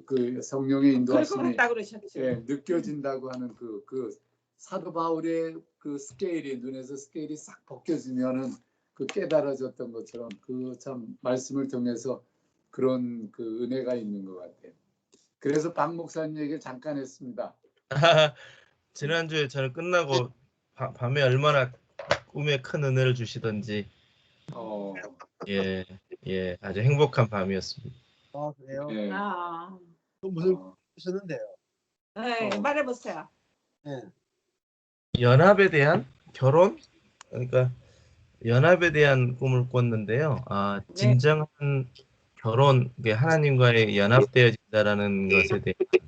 그 성령의 그럴 것 인도하심이 같다 그러셨죠. 예, 느껴진다고 하는 그 사도 바울의 그 스케일이 눈에서 스케일이 싹 벗겨지면은 그 깨달아졌던 것처럼 그 참 말씀을 통해서 그런 그 은혜가 있는 것 같아요. 그래서 박 목사님 얘기를 잠깐 했습니다. 지난주에 저는 끝나고 밤에 얼마나 꿈에 큰 은혜를 주시던지 예, 아주 행복한 밤이었습니다. 아, 그래요? 예. 또 무슨 하셨는데요? 네, 말해보세요. 네. 연합에 대한 결혼? 그러니까 연합에 대한 꿈을 꿨는데요. 진정한 결혼, 이게 하나님과의 연합되어진다라는 것에 대한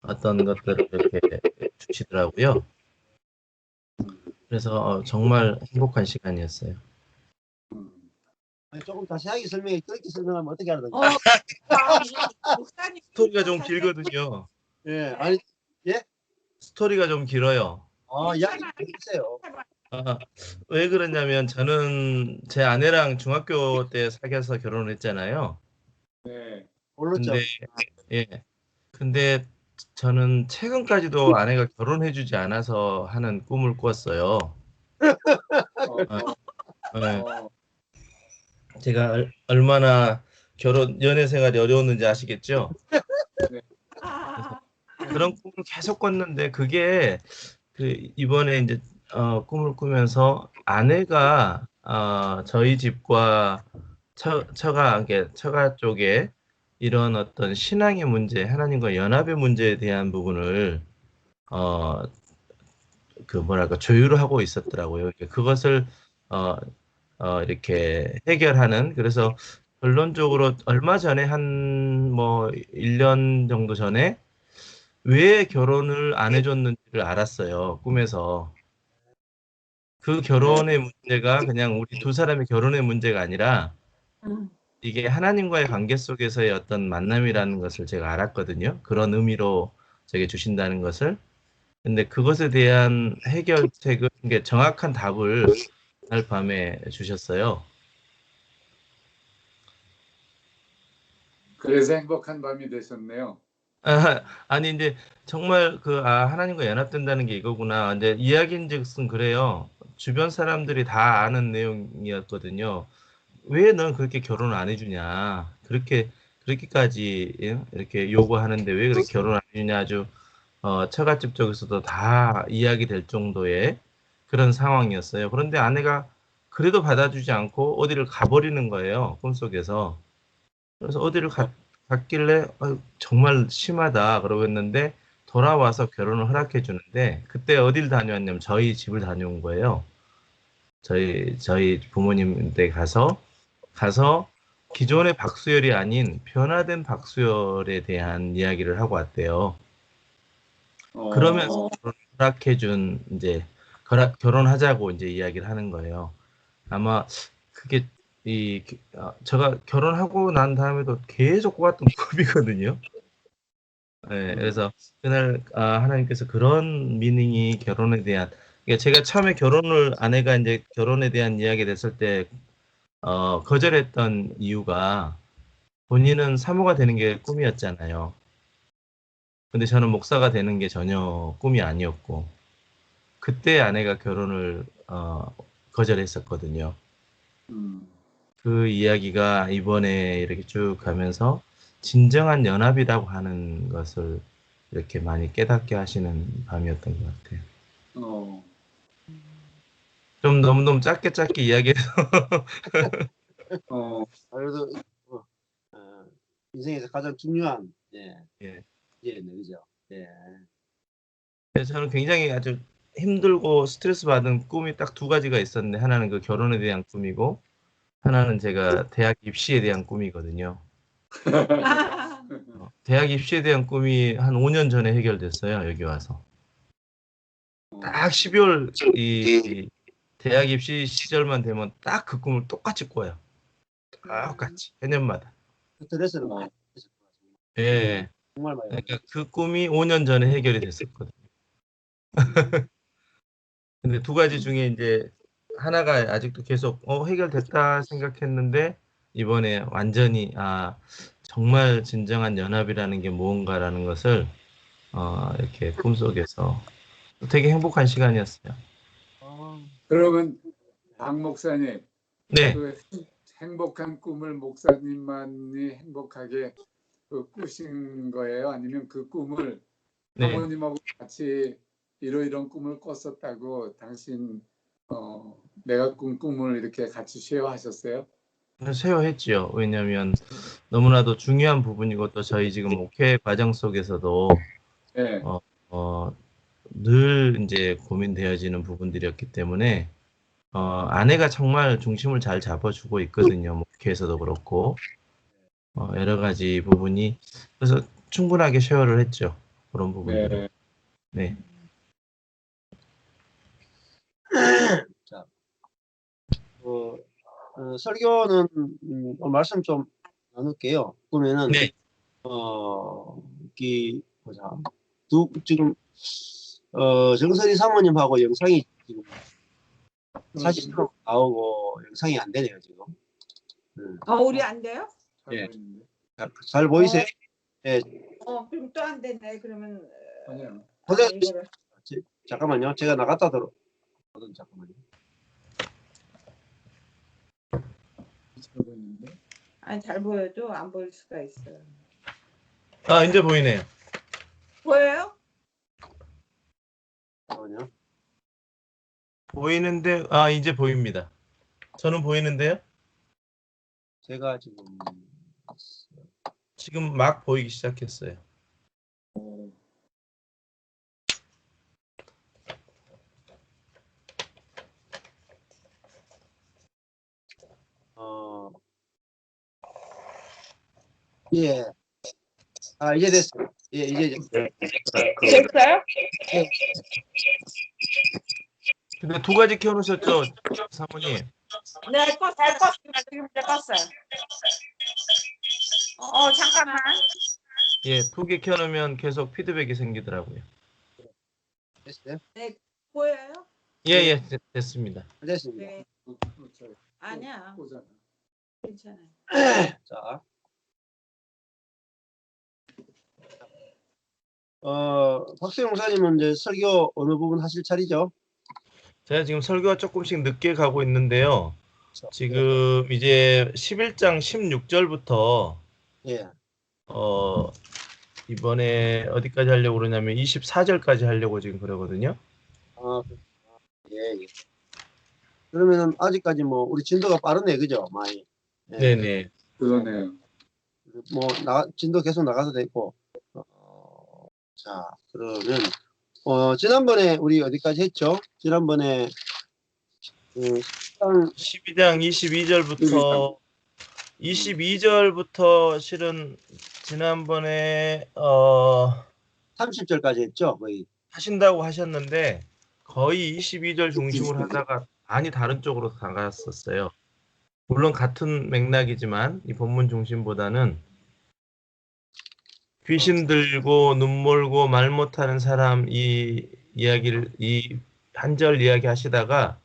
어떤 것들을 이렇게 주시더라고요. 그래서 정말 행복한 시간이었어요. 아니, 조금 자세하게 설명해. 그렇게 설명하면 어떻게 하는지. 목사님 스토리가 좀 길거든요. 예, 아니, 예? 스토리가 좀 길어요. 이야기 해주세요. 왜 그러냐면 저는 제 아내랑 중학교 때 사귀어서 결혼을 했잖아요. 네. 몰랐죠. 근데 저는 최근까지도 아내가 결혼해주지 않아서 하는 꿈을 꿨어요. 제가 얼마나 연애 생활이 어려웠는지 아시겠죠? 그런 꿈을 계속 꿨는데 그게 이번에 이제 꿈을 꾸면서 아내가 저희 집과 처가 쪽에 이런 어떤 신앙의 문제, 하나님과 연합의 문제에 대한 부분을 조율을 하고 있었더라고요. 그것을 이렇게 해결하는, 그래서 결론적으로 얼마 전에 한 1년 정도 전에 왜 결혼을 안 해줬는지를 알았어요. 꿈에서. 그 결혼의 문제가 그냥 우리 두 사람의 결혼의 문제가 아니라 이게 하나님과의 관계 속에서의 어떤 만남이라는 것을 제가 알았거든요. 그런 의미로 제게 주신다는 것을. 근데 그것에 대한 해결책을, 그러니까 정확한 답을 그날 밤에 주셨어요. 그래서 행복한 밤이 되셨네요. 아니 이제 정말 하나님과 연합된다는 게 이거구나. 이제 이야기인즉슨 그래요. 주변 사람들이 다 아는 내용이었거든요. 왜 넌 그렇게 결혼을 안 해주냐? 그렇게까지 이렇게 요구하는데 왜 그렇게 결혼 안 해주냐? 아주 처갓집 쪽에서도 다 이야기될 정도의 그런 상황이었어요. 그런데 아내가 그래도 받아주지 않고 어디를 가버리는 거예요. 꿈속에서. 그래서 어디를 갔길래 정말 심하다 그러고 했는데 돌아와서 결혼을 허락해 주는데 그때 어딜 다녀왔냐면 저희 집을 다녀온 거예요. 저희 부모님 댁 가서 기존의 박수열이 아닌 변화된 박수열에 대한 이야기를 하고 왔대요. 그러면서 허락해 준 이제 결혼하자고 이제 이야기를 하는 거예요. 아마 그게 제가 결혼하고 난 다음에도 계속 꿔왔던 꿈이거든요. 네, 그래서 그날 하나님께서 그런 미닝이 결혼에 대한, 그러니까 제가 처음에 아내가 이제 결혼에 대한 이야기 됐을 때 거절했던 이유가 본인은 사모가 되는 게 꿈이었잖아요. 근데 저는 목사가 되는 게 전혀 꿈이 아니었고 그때 아내가 결혼을 거절했었거든요. 그 이야기가 이번에 이렇게 쭉 가면서 진정한 연합이라고 하는 것을 이렇게 많이 깨닫게 하시는 밤이었던 것 같아요. 좀 너무 짧게 이야기해서 그래도 인생에서 가장 중요한 이제는 그죠? 그래서 저는 굉장히 아주 힘들고 스트레스 받은 꿈이 딱 두 가지가 있었는데 하나는 그 결혼에 대한 꿈이고 하나는 제가 대학 입시에 대한 꿈이거든요. 대학 입시에 대한 꿈이 한 5년 전에 해결됐어요. 여기 와서. 딱 12월 이 대학 입시 시절만 되면 딱 그 꿈을 똑같이 꿔요. 똑같이 해년마다. 스트레스는 많이 예. 정말 많이. 그러니까 그 꿈이 5년 전에 해결이 됐었거든요. 근데 두 가지 중에 이제 하나가 아직도 계속 해결됐다 생각했는데 이번에 완전히 정말 진정한 연합이라는 게 무언가라는 것을 이렇게 꿈속에서 되게 행복한 시간이었어요. 그러면 박 목사님, 네, 그 행복한 꿈을 목사님만이 행복하게 그 꾸신 거예요? 아니면 그 꿈을 네. 사모님하고 같이 이런 꿈을 꿨었다고 당신 내가 꾼 꿈을 이렇게 같이 쉐어하셨어요? 쉐어했지요. 왜냐하면 너무나도 중요한 부분이고 또 저희 지금 목회 과정 속에서도 네. 어, 어, 늘 이제 고민되어지는 부분들이었기 때문에 아내가 정말 중심을 잘 잡아주고 있거든요. 목회에서도 그렇고 여러 가지 부분이 그래서 충분하게 쉐어를 했죠. 그런 부분들은. 네. 네. 자, 설교는 말씀 좀 나눌게요. 그러면은 네. 보자. 지금 정선희 사모님하고 영상이 지금 사진으로 나오고 영상이 안 되네요 지금. 우리 안 돼요? 예. 잘 보이세요? 예. 그럼 또 안 되네. 그러면 아니요. 이거를. 잠깐만요. 제가 나갔다 잠깐만요. 아니 잘 보여도 안 보일 수가 있어요. 이제 보이네요. 보여요? 잠깐만요. 보이는데 이제 보입니다. 저는 보이는데요. 제가 지금 막 보이기 시작했어요. 예. 이제 됐어요. 예, 이제 됐어요? 근데 두 가지 켜놓으셨죠, 사모님? 네, 껐어요. 지금 껐어요. 잠깐만. 예, 두 개 켜놓으면 계속 피드백이 생기더라고요. 됐어요? 네, 보여요? 예, 됐습니다. 됐습니다. 네. 아니야. 괜찮아요. 자, 박수영 목사님은 이제 설교 어느 부분 하실 차례죠? 제가 지금 설교가 조금씩 늦게 가고 있는데요. 지금 이제 11장 16절부터 예. 이번에 어디까지 하려고 그러냐면 24절까지 하려고 지금 그러거든요. 예. 그러면은 아직까지 뭐 우리 진도가 빠르네, 그죠? 많이. 예. 네네. 그러네요. 진도 계속 나가도 되고. 자, 그러면 지난번에 우리 어디까지 했죠? 지난번에 12장 22절부터 실은 지난번에 30절까지 했죠, 거의. 하신다고 하셨는데 거의 22절 중심으로 하다가 많이 다른 쪽으로 나갔었어요. 물론 같은 맥락이지만 이 본문 중심보다는 귀신 들고 눈 멀고 말 못하는 사람 이 이야기를 이 한 절 이야기 하시다가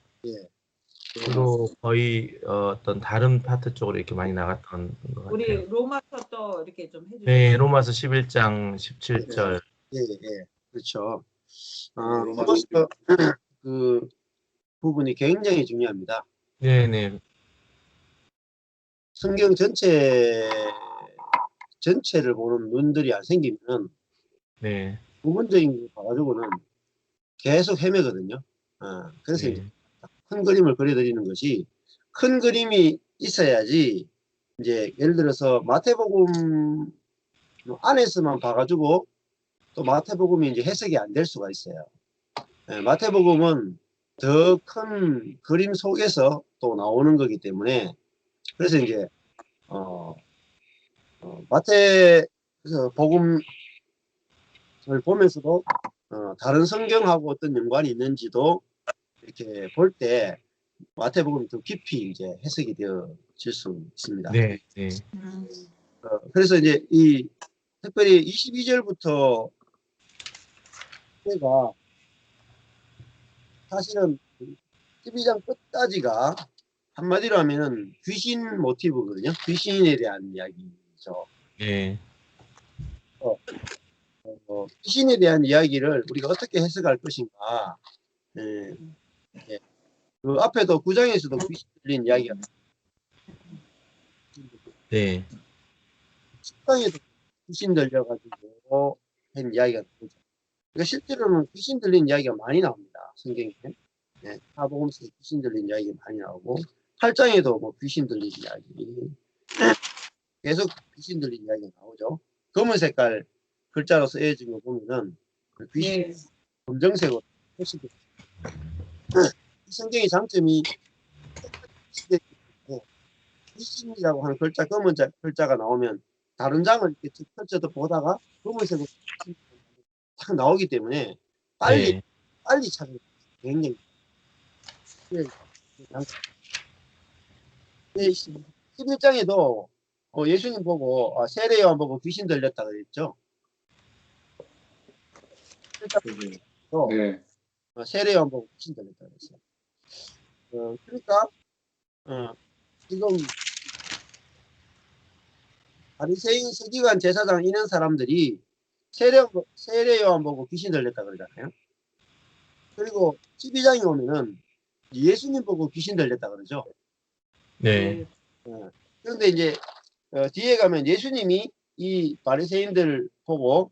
주로 거의 어떤 다른 파트 쪽으로 이렇게 많이 나갔던 것 같아요. 우리 로마서 또 이렇게 좀 해주세요. 네, 로마서 11장 17절. 예. 그렇죠. 로마서 그 부분이 굉장히 중요합니다. 네네. 성경 전체를 보는 눈들이 안 생기면 네. 부분적인 거 봐가지고는 계속 헤매거든요. 그래서 네. 이제 큰 그림을 그려드리는 것이 큰 그림이 있어야지 이제 예를 들어서 마태복음 안에서만 봐가지고 또 마태복음이 이제 해석이 안 될 수가 있어요. 마태복음은 더 큰 그림 속에서 또 나오는 거기 때문에 그래서 이제 마태 복음을 보면서도 다른 성경하고 어떤 연관이 있는지도 이렇게 볼 때 마태복음이 더 깊이 이제 해석이 되어질 수 있습니다. 네. 그래서 이제 이 특별히 22절부터 가 사실은 12장 끝까지가 한마디로 하면은 귀신 모티브거든요. 귀신에 대한 이야기죠. 예. 귀신에 대한 이야기를 우리가 어떻게 해석할 것인가. 예. 예. 그 앞에도 9장에서도 귀신 들린 이야기가 네. 10장에도 귀신 들려가지고 한 이야기가 나오죠. 그러니까 실제로는 귀신 들린 이야기가 많이 나옵니다. 성경에. 예. 사복음서에 귀신 들린 이야기가 많이 나오고 8장에도 뭐 귀신 들린 이야기 계속 귀신 들린 이야기가 나오죠. 검은 색깔 글자로 쓰여진 거 보면은 그 귀신 예. 검정색으로 표시돼 있어요. 이 성경의 장점이 귀신이라고 하는 글자, 검은 글자가 나오면 다른 장을 이렇게 쭉 펼쳐도 보다가 검은색으로 딱 나오기 때문에 빨리 찾는 굉장히 11장에도 예수님 보고 세례요한 보고 귀신 들렸다 그랬죠. 네. 세례요한 보고 귀신 들렸다 그랬어요. 그러니까 지금 바리새인 서기관 제사장 이런 사람들이 세례요한 보고 귀신 들렸다 그러잖아요. 그리고 12장에 오면은 예수님 보고 귀신 들렸다 그러죠. 네. 그런데 이제 뒤에 가면 예수님이 이 바리새인들 보고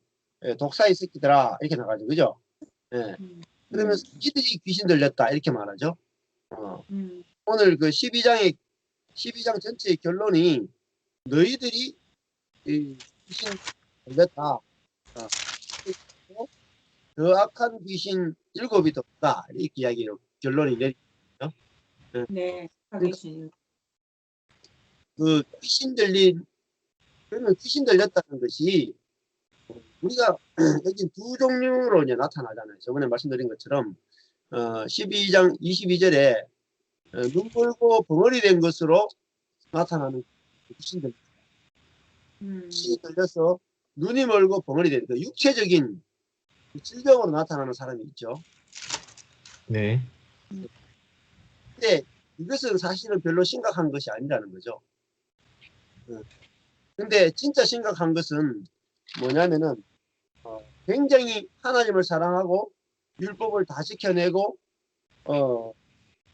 독사의 새끼들아 이렇게 나가죠, 그죠? 예. 그러면서 이들이 귀신 들렸다 이렇게 말하죠. 오늘 그 12장 전체의 결론이 너희들이 귀신 들렸다. 더 악한 귀신 7이 더 없다 이렇게 이야기로 결론이 내리죠. 네. 귀신. 그 귀신 들린 그러면 귀신 들렸다는 것이 우리가 여기 두 종류로 이제 나타나잖아요. 저번에 말씀드린 것처럼 12장 22절에 눈 멀고 벙어리 된 것으로 나타나는 귀신들. 귀신이 들려서 눈이 멀고 벙어리 된 그 육체적인 질병으로 나타나는 사람이 있죠. 네. 근데 이것은 사실은 별로 심각한 것이 아니라는 거죠. 근데 진짜 심각한 것은 뭐냐면은 굉장히 하나님을 사랑하고 율법을 다 지켜내고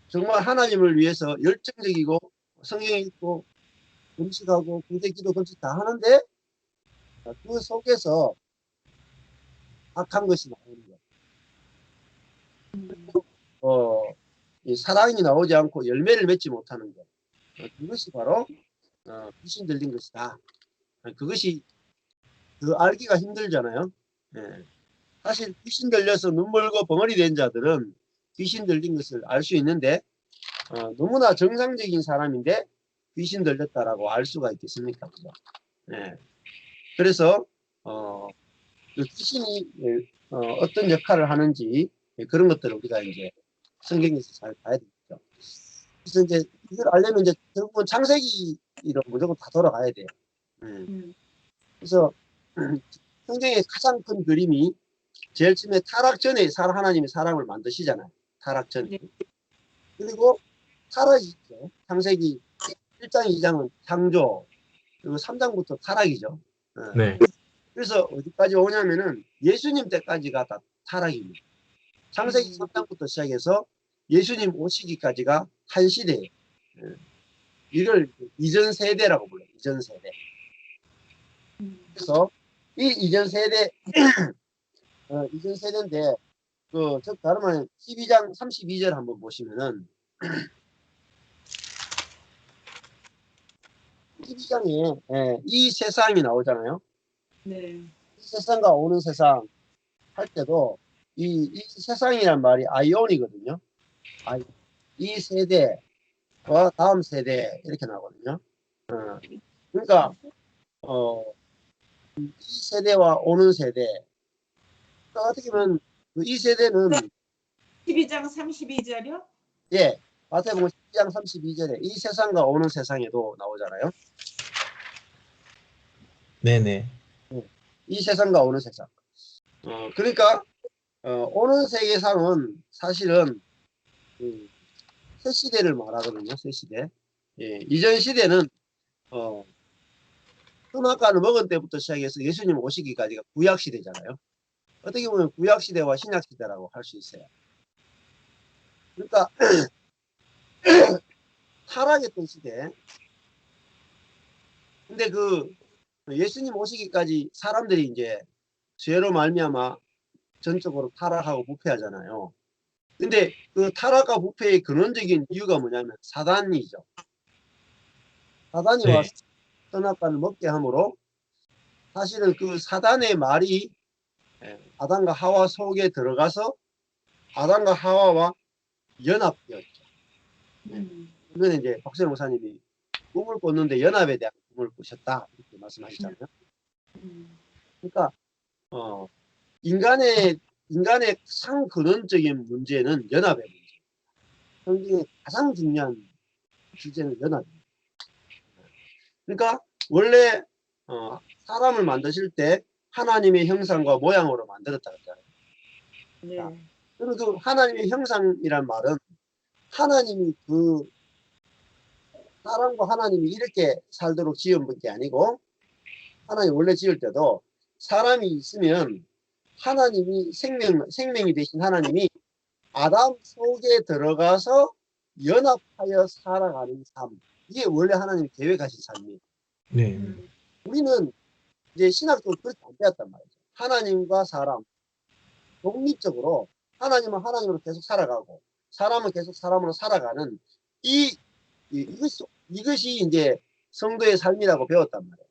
정말 하나님을 위해서 열정적이고 성경 읽고 음식하고 군대 기도 금식 다 하는데 그 속에서 악한 것이 나오는 거예요. 이 사랑이 나오지 않고 열매를 맺지 못하는 것. 그것이 바로 귀신 들린 것이다. 그것이 그 알기가 힘들잖아요. 예. 사실 귀신 들려서 눈 멀고 벙어리 된 자들은 귀신 들린 것을 알 수 있는데 너무나 정상적인 사람인데 귀신 들렸다라고 알 수가 있겠습니까? 그죠? 예. 그래서 그 귀신이 어떤 역할을 하는지 그런 것들을 우리가 이제 성경에서 잘 봐야 되겠죠. 그래서 이제 이걸 알려면 이제 결국은 창세기로 무조건 다 돌아가야 돼요. 그래서 성경의 가장 큰 그림이 제일 처음에 타락 전에 하나님이 사람을 만드시잖아요. 타락 전에. 그리고 타락이 있죠. 창세기 1장, 2장은 창조, 그리고 3장부터 타락이죠. 네. 그래서 어디까지 오냐면은 예수님 때까지가 다 타락입니다. 창세기 3장부터 시작해서 예수님 오시기까지가 한 시대예요. 이걸 이전 세대라고 불러요. 이전 세대. 그래서 이 이전 세대 이전 세대인데 즉 다른 말은 12장 32절 한번 보시면은 12장에 이 세상이 나오잖아요. 네. 이 세상과 오는 세상 할 때도 이 세상이란 말이 아이온이거든요. 이 세대와 다음 세대 이렇게 나오거든요. 그러니까 이 세대와 오는 세대. 그러니까 어떻게 보면 이 세대는 12장 32절이요? 예, 마태복음 12장 32절에 이 세상과 오는 세상에도 나오잖아요. 네네. 이 세상과 오는 세상. 그러니까 오는 세계상은 사실은 새 시대를 말하거든요. 새 시대. 예, 이전 시대는 선악과를 먹은 때부터 시작해서 예수님 오시기까지가 구약 시대잖아요. 어떻게 보면 구약 시대와 신약 시대라고 할 수 있어요. 그러니까 타락했던 시대. 근데 그 예수님 오시기까지 사람들이 이제 죄로 말미암아 전적으로 타락하고 부패하잖아요. 근데 그 타락과 부패의 근원적인 이유가 뭐냐면 사단이죠. 사단이 네. 와서 선악과를 먹게 함으로 사실은 그 사단의 말이 아담과 하와 속에 들어가서 아담과 하와와 연합되었죠. 이번에 이제 박수영 목사님이 꿈을 꿨는데 연합에 대한 꿈을 꾸셨다 이렇게 말씀하셨잖아요. 그러니까 인간의 상근원적인 문제는 연합의 문제. 성경의 가장 중요한 주제는 연합입니다. 그러니까 원래 사람을 만드실 때 하나님의 형상과 모양으로 만들었다 그랬잖아요. 네. 그리고 그 하나님의 형상이란 말은 하나님이 그 사람과 하나님이 이렇게 살도록 지은 게 아니고 하나님 원래 지을 때도 사람이 있으면 하나님이 생명이 되신 하나님이 아담 속에 들어가서 연합하여 살아가는 삶. 이게 원래 하나님이 계획하신 삶이에요. 네. 우리는 이제 신학적으로 그렇게 안 되었단 말이죠. 하나님과 사람 독립적으로 하나님은 하나님으로 계속 살아가고 사람은 계속 사람으로 살아가는 이것이 이제 성도의 삶이라고 배웠단 말이에요.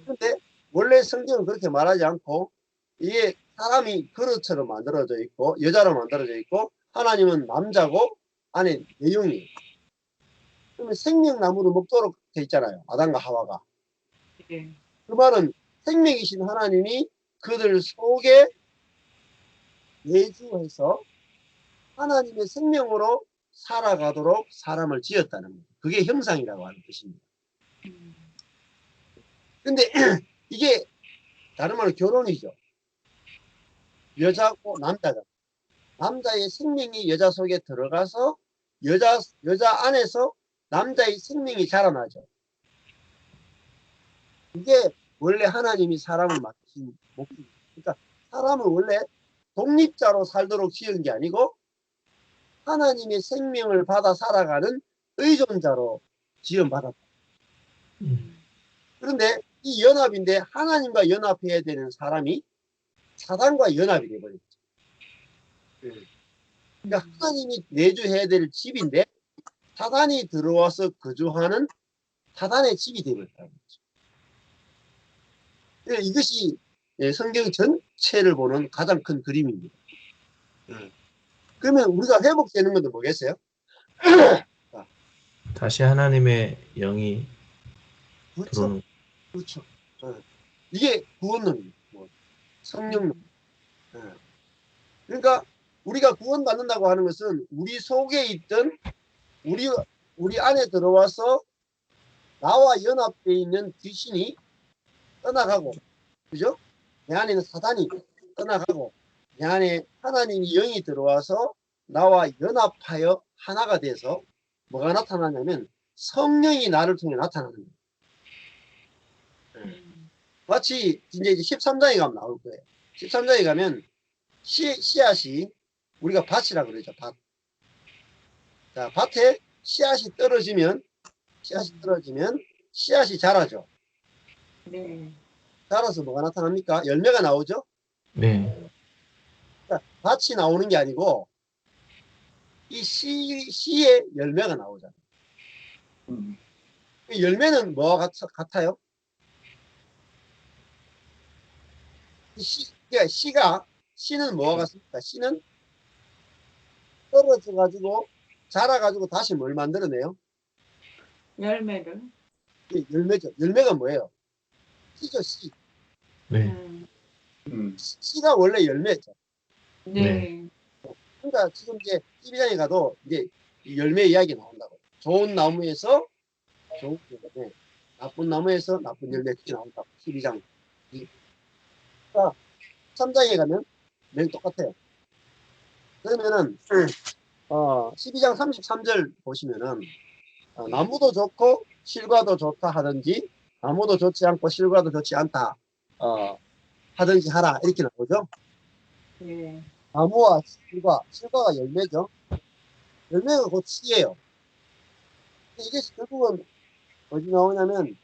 그런데 원래 성경은 그렇게 말하지 않고 이게 사람이 그릇처럼 만들어져 있고 여자로 만들어져 있고 하나님은 남자고 안에 내용이에요. 그러면 생명나무를 먹도록 돼 있잖아요. 아담과 하와가. 네. 그 말은 생명이신 하나님이 그들 속에 내주해서 하나님의 생명으로 살아가도록 사람을 지었다는 거예요. 그게 형상이라고 하는 뜻입니다. 근데 이게 다른 말로 결혼이죠. 여자고 남자가. 남자의 생명이 여자 속에 들어가서 여자 안에서 남자의 생명이 자라나죠. 이게 원래 하나님이 사람을 만드신 목적입니다. 그러니까 사람은 원래 독립자로 살도록 지은 게 아니고 하나님의 생명을 받아 살아가는 의존자로 지원받았다. 그런데 이 연합인데 하나님과 연합해야 되는 사람이 사단과 연합이 되어버렸죠. 그러니까 하나님이 내주해야 될 집인데 사단이 들어와서 거주하는 사단의 집이 되어버렸다는 거죠. 그러니까 이것이 성경 전체를 보는 가장 큰 그림입니다. 그러면 우리가 회복되는 것도 뭐겠어요? 다시 하나님의 영이 그렇죠. 들어오는. 그렇죠. 이게 구원론입니다. 성령론. 그러니까 우리가 구원받는다고 하는 것은 우리 속에 있던 우리 안에 들어와서 나와 연합되어 있는 귀신이 떠나가고, 그죠? 내 안에 있는 사단이 떠나가고 내 안에 하나님이 영이 들어와서 나와 연합하여 하나가 돼서 뭐가 나타나냐면 성령이 나를 통해 나타나는 거예요. 마치 이제 13장에 가면 나올 거예요. 13장에 가면 씨앗이 우리가 밭이라 그러죠. 밭. 자, 밭에 씨앗이 떨어지면 씨앗이 자라죠. 네. 자라서 뭐가 나타납니까? 열매가 나오죠. 네. 그러니까 밭이 나오는 게 아니고 이 씨의 열매가 나오잖아요. 열매는 뭐와 같아요? 그러니까 씨는 뭐와 같습니까? 씨는 떨어져 가지고 자라 가지고 다시 뭘 만들어내요? 열매를. 열매죠. 열매가 뭐예요? 씨죠, 씨. 네. 씨가 원래 열매죠. 네. 그러니까 지금 이제 12장에 가도 이제 열매 이야기 나온다고. 좋은 나무에서 좋은 열매, 나쁜 나무에서 나쁜 열매 이렇게 나온다고. 12장. 그러니까 3장에 가면 내용 똑같아요. 그러면은 12장 33절 보시면은 나무도 좋고 실과도 좋다 하든지 나무도 좋지 않고 실과도 좋지 않다. 하든지 하라 이렇게 나오죠. 네. 나무와 실과가 열매죠. 열매가 곧 씨예요. 이게 결국은 어디 나오냐면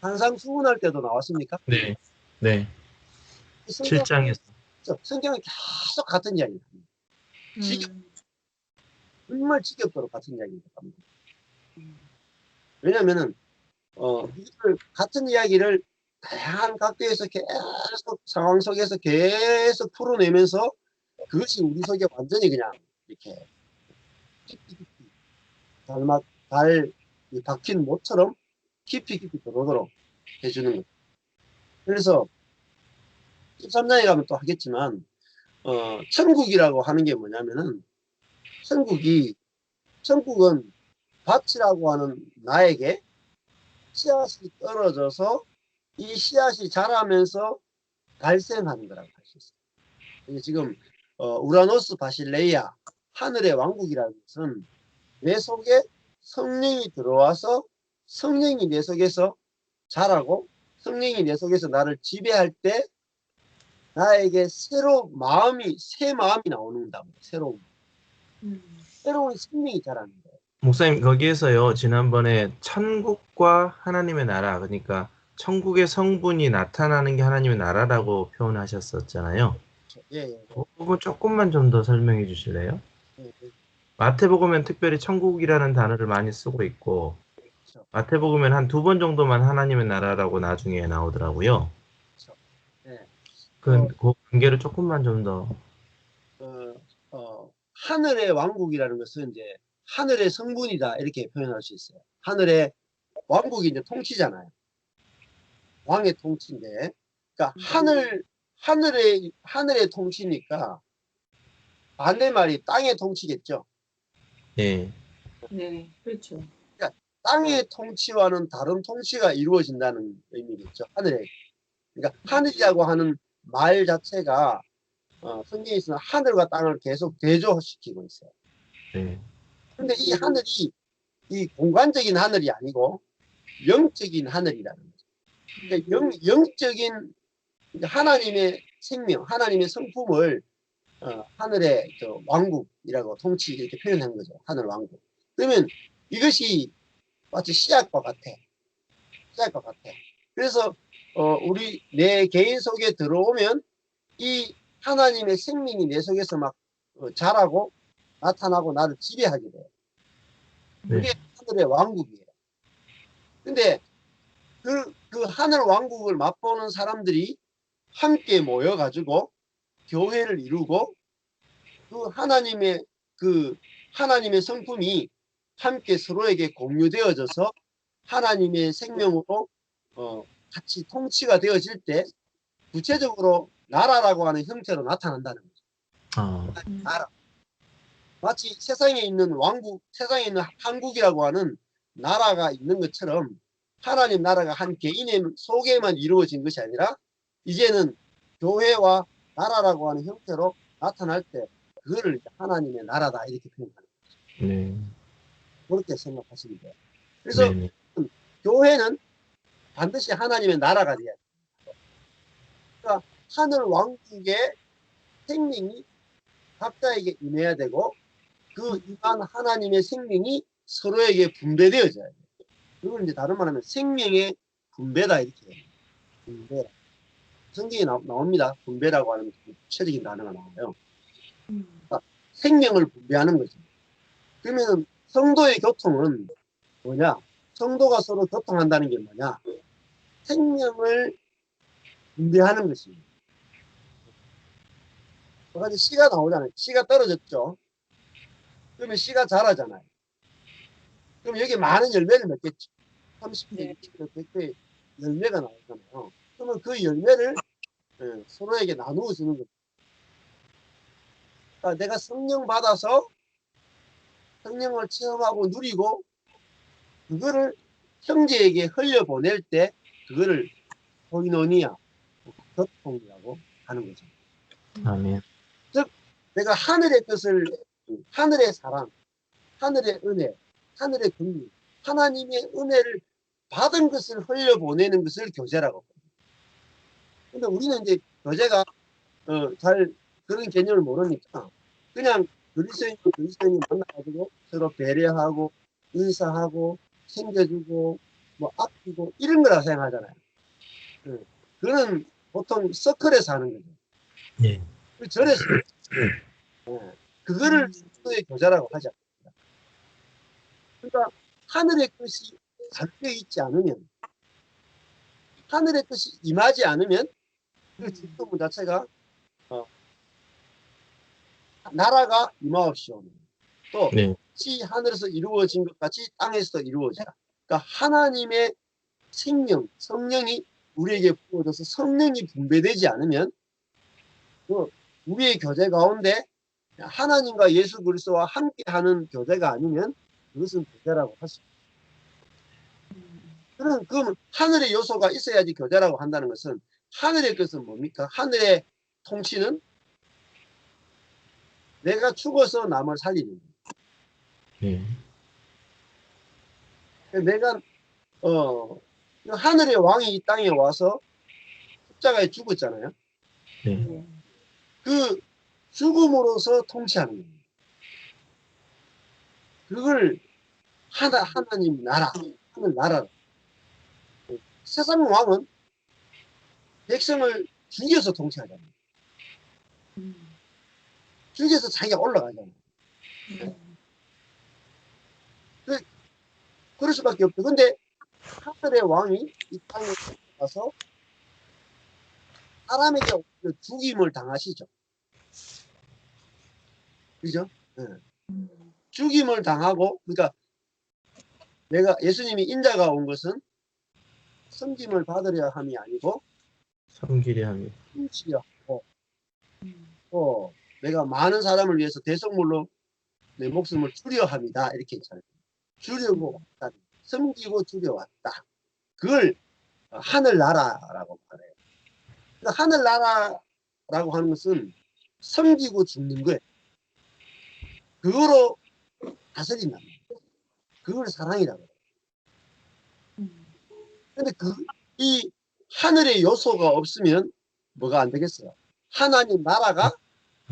산상수훈할 때도 나왔습니까? 네. 네. 성경, 7장에서. 성경은 계속 같은 이야기입니다. 음. 정말 지겹도록 같은 이야기입니다. 왜냐면은 이걸 같은 이야기를 다양한 각도에서 계속 상황 속에서 계속 풀어내면서 그것이 우리 속에 완전히 그냥 이렇게 깊이 달 박힌 못처럼 깊이 들어오도록 해주는 거예요. 그래서 13장에 가면 또 하겠지만 천국이라고 하는 게 뭐냐면은 천국은 밭이라고 하는 나에게 씨앗이 떨어져서 이 씨앗이 자라면서 발생하는 거라고 할 수 있어요. 이게 지금 우라노스 바실레이아 하늘의 왕국이라는 것은 내 속에 성령이 들어와서 성령이 내 속에서 자라고 성령이 내 속에서 나를 지배할 때 나에게 새 마음이 나오는다. 새로운 생명이 자라는 거예요. 목사님 거기에서요. 지난번에 천국과 하나님의 나라 그러니까 천국의 성분이 나타나는 게 하나님의 나라라고 표현하셨었잖아요. 예. 그 부분 조금만 좀 더 설명해 주실래요? 예. 마태복음엔 특별히 천국이라는 단어를 많이 쓰고 있고 그렇죠. 마태복음엔 한 2번 정도만 하나님의 나라라고 나중에 나오더라고요. 그렇죠. 예. 그 관계를 조금만 좀 더. 하늘의 왕국이라는 것은 이제 하늘의 성분이다 이렇게 표현할 수 있어요. 하늘의 왕국이 이제 통치잖아요. 왕의 통치인데, 그러니까 하늘의 통치니까 반대말이 땅의 통치겠죠. 예. 네, 그렇죠. 땅의 통치와는 다른 통치가 이루어진다는 의미겠죠. 그러니까 하늘이라고 하는 말 자체가 성경에서는 하늘과 땅을 계속 대조시키고 있어요. 네. 근데 이 하늘이 이 공간적인 하늘이 아니고 영적인 하늘이라는 거죠. 그러니까 영적인 하나님의 생명, 하나님의 성품을 하늘의 왕국이라고 통치 이렇게 표현한 거죠. 하늘 왕국. 그러면 이것이 마치 씨앗과 같아. 그래서 내 개인 속에 들어오면 이 하나님의 생명이 내 속에서 막 자라고 나타나고 나를 지배하게 돼요. 그게 하늘의 왕국이에요. 근데 그 하늘 왕국을 맛보는 사람들이 함께 모여가지고 교회를 이루고 하나님의 성품이 함께 서로에게 공유되어져서 하나님의 생명으로 같이 통치가 되어질 때 구체적으로 나라라고 하는 형태로 나타난다는 거죠. 나라. 마치 세상에 있는 한국이라고 하는 나라가 있는 것처럼 하나님 나라가 한 개인의 속에만 이루어진 것이 아니라 이제는 교회와 나라라고 하는 형태로 나타날 때 그거를 하나님의 나라다 이렇게 표현하는 거죠. 네. 그렇게 생각하시면 돼요. 그래서 네. 교회는 반드시 하나님의 나라가 돼야 돼요. 그러니까 하늘 왕국의 생명이 각자에게 임해야 되고 그 임한 하나님의 생명이 서로에게 분배되어져야 돼요. 그걸 이제 다른 말하면 생명의 분배다 이렇게 해요. 분배라. 성경에 나옵니다. 분배라고 하는 구체적인 단어가 나와요. 그러니까 생명을 분배하는 거죠. 그러면 성도의 교통은 뭐냐? 성도가 서로 교통한다는 게 뭐냐? 생명을 분배하는 것입니다. 그래서 씨가 나오잖아요. 씨가 떨어졌죠. 그러면 씨가 자라잖아요. 그럼 여기 많은 열매를 맺겠죠. 30개, 60개, 100개 열매가 나오잖아요. 그러면 그 열매를 서로에게 나누어 주는 거죠. 그러니까 내가 성령 받아서 성령을 체험하고 누리고 그거를 형제에게 흘려보낼 때 그거를 코이노니아, 교통이라고 하는 거죠. 아멘. 즉 내가 하늘의 뜻을, 하늘의 사랑, 하늘의 은혜, 하늘의 긍휼, 하나님의 은혜를 받은 것을 흘려보내는 것을 교제라고. 근데 우리는 이제 교제가 잘 그런 개념을 모르니까 그냥 그리스도인이 만나가지고 서로 배려하고 인사하고 챙겨주고 뭐 아끼고 이런 거라 생각하잖아요. 그거는 보통 서클에서 하는 거죠. 예. 그 절에서 그거를 그리스도의 교제라고 하지 않습니다. 그러니까 하늘의 뜻이 담겨 있지 않으면, 하늘의 뜻이 임하지 않으면 그 직도문 자체가 나라가 임하옵시오. 또 네. 시 하늘에서 이루어진 것 같이 땅에서도 이루어지라. 그러니까 하나님의 생명, 성령이 우리에게 부어져서 성령이 분배되지 않으면 그 우리의 교제 가운데 하나님과 예수 그리스도와 함께하는 교제가 아니면 그것은 교제라고 할 수 있습니다. 그럼 하늘의 요소가 있어야지 교제라고 한다는 것은 하늘의 것은 뭡니까? 하늘의 통치는 내가 죽어서 남을 살리는 거예요. 예. 내가 하늘의 왕이 이 땅에 와서 십자가에 죽었잖아요. 네. 그 죽음으로써 통치하는 거예요. 그걸 하나님 나라, 하늘 나라. 세상 왕은 백성을 죽여서 통치하잖아요. 죽여서 자기가 올라가잖아요. 그럴 수밖에 없죠. 근데 하늘의 왕이 이 땅에 와서 사람에게 죽임을 당하시죠. 그죠? 네. 죽임을 당하고, 그러니까 예수님이 인자가 온 것은 섬김을 받으려 함이 아니고 섬기려 함이. 통치려 하고, 또 내가 많은 사람을 위해서 대성물로 내 목숨을 주려 함이다. 이렇게 했잖아요. 주려고 왔다. 섬기고 주려 왔다. 그걸 하늘나라라고 말해요. 그러니까 하늘나라라고 하는 것은 섬기고 죽는 거예요. 그거로 다스린다. 그걸 사랑이라고 해요. 근데 이 하늘의 요소가 없으면 뭐가 안 되겠어요? 하나님 나라가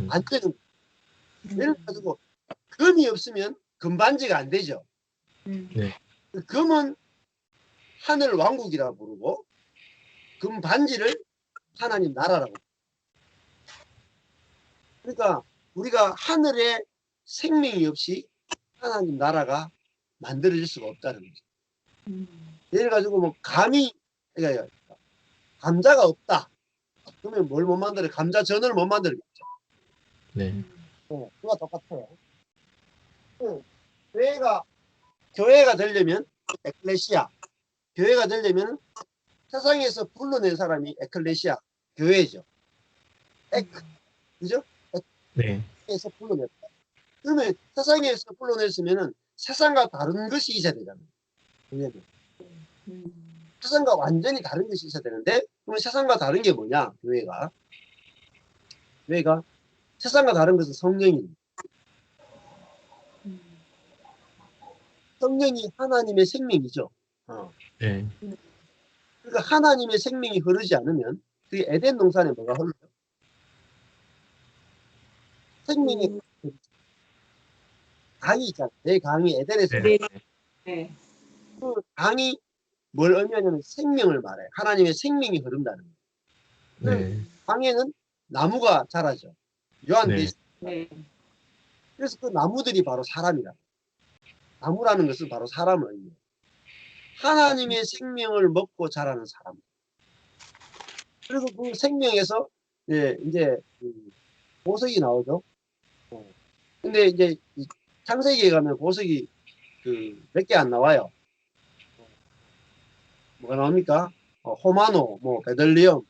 안 되는 거예요. 예를 들어서 금이 없으면 금반지가 안 되죠. 네. 금은 하늘 왕국이라고 부르고 금반지를 하나님 나라라고. 그러니까 우리가 하늘에 생명이 없이 하나님 나라가 만들어질 수가 없다는 거죠. 예를 가지고 뭐 그러니까 감자가 없다. 그러면 뭘 못 만들어요? 감자전을 못 만들겠죠. 네. 그거 똑같아요. 교회가 되려면 에클레시아, 교회가 되려면 세상에서 불러낸 사람이 에클레시아, 교회죠. 그죠? 네. 에서 불러냈다. 그러면 세상에서 불러냈으면은 세상과 다른 것이 있어야 되잖아요. 왜냐면 세상과 완전히 다른 것이 있어야 되는데, 그러면 세상과 다른 게 뭐냐? 교회가 세상과 다른 것은 성령입니다. 성령이 하나님의 생명이죠. 네. 그러니까 하나님의 생명이 흐르지 않으면 그 에덴 동산에 뭐가 흘러요? 생명의 강이 있잖아요. 내 강이 에덴에서 네. 네. 그 강이 뭘 의미하냐면 생명을 말해요. 하나님의 생명이 흐른다는 거예요. 네. 강에는 나무가 자라죠. 요한계시록. 네. 그래서 그 나무들이 바로 사람이라. 나무라는 것은 바로 사람을 의미해요. 하나님의 생명을 먹고 자라는 사람. 그리고 그 생명에서 이제 보석이 나오죠. 근데 이제 창세기에 가면 보석이 몇 개 안 나와요. 뭐가 나옵니까? 호마노, 뭐 베들리엄,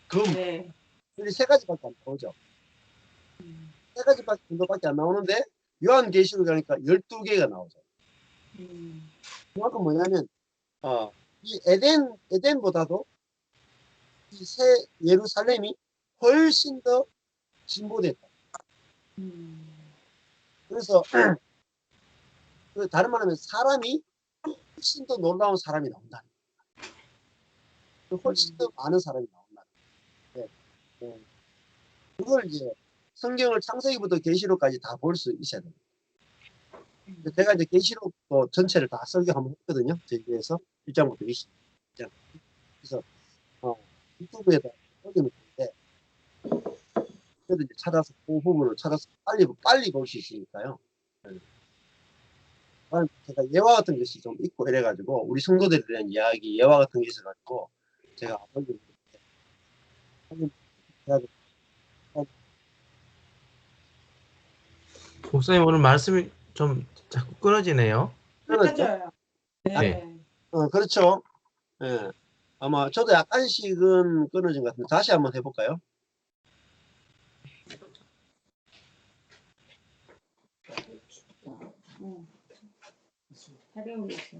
금, 네. 이 세 가지밖에 안 나오죠. 세 가지밖에 정도밖에 안 나오는데 요한계시록 가니까 12개가 나오죠. 그만큼 뭐냐면 이 에덴보다도 이 새 예루살렘이 훨씬 더 진보됐다. 그래서 다른 말하면 사람이 훨씬 더 놀라운 사람이 나온다. 훨씬 더 많은 사람이 나온다. 네. 네. 그걸 이제 성경을 창세기부터 계시록까지 다 볼 수 있어야 됩니다. 제가 이제 계시록 전체를 다 설교 한번 했거든요. 저기에서 1장부터 20장. 그래서 유튜브에다 올리면 되는데 그래도 이제 찾아서 그 부분을 찾아서 빨리 볼 수 있으니까요. 네. 제가 예화 같은 것이 좀 있고 이래가지고 우리 성도들에 대한 이야기 예화 같은 게 있어가지고 제가 목사님 오늘 말씀이 좀 자꾸 끊어지네요. 맞아요. 네. 그렇죠. 예. 아마 저도 약간씩은 끊어진 것 같은데 다시 한번 해볼까요? 촬영이 있어.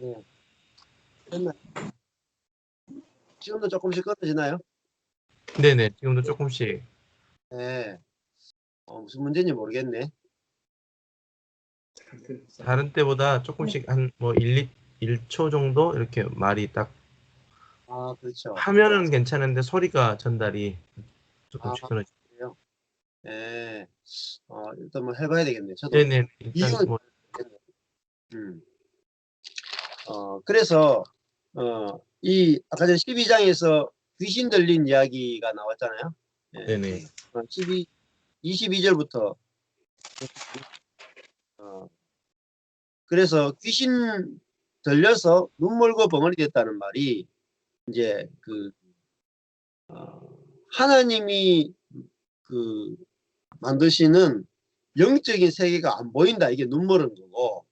예. 됐나요? 지금도 조금씩 끊어지나요? 네네. 지금도 조금씩. 네. 무슨 문제인지 모르겠네. 다른 때보다 조금씩 한 뭐 1초 정도 이렇게 말이 딱 그렇죠. 화면은 괜찮은데 소리가 전달이 조금씩 끊어지. 그래요? 네. 일단 뭐 해봐야 되겠네. 저도 네네. 일단 이유는 뭐 그래서 이 아까 전 12장에서 귀신 들린 이야기가 나왔잖아요. 네. 네네. 22절부터 그래서 귀신 들려서 눈물고 벙어리 됐다는 말이 이제 하나님이 만드시는 영적인 세계가 안 보인다. 이게 눈물은 거고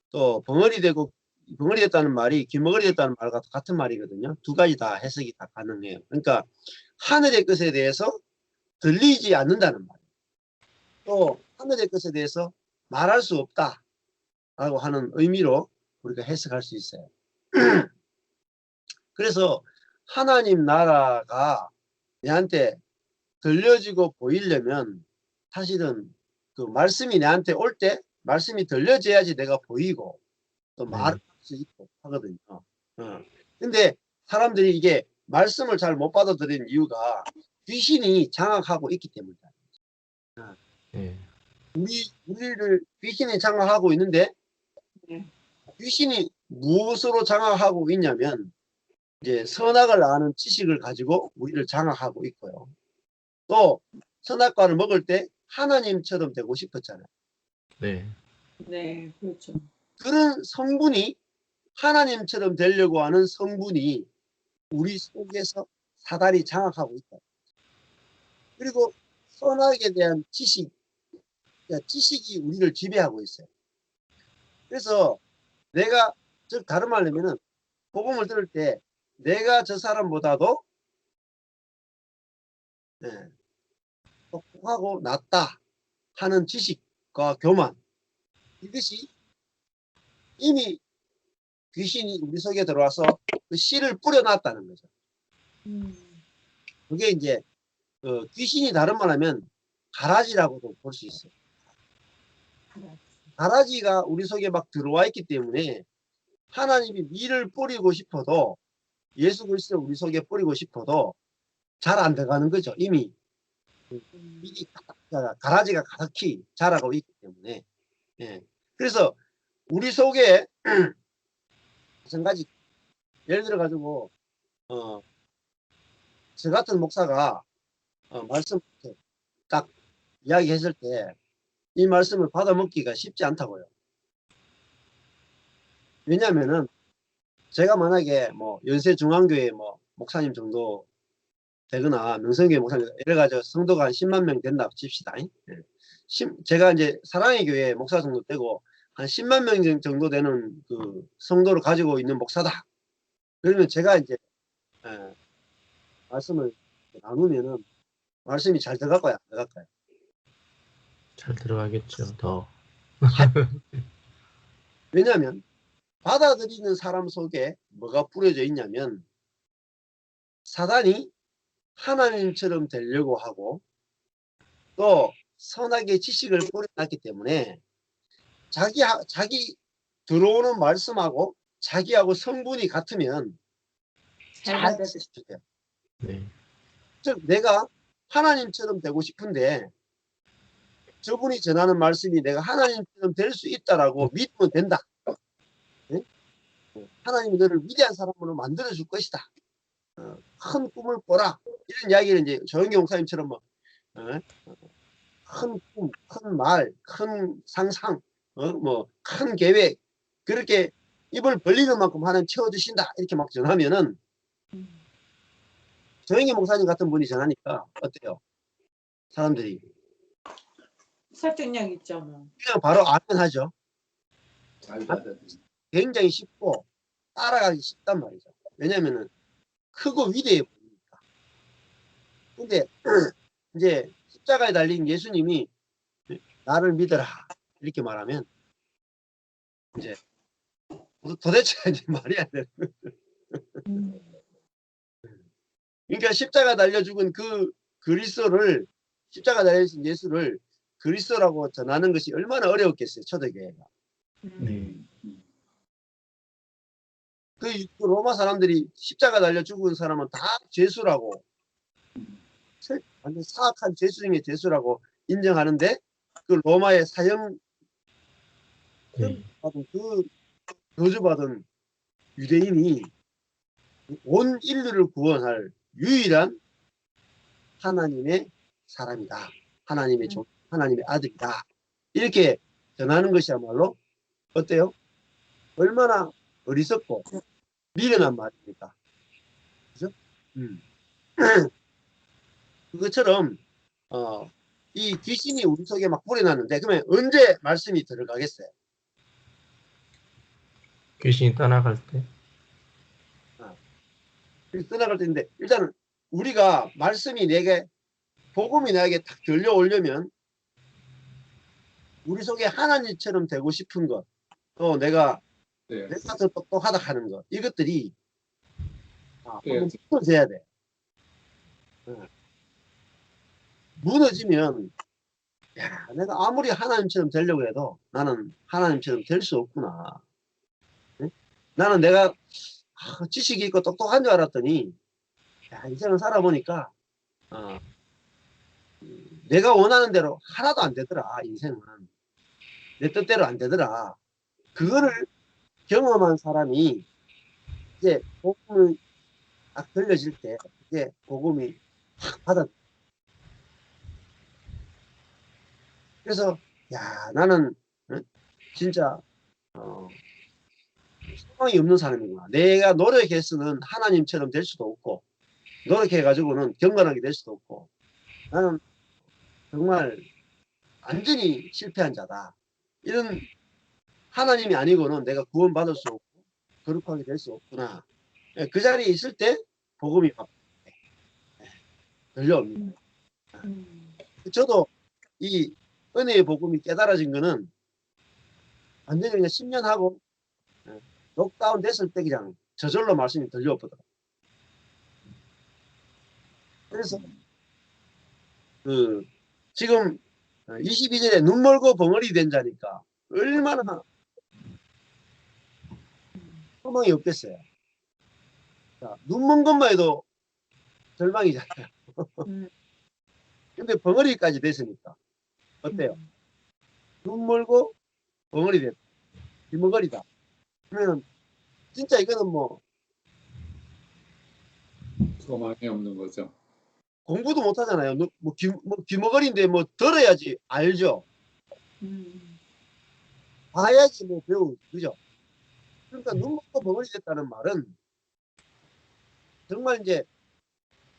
또 벙어리 됐다는 말이 귀머거리 됐다는 말과 같은 말이거든요. 두 가지 다 해석이 다 가능해요. 그러니까 하늘의 것에 대해서 들리지 않는다는 말. 또 하늘의 것에 대해서 말할 수 없다 라고 하는 의미로 우리가 해석할 수 있어요. 그래서 하나님 나라가 내한테 들려지고 보이려면 사실은 그 말씀이 내한테 올 때 말씀이 들려져야지 내가 보이고 또 말할 수 있고 하거든요. 근데 사람들이 이게 말씀을 잘 못 받아들이는 이유가 귀신이 장악하고 있기 때문이다. 네. 우리를 귀신이 장악하고 있는데 귀신이 무엇으로 장악하고 있냐면 이제 선악을 아는 지식을 가지고 우리를 장악하고 있고요. 또 선악과를 먹을 때 하나님처럼 되고 싶었잖아요. 네. 네, 그렇죠. 그런 성분이 하나님처럼 되려고 하는 성분이 우리 속에서 사단이 장악하고 있다. 그리고 선악에 대한 지식이 우리를 지배하고 있어요. 그래서 내가 즉 다른 말로 하면은 복음을 들을 때 내가 저 사람보다도 똑똑하고 낫다 하는 지식과 교만, 이것이 이미 귀신이 우리 속에 들어와서 그 씨를 뿌려놨다는 거죠. 그게 이제 귀신이 다른 말 하면 가라지라고도 볼 수 있어요. 가라지가 우리 속에 막 들어와 있기 때문에 하나님이 밀을 뿌리고 싶어도 예수 그리스도 우리 속에 뿌리고 싶어도 잘 안 들어가는 거죠. 이미 밀이 가라지가 가득히 자라고 있기 때문에. 예. 그래서 우리 속에 마찬가지 예를 들어 가지고 저 같은 목사가 말씀 딱 이야기했을 때 이 말씀을 받아먹기가 쉽지 않다고요. 왜냐하면은 제가 만약에 뭐 연세중앙교회 뭐 목사님 정도 되거나 명성교회 목사님 이래 가지고 성도가 한 10만 명 된다 칩시다. 제가 이제 사랑의 교회 목사 정도 되고 한 10만 명 정도 되는 그 성도를 가지고 있는 목사다. 그러면 제가 이제 말씀을 나누면은 말씀이 잘 들어갈까요? 안 들어갈까요? 잘 들어가겠죠. 더. 왜냐하면 받아들이는 사람 속에 뭐가 뿌려져 있냐면 사단이 하나님처럼 되려고 하고 또 선악의 지식을 뿌려놨기 때문에 자기 들어오는 말씀하고 자기하고 성분이 같으면 잘 잘 받아들여. 지켜요. 네. 즉 내가 하나님처럼 되고 싶은데 저분이 전하는 말씀이 내가 하나님처럼 될 수 있다라고 믿으면 된다. 네? 하나님이 너를 위대한 사람으로 만들어 줄 것이다. 큰 꿈을 꿔라. 이런 이야기를 이제 조영기 목사님처럼 뭐 큰 꿈, 큰 말, 큰 상상, 뭐 큰 계획 그렇게 입을 벌리는 만큼 하나님 채워주신다 이렇게 막 전하면은 조영기 목사님 같은 분이 전하니까 어때요? 사람들이 설득력 있죠, 뭐. 그냥 바로 아멘하죠. 잘 받아들인. 굉장히 쉽고 따라가기 쉽단 말이죠. 왜냐면은 크고 위대해 보이니까. 근데 이제 십자가에 달린 예수님이 나를 믿어라 이렇게 말하면 이제 도대체 이제 말이 안 되는 거예요. 그러니까 십자가 달려 죽은 그 그리스도를 십자가 달려진 예수를 그리스도라고 전하는 것이 얼마나 어려웠겠어요. 초대교회가. 네. 그 로마 사람들이 십자가 달려 죽은 사람은 다 죄수라고 완전 사악한 죄수 중에 죄수라고 인정하는데 그 로마의 사형 네. 받은 그 저주받은 유대인이 온 인류를 구원할 유일한 하나님의 사람이다. 하나님의 종, 하나님의 아들이다. 이렇게 전하는 것이야말로 어때요? 얼마나 어리석고 미련한 말입니까? 그죠? 그것처럼 이 귀신이 우리 속에 막 뿌려놨는데 그러면 언제 말씀이 들어가겠어요? 귀신이 떠나갈 때. 떠나갈 때인데 일단은 우리가 말씀이 내게 복음이 나에게 딱 들려오려면 우리 속에 하나님처럼 되고 싶은 것, 또 내가 네. 더 똑똑하다 하는 것, 이것들이 네. 한번 무너져야 돼. 무너지면 야, 내가 아무리 하나님처럼 되려고 해도 나는 하나님처럼 될 수 없구나. 네? 나는 내가 지식이 있고 똑똑한 줄 알았더니 야, 인생을 살아보니까 내가 원하는 대로 하나도 안 되더라. 인생은 내 뜻대로 안 되더라. 그거를 경험한 사람이 이제 복음을 딱 들려질 때 이제 복음이 확 받아. 그래서 야 나는 진짜 소망이 없는 사람이구나. 내가 노력해서는 하나님처럼 될 수도 없고 노력해가지고는 경건하게 될 수도 없고 나는 정말 완전히 실패한 자다. 이런 하나님이 아니고는 내가 구원받을 수 없고 거룩하게 될 수 없구나. 그 자리에 있을 때 복음이 막 들려옵니다. 저도 이 은혜의 복음이 깨달아진 거는 완전히 그냥 10년 하고 록다운 됐을 때 그냥 저절로 말씀이 들려오더라고요. 그래서 지금 22절에 눈 멀고 벙어리 된 자니까 얼마나 소망이 없겠어요. 눈 먼 것만 해도 절망이잖아요. 근데 벙어리까지 됐으니까 어때요? 눈 멀고 벙어리 됐다. 귀머거리다. 그러면 진짜 이거는 뭐 소망이 없는 거죠. 공부도 못 하잖아요. 귀머거리인데 뭐 들어야지 알죠. 봐야지 뭐 배우 그죠. 그러니까 눈 먹고 벙어리 됐다는 말은 정말 이제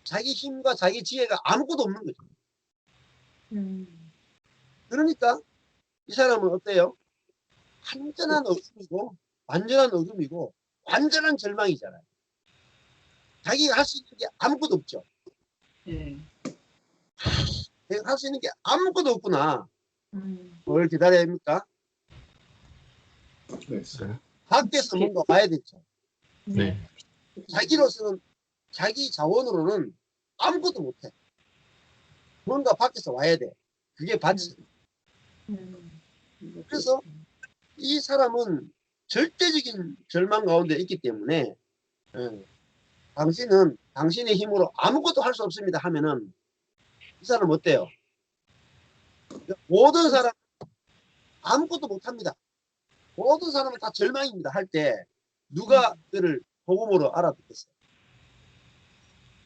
자기 힘과 자기 지혜가 아무것도 없는 거죠. 그러니까 이 사람은 어때요? 완전한 어둠이고 완전한 어둠이고 완전한 절망이잖아요. 자기가 할 수 있는 게 아무것도 없죠. 네. 내가 할 수 있는 게 아무것도 없구나. 음. 뭘 기다려야 합니까? 네. 밖에서 뭔가 와야 되죠. 네. 자기로서는 자기 자원으로는 아무것도 못해. 뭔가 밖에서 와야 돼. 그게 받치. 그래서 이 사람은 절대적인 절망 가운데 있기 때문에 당신은 당신의 힘으로 아무것도 할 수 없습니다 하면은 이 사람 어때요? 모든 사람 아무것도 못합니다. 모든 사람은 다 절망입니다 할 때 누가 그를 복음으로 알아듣겠어요?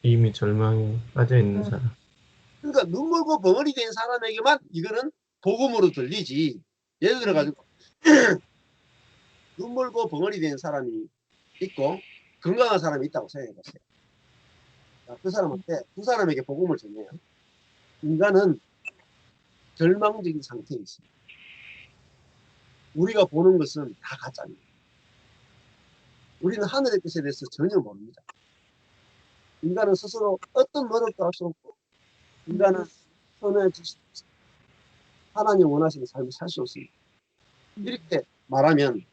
이미 절망에 빠져 있는 사람. 그러니까 눈물고 벙어리 된 사람에게만 이거는 복음으로 들리지. 예를 들어 가지고 눈물고 벙어리 된 사람이 있고 건강한 사람이 있다고 생각해 보세요. 그 사람한테 두 사람에게 복음을 전해요. 인간은 절망적인 상태에 있습니다. 우리가 보는 것은 다 가짜입니다. 우리는 하늘의 뜻에 대해서 전혀 모릅니다. 인간은 스스로 어떤 노력도 할 수 없고 인간은 선의 지식 하나님 원하시는 삶을 살 수 없습니다. 이렇게 말하면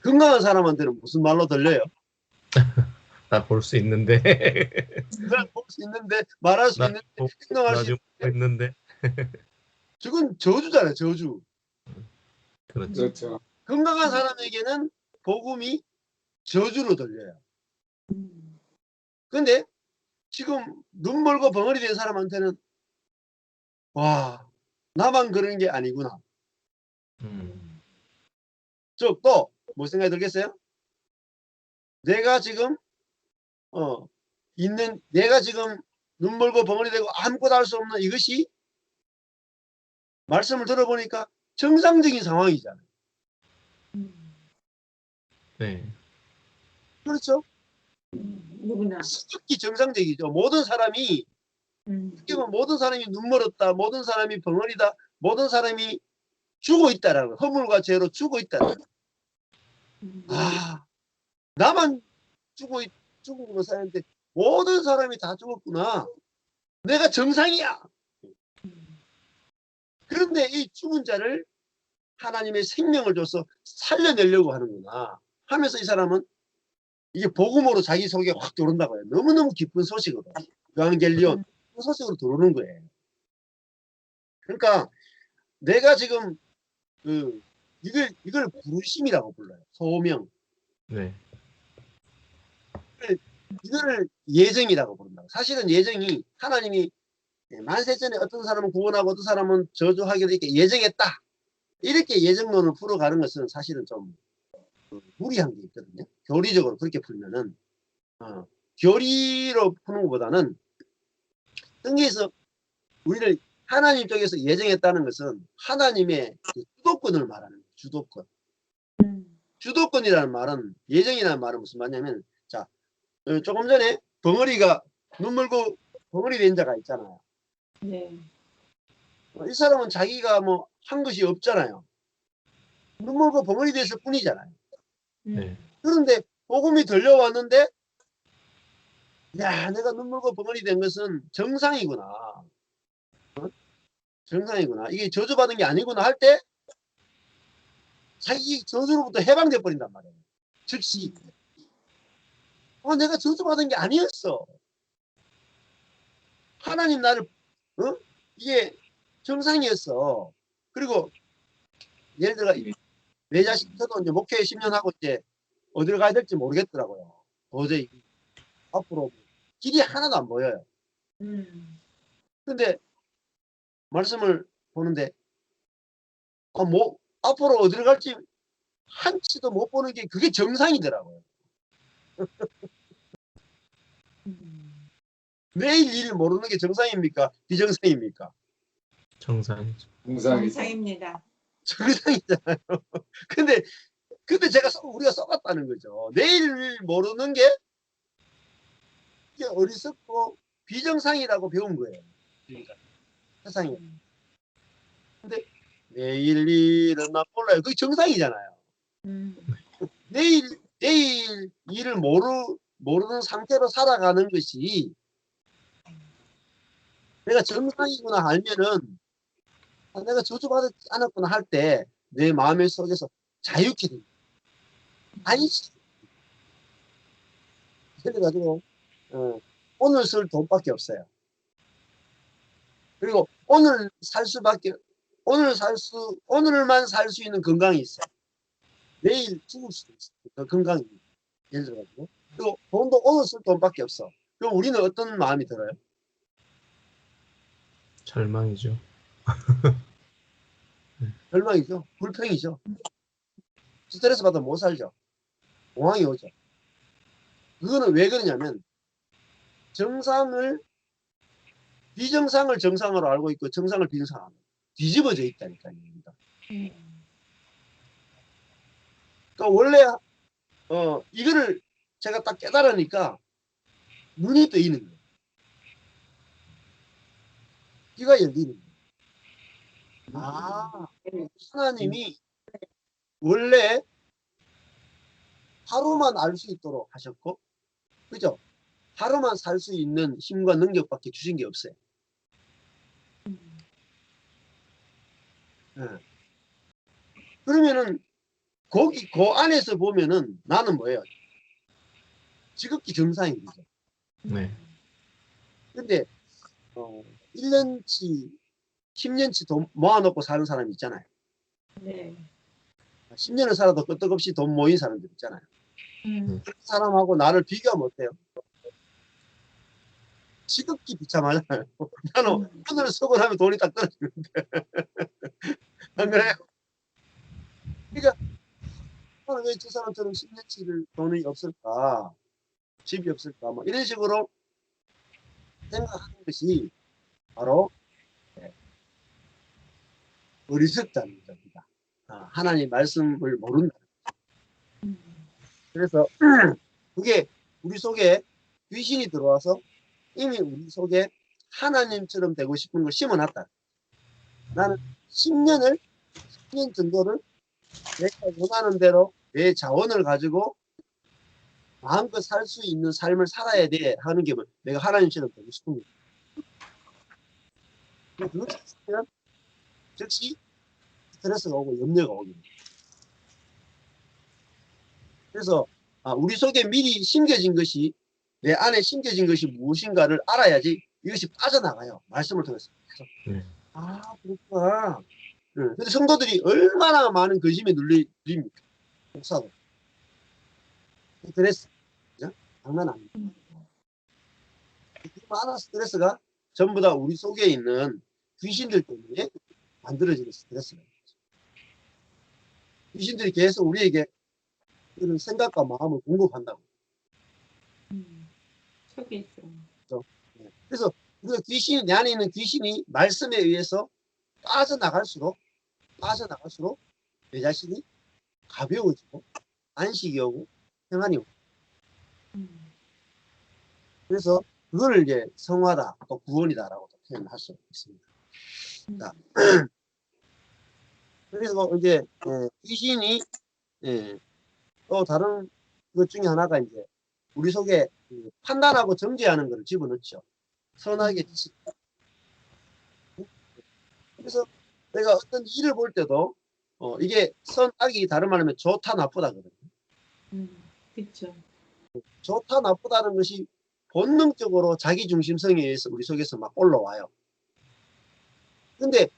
건강한 사람한테는 무슨 말로 들려요? 나 볼 수 있는데. 난 볼 수 있는데 말할 수 있는데 행동할 수 있는데. 저건 저주잖아요. 저주. 그렇죠. 그렇죠. 건강한 사람에게는 복음이 저주로 들려요. 근데 지금 눈 멀고 벙어리 된 사람한테는 와 나만 그런 게 아니구나. 즉 또 뭐 생각이 들겠어요? 내가 지금 내가 지금 눈 멀고 벙어리 되고 아무것도 할 수 없는 이것이 말씀을 들어보니까 정상적인 상황이잖아요. 네. 그렇죠? 누구나. 특히 정상적이죠. 모든 사람이 특히 모든 사람이 눈 멀었다. 모든 사람이 벙어리다. 모든 사람이 죽어 있다라는 허물과 죄로 죽어 있다라는 아 나만 죽음으로 사는데 모든 사람이 다 죽었구나. 내가 정상이야. 그런데 이 죽은 자를 하나님의 생명을 줘서 살려내려고 하는구나 하면서 이 사람은 이게 복음으로 자기 속에 확 들어온다고요. 너무너무 기쁜 소식으로. 유앙겔리온 그 소식으로 들어오는 거예요. 그러니까 내가 지금 이걸 부르심이라고 불러요. 소명. 네. 이거를 예정이라고 부른다고. 사실은 예정이 하나님이 만세전에 어떤 사람은 구원하고 어떤 사람은 저주하게 되게 예정했다. 이렇게 예정론을 풀어가는 것은 사실은 좀 무리한 게 있거든요. 교리적으로 그렇게 풀면은 교리로 푸는 것보다는 성경에서 우리를 하나님 쪽에서 예정했다는 것은 하나님의 그 주도권을 말하는 거예요. 주도권. 주도권이라는 말은 예정이라는 말은 무슨 말이냐면 자 조금 전에 벙어리가 눈 멀고 벙어리 된 자가 있잖아요. 네. 이 사람은 자기가 뭐 한 것이 없잖아요. 눈 멀고 벙어리 됐을 뿐이잖아요. 네. 그런데 복음이 들려왔는데 야 내가 눈 멀고 벙어리 된 것은 정상이구나. 정상이구나. 이게 저주받은 게 아니구나 할 때 자기 저주로부터 해방돼 버린단 말이에요. 즉시 내가 저주받은 게 아니었어. 하나님 나를 이게 정상이었어. 그리고 예를 들어 내 자식 저도 이제 목회 10년 하고 이제 어디로 가야 될지 모르겠더라고요. 도저히 앞으로 길이 하나도 안 보여요. 근데 말씀을 보는데 뭐 앞으로 어디로 갈지 한치도 못 보는 게 그게 정상이더라고요. 내일 일 모르는 게 정상입니까? 비정상입니까? 정상이죠. 정상입니다. 정상이잖아요. 근데 우리가 썩었다는 거죠. 내일 일 모르는 게 이게 어리석고 비정상이라고 배운 거예요. 세상에. 근데 내일 일은 나 몰라요. 그게 정상이잖아요. 음. 내일 일을 모르는 상태로 살아가는 것이 내가 정상이구나 알면은 내가 저주받지 않았구나 할 때 내 마음의 속에서 자유케 됩니다. 안식. 그래가지고 오늘 쓸 돈밖에 없어요. 그리고 오늘만 살 수 있는 건강이 있어요. 내일 죽을 수도 있어요. 그 건강이 예를 들어가지고. 그리고 돈도 오늘 쓸 돈밖에 없어. 그럼 우리는 어떤 마음이 들어요? 절망이죠. 절망이죠. 불평이죠. 스트레스 받으면 못 살죠. 공황이 오죠. 그거는 왜 그러냐면 비정상을 정상으로 알고 있고 정상을 비정상으로 뒤집어져 있다니까요. 그러니까 원래 이거를 제가 딱 깨달으니까 눈이 뜨이는 거예요. 귀가 열리는 거예요. 아, 하나님이 원래 하루만 알 수 있도록 하셨고, 그죠? 하루만 살 수 있는 힘과 능력밖에 주신 게 없어요. 네. 그러면은 그 안에서 보면은 나는 뭐예요? 지극히 정상인 거죠. 네. 근데 1년치, 10년치 돈 모아놓고 사는 사람이 있잖아요. 네. 10년을 살아도 끄떡없이 돈 모인 사람들 있잖아요. 그 사람하고 나를 비교하면 어때요? 지극히 비참하잖아요. 나는 하늘을 쓰고 나면 돈이 딱 떨어지는데. 안 그래요? 그러니까 나는 왜 저 사람처럼 10년치를 돈이 없을까? 집이 없을까? 뭐 이런 식으로 생각하는 것이 바로 어리석다는 겁니다. 하나님 말씀을 모른다. 그래서 그게 우리 속에 귀신이 들어와서 이미 우리 속에 하나님처럼 되고 싶은 걸 심어놨다. 나는 10년 정도를 내가 원하는 대로 내 자원을 가지고 마음껏 살 수 있는 삶을 살아야 돼 하는 게 내가 하나님처럼 되고 싶은 거예요. 그렇게 했으면 즉시 스트레스가 오고 염려가 오게 됩니다. 그래서 우리 속에 미리 심겨진 것이 내 안에 심겨진 것이 무엇인가를 알아야지 이것이 빠져나가요. 말씀을 통해서. 그렇구나. 근데 성도들이 얼마나 많은 근심에 눌립니까? 목사도. 스트레스. 그죠? 장난 아닙니다. 그 많은 스트레스가 전부 다 우리 속에 있는 귀신들 때문에 만들어지는 스트레스예요. 귀신들이 계속 우리에게 이런 생각과 마음을 공급한다고. 속에 있어. 그래서 우리가 내 안에 있는 귀신이 말씀에 의해서 빠져나갈수록 내 자신이 가벼워지고 안식이 오고 평안이 오고. 그래서 그거를 이제 성화다 또 구원이다라고 표현할 수 있습니다. 자, 그래서 이제 귀신이 또 다른 것 중에 하나가 이제 우리 속에 판단하고 정죄하는 것을 집어넣죠. 선하게 그래서 내가 어떤 일을 볼 때도 이게 선악이 다른 말하면 좋다 나쁘다거든요. 그렇죠. 좋다 나쁘다는 것이 본능적으로 자기 중심성에 의해서 우리 속에서 막 올라와요. 근데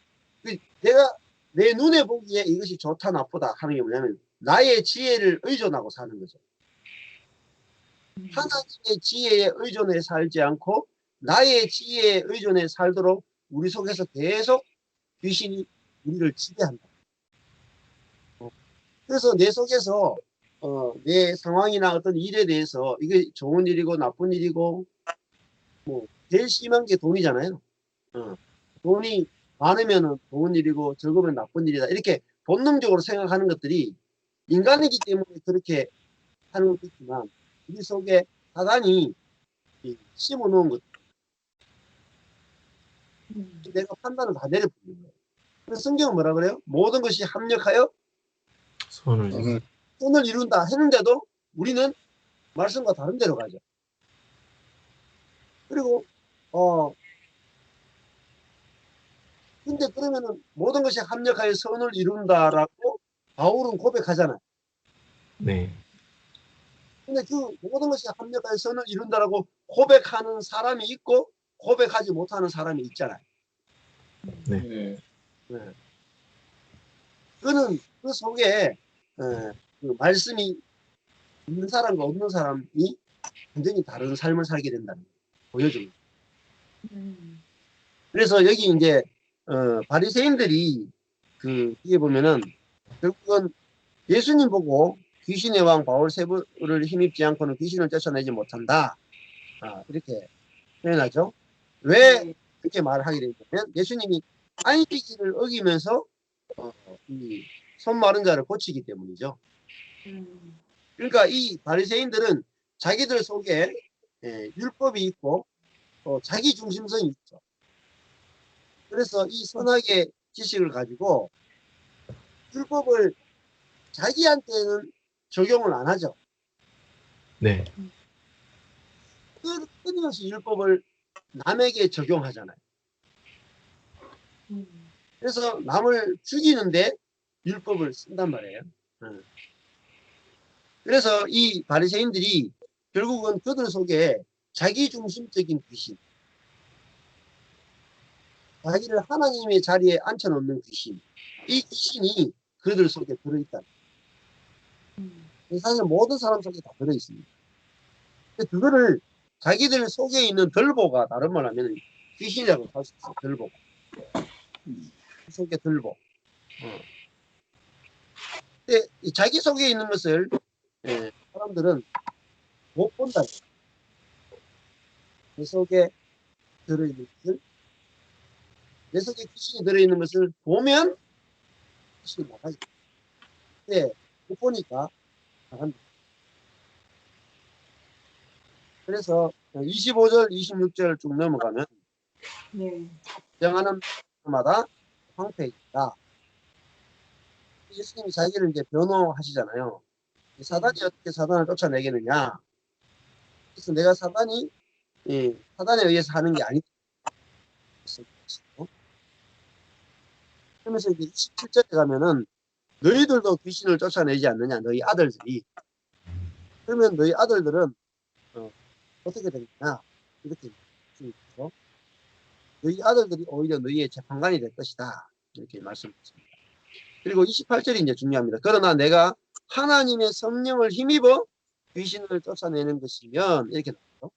내가 내 눈에 보기에 이것이 좋다 나쁘다 하는 게 뭐냐면 나의 지혜를 의존하고 사는 거죠. 하나님의 지혜에 의존해 살지 않고 나의 지혜에 의존해 살도록 우리 속에서 계속 귀신이 우리를 지배한다. 그래서 내 속에서 내 상황이나 어떤 일에 대해서 이게 좋은 일이고 나쁜 일이고 뭐 제일 심한 게 돈이잖아요. 돈이 많으면 좋은 일이고 적으면 나쁜 일이다. 이렇게 본능적으로 생각하는 것들이 인간이기 때문에 그렇게 하는 것도 있지만 우리 속에 사단이 심어놓은 것 내가 판단을 다 내려버리는 거예요. 그래서 성경은 뭐라 그래요? 모든 것이 합력하여 손을 오늘 선을 이룬다 했는데도 우리는 말씀과 다른 데로 가죠. 그리고 근데 그러면은 모든 것이 합력하여 선을 이룬다라고 바울은 고백하잖아요. 네. 근데 그 모든 것이 합력하여 선을 이룬다라고 고백하는 사람이 있고 고백하지 못하는 사람이 있잖아요. 네. 네. 네. 그는 그 속에 그 말씀이 있는 사람과 없는 사람이 완전히 다른 삶을 살게 된다는 걸 보여줍니다. 그래서 여기 이제 바리새인들이 그 뒤에 보면은 결국은 예수님 보고 귀신의 왕 바울세부를 힘입지 않고는 귀신을 쫓아내지 못한다. 이렇게 표현하죠. 왜 네. 그렇게 말을 하게 되냐면 예수님이 안식일을 어기면서 이 손 마른 자를 고치기 때문이죠. 그러니까 이 바리새인들은 자기들 속에 율법이 있고 자기 중심성이 있죠. 그래서 이 선악의 지식을 가지고 율법을 자기한테는 적용을 안 하죠. 네. 끊임없이 율법을 남에게 적용하잖아요. 그래서 남을 죽이는데 율법을 쓴단 말이에요. 그래서 이 바리새인들이 결국은 그들 속에 자기중심적인 귀신, 자기를 하나님의 자리에 앉혀놓는 귀신, 이 귀신이 그들 속에 들어있다. 사실 모든 사람 속에 다 들어있습니다. 근데 그거를 자기들 속에 있는 들보가 다른 말 하면 귀신이라고 할 수 있어요. 들보. 그 속에 들보. 근데 이 자기 속에 있는 것을 사람들은 못 본다. 내 속에 들어있는 것을, 내 속에 귀신이 들어있는 것을 보면 귀신이 나가죠. 근데 못 보니까 나간다. 그래서 25절, 26절 쭉 넘어가면 네. 정하는 마다 황폐해진다. 예수님이 자기를 이제 변호하시잖아요. 사단이 어떻게 사단을 쫓아내겠느냐. 그래서 내가 사단에 의해서 하는 게 아니다. 그러면서 이제 27절에 가면은 너희들도 귀신을 쫓아내지 않느냐, 너희 아들들이. 그러면 너희 아들들은 어떻게 되느냐, 이렇게 말씀하시죠. 너희 아들들이 오히려 너희의 재판관이 될 것이다, 이렇게 말씀하십니다. 그리고 28절이 이제 중요합니다. 그러나 내가 하나님의 성령을 힘입어 귀신을 쫓아내는 것이면, 이렇게 나와요.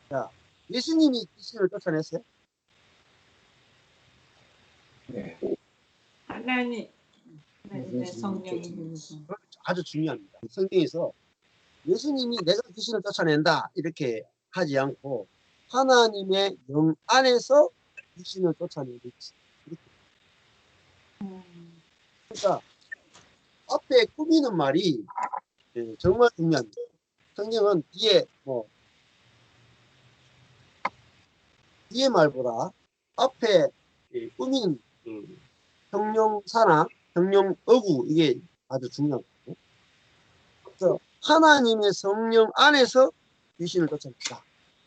자, 예수님이 귀신을 쫓아냈어요? 네. 하나님의 네, 성령이 쫓아냈어요. 힘서 아주 중요합니다. 성경에서 예수님이 내가 귀신을 쫓아낸다 이렇게 하지 않고 하나님의 영 안에서 귀신을 쫓아내는 것이. 그러니까 앞에 꾸미는 말이 정말 중요합니다. 성경은 뒤에 말보다 앞에 꾸미는 형용사나 형용어구 이게 아주 중요하거든요. 그래서 하나님의 성령 안에서 귀신을 쫓아낸다.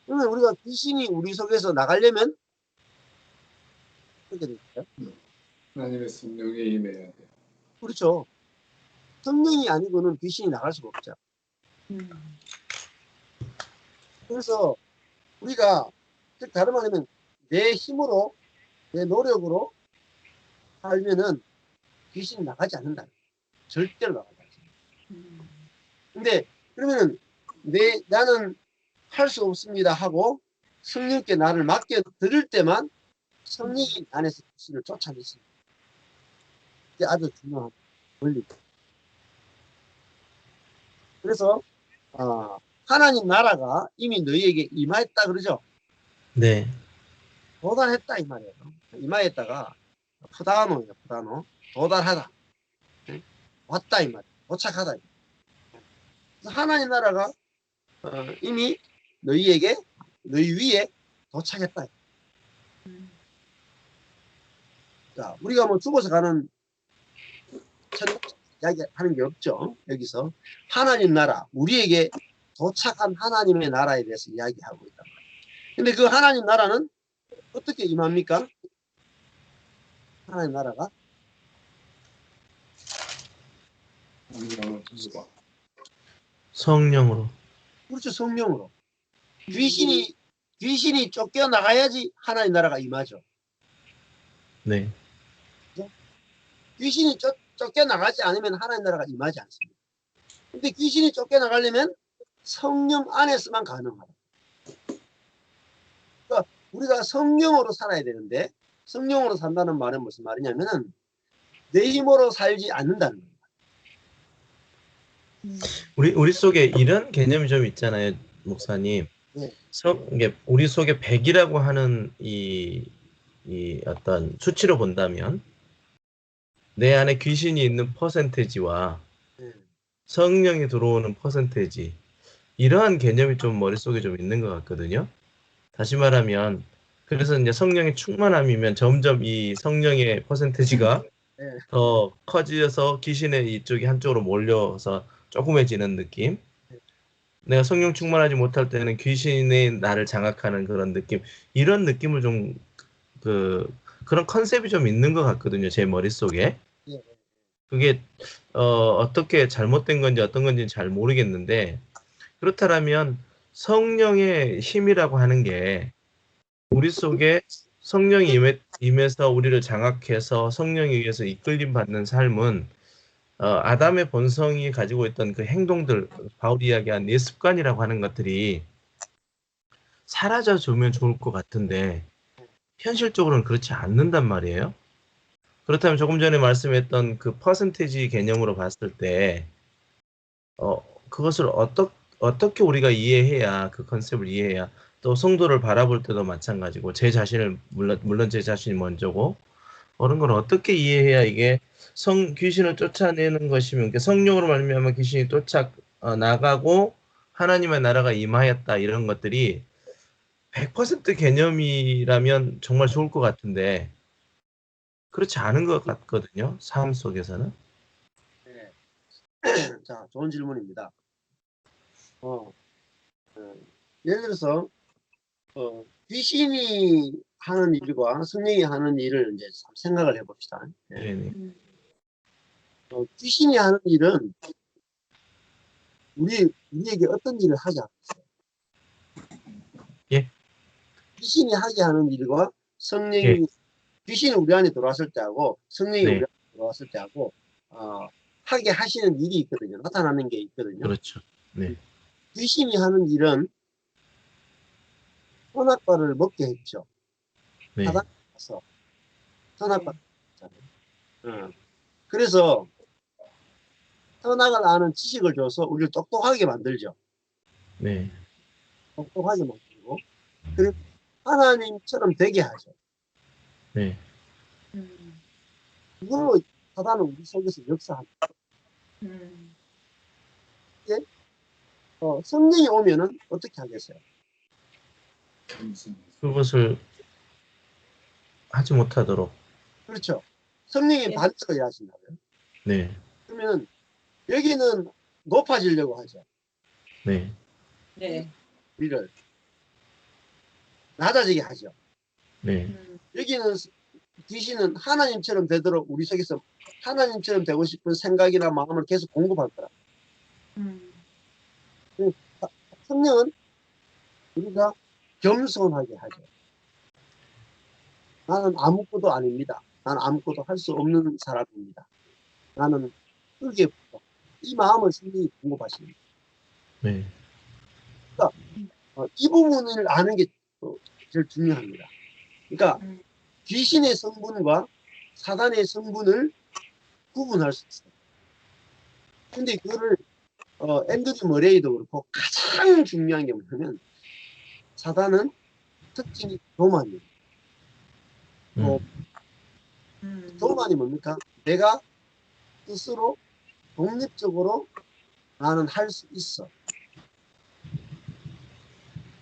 그러면 우리가 귀신이 우리 속에서 나가려면 어떻게 될까요? 하나님의 성령에 임해야 돼. 그렇죠. 성령이 아니고는 귀신이 나갈 수가 없죠. 그래서 우리가 즉 다른 말하면 내 힘으로 내 노력으로 살면은 귀신이 나가지 않는다. 절대로 나가지 않습니다. 근데 그러면은 나는 할 수 없습니다 하고 성령께 나를 맡겨 드릴 때만 성령이 안에서 귀신을 쫓아내십니다. 이게 아주 중요한 원리입니다. 그래서 하나님 나라가 이미 너희에게 임하였다 그러죠. 네. 도달했다 이 말이에요. 임하였다가 푸다노예요. 푸다노. 도달하다. 왔다 이 말이에요. 도착하다. 그래서 하나님 나라가 이미 너희 위에 도착했다. 자, 우리가 뭐 죽어서 가는 천국 이야기하는 게 없죠. 여기서 하나님 나라, 우리에게 도착한 하나님의 나라에 대해서 이야기하고 있단 말이에요. 근데 그 하나님 나라는 어떻게 임합니까? 하나님 나라가 성령으로. 그렇죠. 성령으로. 귀신이 쫓겨나가야지 하나님 나라가 임하죠. 네. 귀신이 쫓겨나가지 않으면 하나님 나라가 임하지 않습니다. 근데 귀신이 쫓겨나가려면 성령 안에서만 가능하다. 그러니까 우리가 성령으로 살아야 되는데, 성령으로 산다는 말은 무슨 말이냐면은 내 힘으로 살지 않는다는 거예요. 우리 속에 이런 개념이 좀 있잖아요, 목사님. 네. 이게 우리 속에 100이라고 하는 이 어떤 수치로 본다면 내 안에 귀신이 있는 퍼센테이지와 네. 성령이 들어오는 퍼센테이지, 이러한 개념이 좀 머릿속에 좀 있는 것 같거든요. 다시 말하면 그래서 이제 성령의 충만함이면 점점 이 성령의 퍼센테이지가 네. 더 커지어서 귀신의 이쪽이 한쪽으로 몰려서 조그매지는 느낌. 내가 성령 충만하지 못할 때는 귀신의 나를 장악하는 그런 느낌, 이런 느낌을 좀 그런 컨셉이 좀 있는 것 같거든요, 제 머릿속에. 네. 그게 어떻게 잘못된 건지 어떤 건지 잘 모르겠는데, 그렇다면 성령의 힘이라고 하는 게 우리 속에 성령이 임해서 우리를 장악해서 성령에 의해서 이끌림 받는 삶은 아담의 본성이 가지고 있던 그 행동들, 바울이 이야기한 내 습관이라고 하는 것들이 사라져 주면 좋을 것 같은데 현실적으로는 그렇지 않는단 말이에요. 그렇다면 조금 전에 말씀했던 그 퍼센테이지 개념으로 봤을 때 그것을 어떻게 우리가 이해해야, 그 컨셉을 이해해야, 또 성도를 바라볼 때도 마찬가지고 제 자신을 물론 제 자신이 먼저고, 그런 걸 어떻게 이해해야 이게 귀신을 쫓아내는 것이면, 성령으로 말미암아 귀신이 나가고 하나님의 나라가 임하였다, 이런 것들이 100% 개념이라면 정말 좋을 것 같은데 그렇지 않은 것 같거든요, 삶 속에서는. 네. 자, 좋은 질문입니다. 예를 들어서 귀신이 하는 일과 성령이 하는 일을 이제 생각을 해봅시다. 예. 네네. 귀신이 하는 일은 우리에게 어떤 일을 하지 않겠어요? 예. 귀신이 하게 하는 일과 성령이, 예. 귀신이 우리 안에 들어왔을 때하고 성령이 네. 우리 안에 들어왔을 때하고 하게 하시는 일이 있거든요. 나타나는 게 있거든요. 그렇죠. 네. 귀신이 하는 일은 선악과를 먹게 했죠. 네. 사단에서 선악과 먹잖아요. 그래서 선악을 아는 지식을 줘서 우리를 똑똑하게 만들죠. 네. 똑똑하게 만들고, 그리고 하나님처럼 되게 하죠. 네. 그걸로 사단은 우리 속에서 역사합니다. 성령이 오면은 어떻게 하겠어요? 그것을 하지 못하도록. 그렇죠. 성령이 예. 반대로 하신다고요. 네. 그러면 여기는 높아지려고 하죠. 네. 네. 우리를 낮아지게 하죠. 네. 여기는 귀신은 하나님처럼 되도록 우리 속에서 하나님처럼 되고 싶은 생각이나 마음을 계속 공급할 거라. 성령은 우리가 겸손하게 하죠. 나는 아무것도 아닙니다. 나는 아무것도 할 수 없는 사람입니다. 나는 흙에 붙어. 이 마음을 성령이 공급하십니다. 네. 그러니까 이 부분을 아는 게 제일 중요합니다. 그러니까 귀신의 성분과 사단의 성분을 구분할 수 있어요. 근데 그거를 앤드류 머레이도 그렇고 가장 중요한 게 뭐냐면 사단은 특징이 교만입니다. 교만이 뭡니까? 내가 스스로 독립적으로 나는 할 수 있어.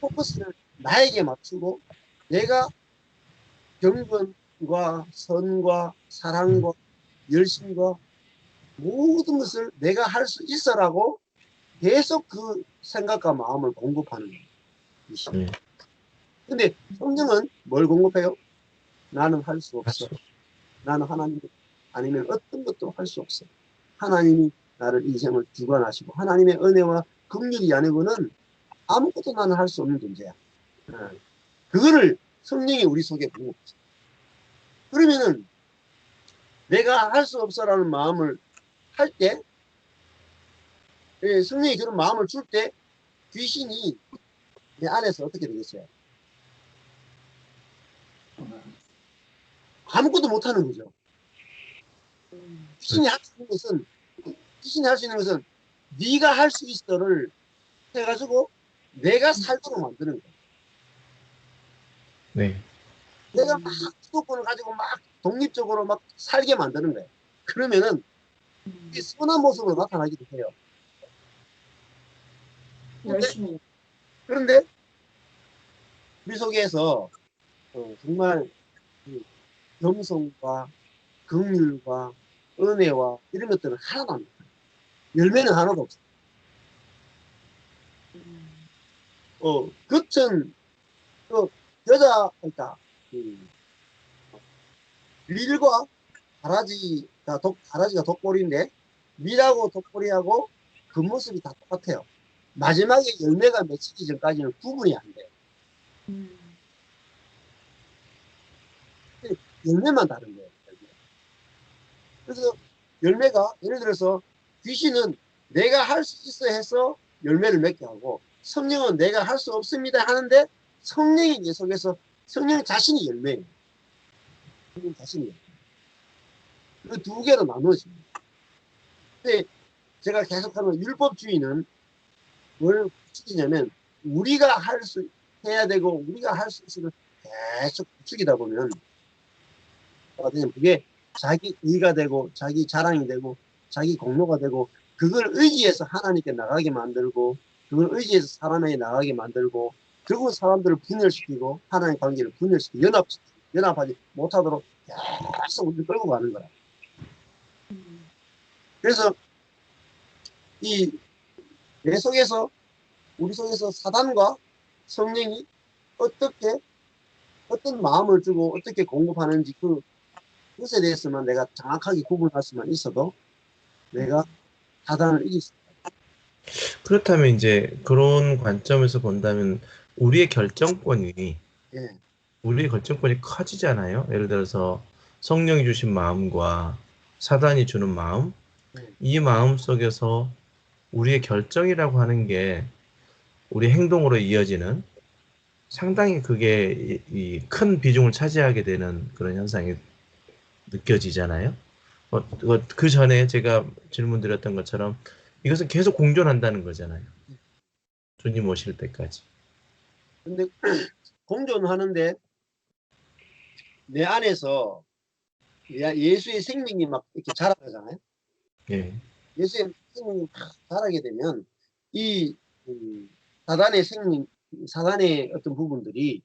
포커스를 나에게 맞추고 내가 경건 믿음과 선과 사랑과 열심과 모든 것을 내가 할 수 있어라고 계속 그 생각과 마음을 공급하는 거예요. 네. 근데 성령은 뭘 공급해요? 나는 할 수 없어. 맞죠. 나는 하나님 아니면 어떤 것도 할 수 없어. 하나님이 나를 인생을 주관하시고 하나님의 은혜와 긍휼이 아니고는 아무것도 나는 할 수 없는 존재야. 그거를 성령이 우리 속에 공급하죠. 그러면은 내가 할 수 없어라는 마음을 할 때, 성령이 그런 마음을 줄 때 귀신이 내 안에서 어떻게 되겠어요? 아무것도 못하는 거죠. 귀신이 할 수 있는 것은 네가 할 수 있어를 해가지고 내가 살도록 만드는 거예요. 네. 내가 막 주도권을 가지고 막 독립적으로 막 살게 만드는 거예요. 그러면은 이 선한 모습으로 나타나기도 해요. 열심히. 그런데 우리 속에서 정말 그 겸손과 긍휼과 은혜와 이런 것들은 하나도 안 나타나요. 열매는 하나도 없어요. 겉은 그 여자 그러니까 밀과 가라지가 독보리인데 밀하고 독보리하고 겉모습이 다 똑같아요. 마지막에 열매가 맺히기 전까지는 구분이 안 돼요. 열매만 다른 거예요. 그래서 열매가 예를 들어서 귀신은 내가 할 수 있어 해서 열매를 맺게 하고 성령은 내가 할 수 없습니다 하는데 성령이 내 속에서 성령 자신이 열매예요. 성령 자신이 그 두 개로 나누어집니다. 근데 제가 계속하는 율법주의는 뭘 부추기냐면 우리가 해야 되고 우리가 할 수 있으면 계속 부추기다 보면 그게 자기 의가 되고 자기 자랑이 되고 자기 공로가 되고 그걸 의지해서 하나님께 나가게 만들고 그걸 의지해서 사람에게 나가게 만들고 결국 사람들을 분열시키고 하나님 관계를 분열시키고 연합하지 못하도록 계속 우리를 끌고 가는 거야. 그래서 내 속에서 우리 속에서 사단과 성령이 어떤 마음을 주고 어떻게 공급하는지 그것에 대해서만 내가 정확하게 구분할 수만 있어도 내가 사단을 이길 수 있다. 그렇다면 이제 그런 관점에서 본다면 우리의 결정권이 예. 우리의 결정권이 커지잖아요. 예를 들어서 성령이 주신 마음과 사단이 주는 마음, 이 마음 속에서 우리의 결정이라고 하는 게 우리 행동으로 이어지는 상당히 그게 큰 비중을 차지하게 되는 그런 현상이 느껴지잖아요. 그 전에 제가 질문 드렸던 것처럼 이것은 계속 공존한다는 거잖아요. 주님 오실 때까지. 근데 공존하는데 내 안에서 예수의 생명이 막 이렇게 자라나잖아요. 예. 예수의 생명이 막 자라게 되면 이 사단의 어떤 부분들이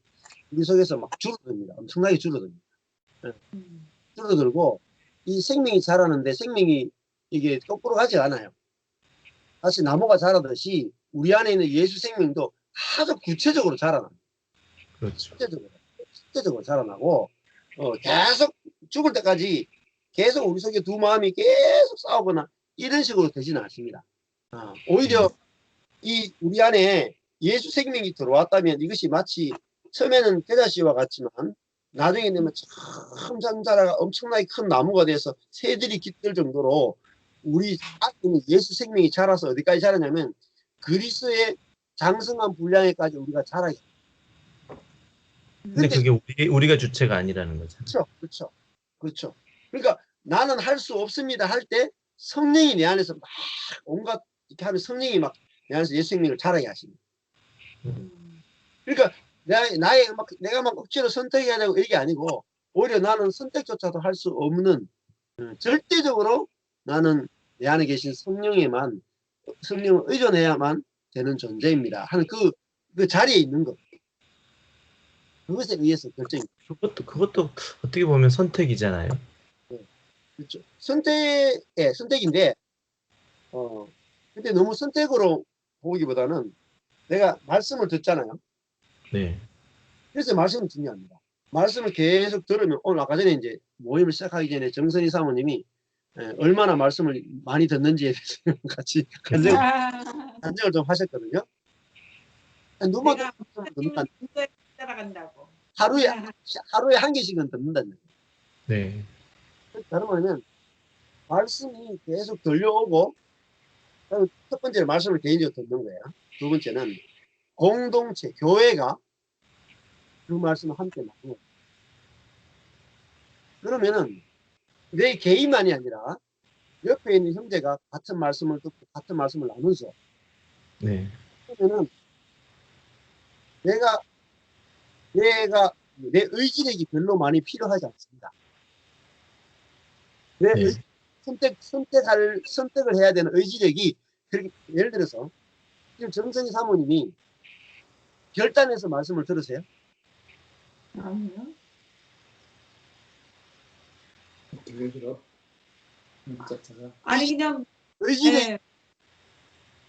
우리 속에서 막 줄어듭니다. 엄청나게 줄어듭니다. 줄어들고 이 생명이 자라는데 생명이 이게 거꾸로 가지 않아요. 다시 나무가 자라듯이 우리 안에 있는 예수 생명도 아주 구체적으로 자라납니다. 그렇죠. 실제적으로 자라나고 계속 죽을 때까지 계속 우리 속에 두 마음이 계속 싸우거나 이런 식으로 되지는 않습니다. 오히려 우리 안에 예수 생명이 들어왔다면 이것이 마치 처음에는 겨자씨와 같지만 나중에 되면 참 자라가 엄청나게 큰 나무가 돼서 새들이 깃들 정도로 우리 안에 있는 예수 생명이 자라서 어디까지 자라냐면 그리스도의 장성한 분량에까지 우리가 자라게. 근데 그게 우리가 주체가 아니라는 거잖아요. 그렇죠. 그러니까 나는 할 수 없습니다 할 때 성령이 내 안에서 막 온갖 이렇게 하면 성령이 막 내 안에서 예수 생명을 자라게 하십니다. 그러니까 내가 막 억지로 선택해야 되고 이게 아니고 오히려 나는 선택조차도 할 수 없는 절대적으로 나는 내 안에 계신 성령을 의존해야만 되는 존재입니다 하는 그 자리에 있는 것. 그것에 의해서 결정이. 그것도 어떻게 보면 선택이잖아요. 그렇죠. 선택인데, 근데 너무 선택으로 보기보다는 내가 말씀을 듣잖아요. 네. 그래서 말씀이 중요합니다. 말씀을 계속 들으면, 오늘 아까 전에 이제 모임을 시작하기 전에 정선희 사모님이 얼마나 말씀을 많이 듣는지에 대해서 같이 간증을 좀 하셨거든요. 누구만 내가 듣는다. 문제 따라간다고. 하루에 한 개씩은 듣는다는 거예요. 네. 다른 말하면 말씀이 계속 들려오고, 첫 번째는 말씀을 개인적으로 듣는 거예요. 두 번째는 공동체, 교회가 그 말씀을 함께 나누는 거예요. 그러면은 내 개인만이 아니라 옆에 있는 형제가 같은 말씀을 듣고 같은 말씀을 나누죠. 네. 그러면은 내가 내 의지력이 별로 많이 필요하지 않습니다. 내 네. 선택을 해야 되는 의지력이, 그렇게, 예를 들어서 지금 정선희 사모님이 결단해서 말씀을 들으세요? 아니요. 왜 그러? 자체가 아니 그냥 의지력이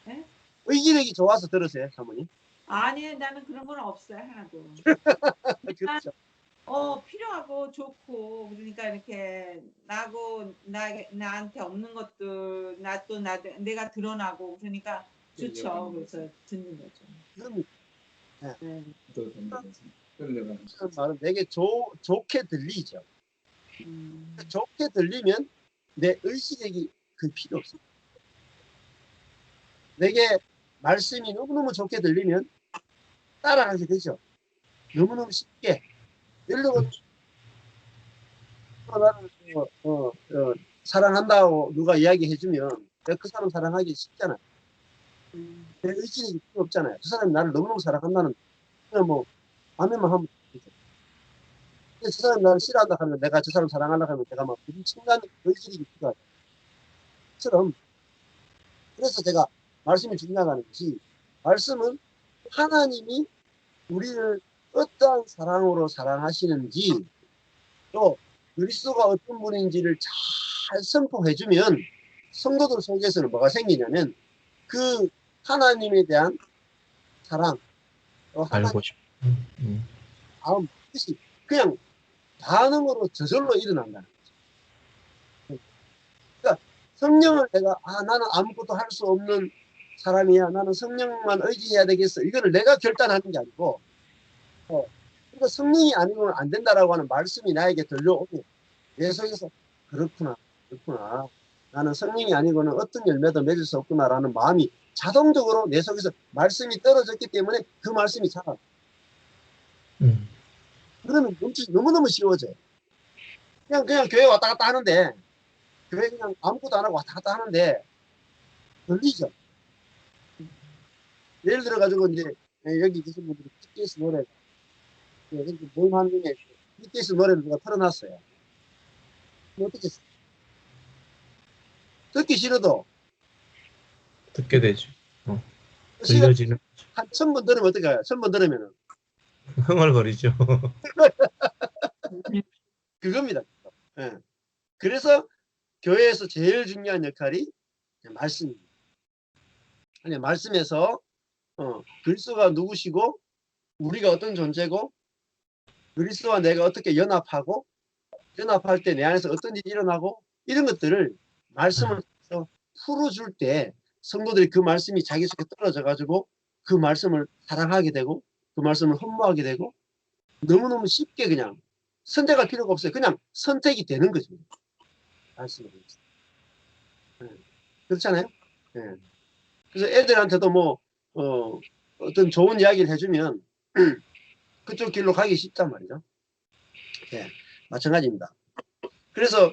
예. 의지력이 좋아서 들으세요, 사모님? 아니 나는 그런 건 없어요 하나도. 그렇죠. 필요하고 좋고 그러니까 이렇게 나한테 없는 것들 내가 드러나고 그러니까 좋죠. 그래서 듣는 거죠. 그럼 네. 끌려가는 그런 말은 되게 좋게 들리죠. 좋게 들리면 내 의지력이 그 필요 없어. 내게 말씀이 너무너무 좋게 들리면 따라가게 되죠. 너무너무 쉽게. 예를 들어 나를 사랑한다고 누가 이야기해주면 내가 그 사람 사랑하기 쉽잖아요. 내 의지력이 필요 없잖아요. 그 사람이 나를 너무너무 사랑한다는, 그냥 뭐 아멘만 하면 되죠. 근데 저 사람이 나를 싫어한다 하면 내가 저 사람 사랑한다 하면 내가 막 부딪힌다는 의지력이 필요하죠. 처럼. 그래서 제가 말씀이 중요하다는 것이, 말씀은 하나님이 우리를 어떠한 사랑으로 사랑하시는지, 또 그리스도가 어떤 분인지를 잘 선포해주면 성도들 속에서는 뭐가 생기냐면 그 하나님에 대한 사랑, 하나님 알고 싶. 마음, 뜻이 그냥 반응으로 저절로 일어난다는 거죠. 그러니까 성령을 내가 나는 아무것도 할 수 없는 사람이야, 나는 성령만 의지해야 되겠어, 이거를 내가 결단하는 게 아니고, 그러니까 성령이 아니면 안 된다라고 하는 말씀이 나에게 들려오고 내 속에서 그렇구나 나는 성령이 아니고는 어떤 열매도 맺을 수 없구나라는 마음이 자동적으로 내 속에서 말씀이 떨어졌기 때문에 그 말씀이 자라. 그러면 너무너무 쉬워져요. 그냥 교회 왔다 갔다 하는데, 교회 그냥 아무것도 안 하고 왔다 갔다 하는데 들리죠. 예를 들어 가지고 이제 여기 계신 분들이 BTS 노래, 모임 하는 중에 BTS 노래를 누가 틀어놨어요. 어떻게 듣기 싫어도 듣게 되죠. 시간 들려지는 한 1000번 들으면 어떻게 해요? 1000번 들으면은 흥얼거리죠. 그겁니다. 예. 그래서 교회에서 제일 중요한 역할이 말씀입니다. 아니, 말씀에서 그리스도가 누구시고 우리가 어떤 존재고 그리스도와 내가 어떻게 연합하고 연합할 때 내 안에서 어떤 일이 일어나고 이런 것들을 말씀을 통해서 풀어줄 때 성도들이 그 말씀이 자기 속에 떨어져 가지고 그 말씀을 사랑하게 되고 그 말씀을 흠모하게 되고 너무너무 쉽게 그냥 선택할 필요가 없어요. 그냥 선택이 되는 거죠. 말씀을. 그렇잖아요. 네. 그래서 애들한테도 뭐 어떤 좋은 이야기를 해주면 그쪽 길로 가기 쉽단 말이죠. 네. 마찬가지입니다. 그래서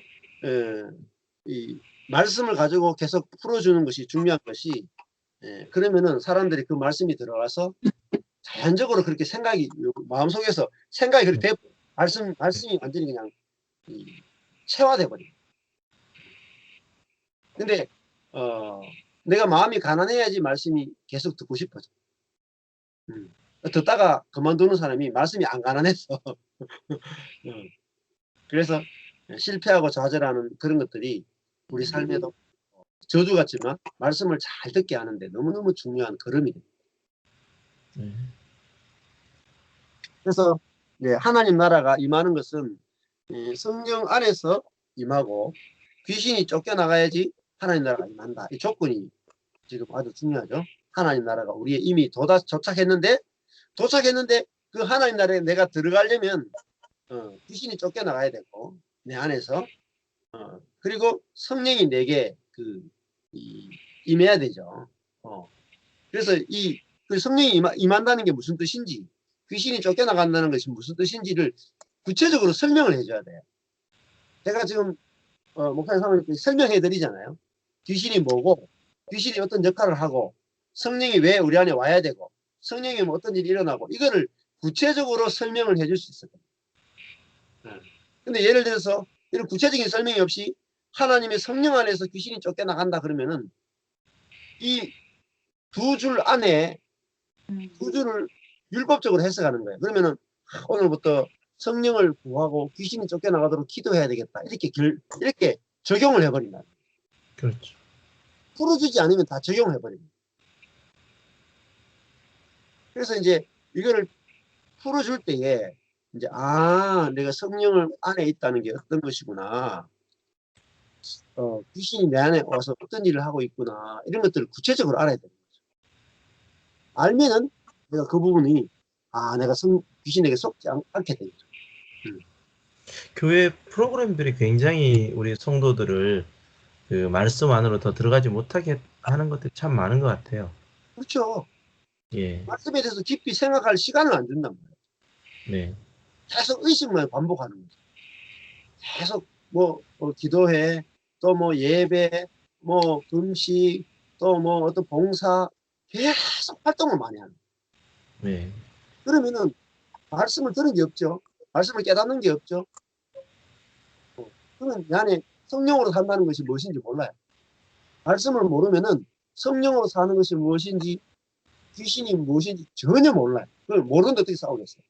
이 말씀을 가지고 계속 풀어주는 것이 중요한 것이, 그러면은 사람들이 그 말씀이 들어가서 자연적으로 그렇게 생각이 마음속에서 생각이 그렇게 돼, 말씀이 완전히 그냥 체화돼 버려요. 근데 내가 마음이 가난해야지 말씀이 계속 듣고 싶어져. 듣다가 그만두는 사람이 말씀이 안 가난해서 그래서 실패하고 좌절하는 그런 것들이 우리 삶에도 저주 같지만 말씀을 잘 듣게 하는데 너무너무 중요한 걸음이 됩니다. 그래서 하나님 나라가 임하는 것은 성령 안에서 임하고 귀신이 쫓겨나가야지 하나님 나라가 임한다. 이 조건이 지금 아주 중요하죠. 하나님 나라가 우리의 이미 도착했는데 그 하나님 나라에 내가 들어가려면 귀신이 쫓겨나가야 되고 내 안에서 그리고 성령이 내게 임해야 되죠. 그래서 그 성령이 임한다는 게 무슨 뜻인지 귀신이 쫓겨나간다는 것이 무슨 뜻인지를 구체적으로 설명을 해줘야 돼요. 제가 지금 목사님 사모님께 설명해 드리잖아요. 귀신이 뭐고 귀신이 어떤 역할을 하고 성령이 왜 우리 안에 와야 되고 성령이 뭐 어떤 일이 일어나고 이거를 구체적으로 설명을 해줄 수 있어요. 근데 예를 들어서 이런 구체적인 설명이 없이 하나님의 성령 안에서 귀신이 쫓겨나간다 그러면은 이 두 줄 안에 두 줄을 율법적으로 해석하는 거예요. 그러면은 오늘부터 성령을 구하고 귀신이 쫓겨나가도록 기도해야 되겠다. 이렇게 적용을 해버린다. 그렇죠. 풀어주지 않으면 다 적용을 해버립니다. 그래서 이제 이거를 풀어줄 때에 이제 내가 성령을 안에 있다는 게 어떤 것이구나. 귀신이 내 안에 와서 어떤 일을 하고 있구나. 이런 것들을 구체적으로 알아야 되는 거죠. 알면은 내가 그 부분이 내가 귀신에게 속지 않게 되죠. 교회 프로그램들이 굉장히 우리 성도들을 그 말씀 안으로 더 들어가지 못하게 하는 것들이 참 많은 것 같아요. 그렇죠. 예. 말씀에 대해서 깊이 생각할 시간을 안 준단 말이에요. 네. 계속 의식만 반복하는 거죠. 계속 기도해, 또 예배, 금식, 또 어떤 봉사, 계속 활동을 많이 하는 거예요. 네. 그러면은 말씀을 들은 게 없죠. 말씀을 깨닫는 게 없죠. 그러면 내 안에 성령으로 산다는 것이 무엇인지 몰라요. 말씀을 모르면은 성령으로 사는 것이 무엇인지 귀신이 무엇인지 전혀 몰라요. 그걸 모르는데 어떻게 싸우겠어요.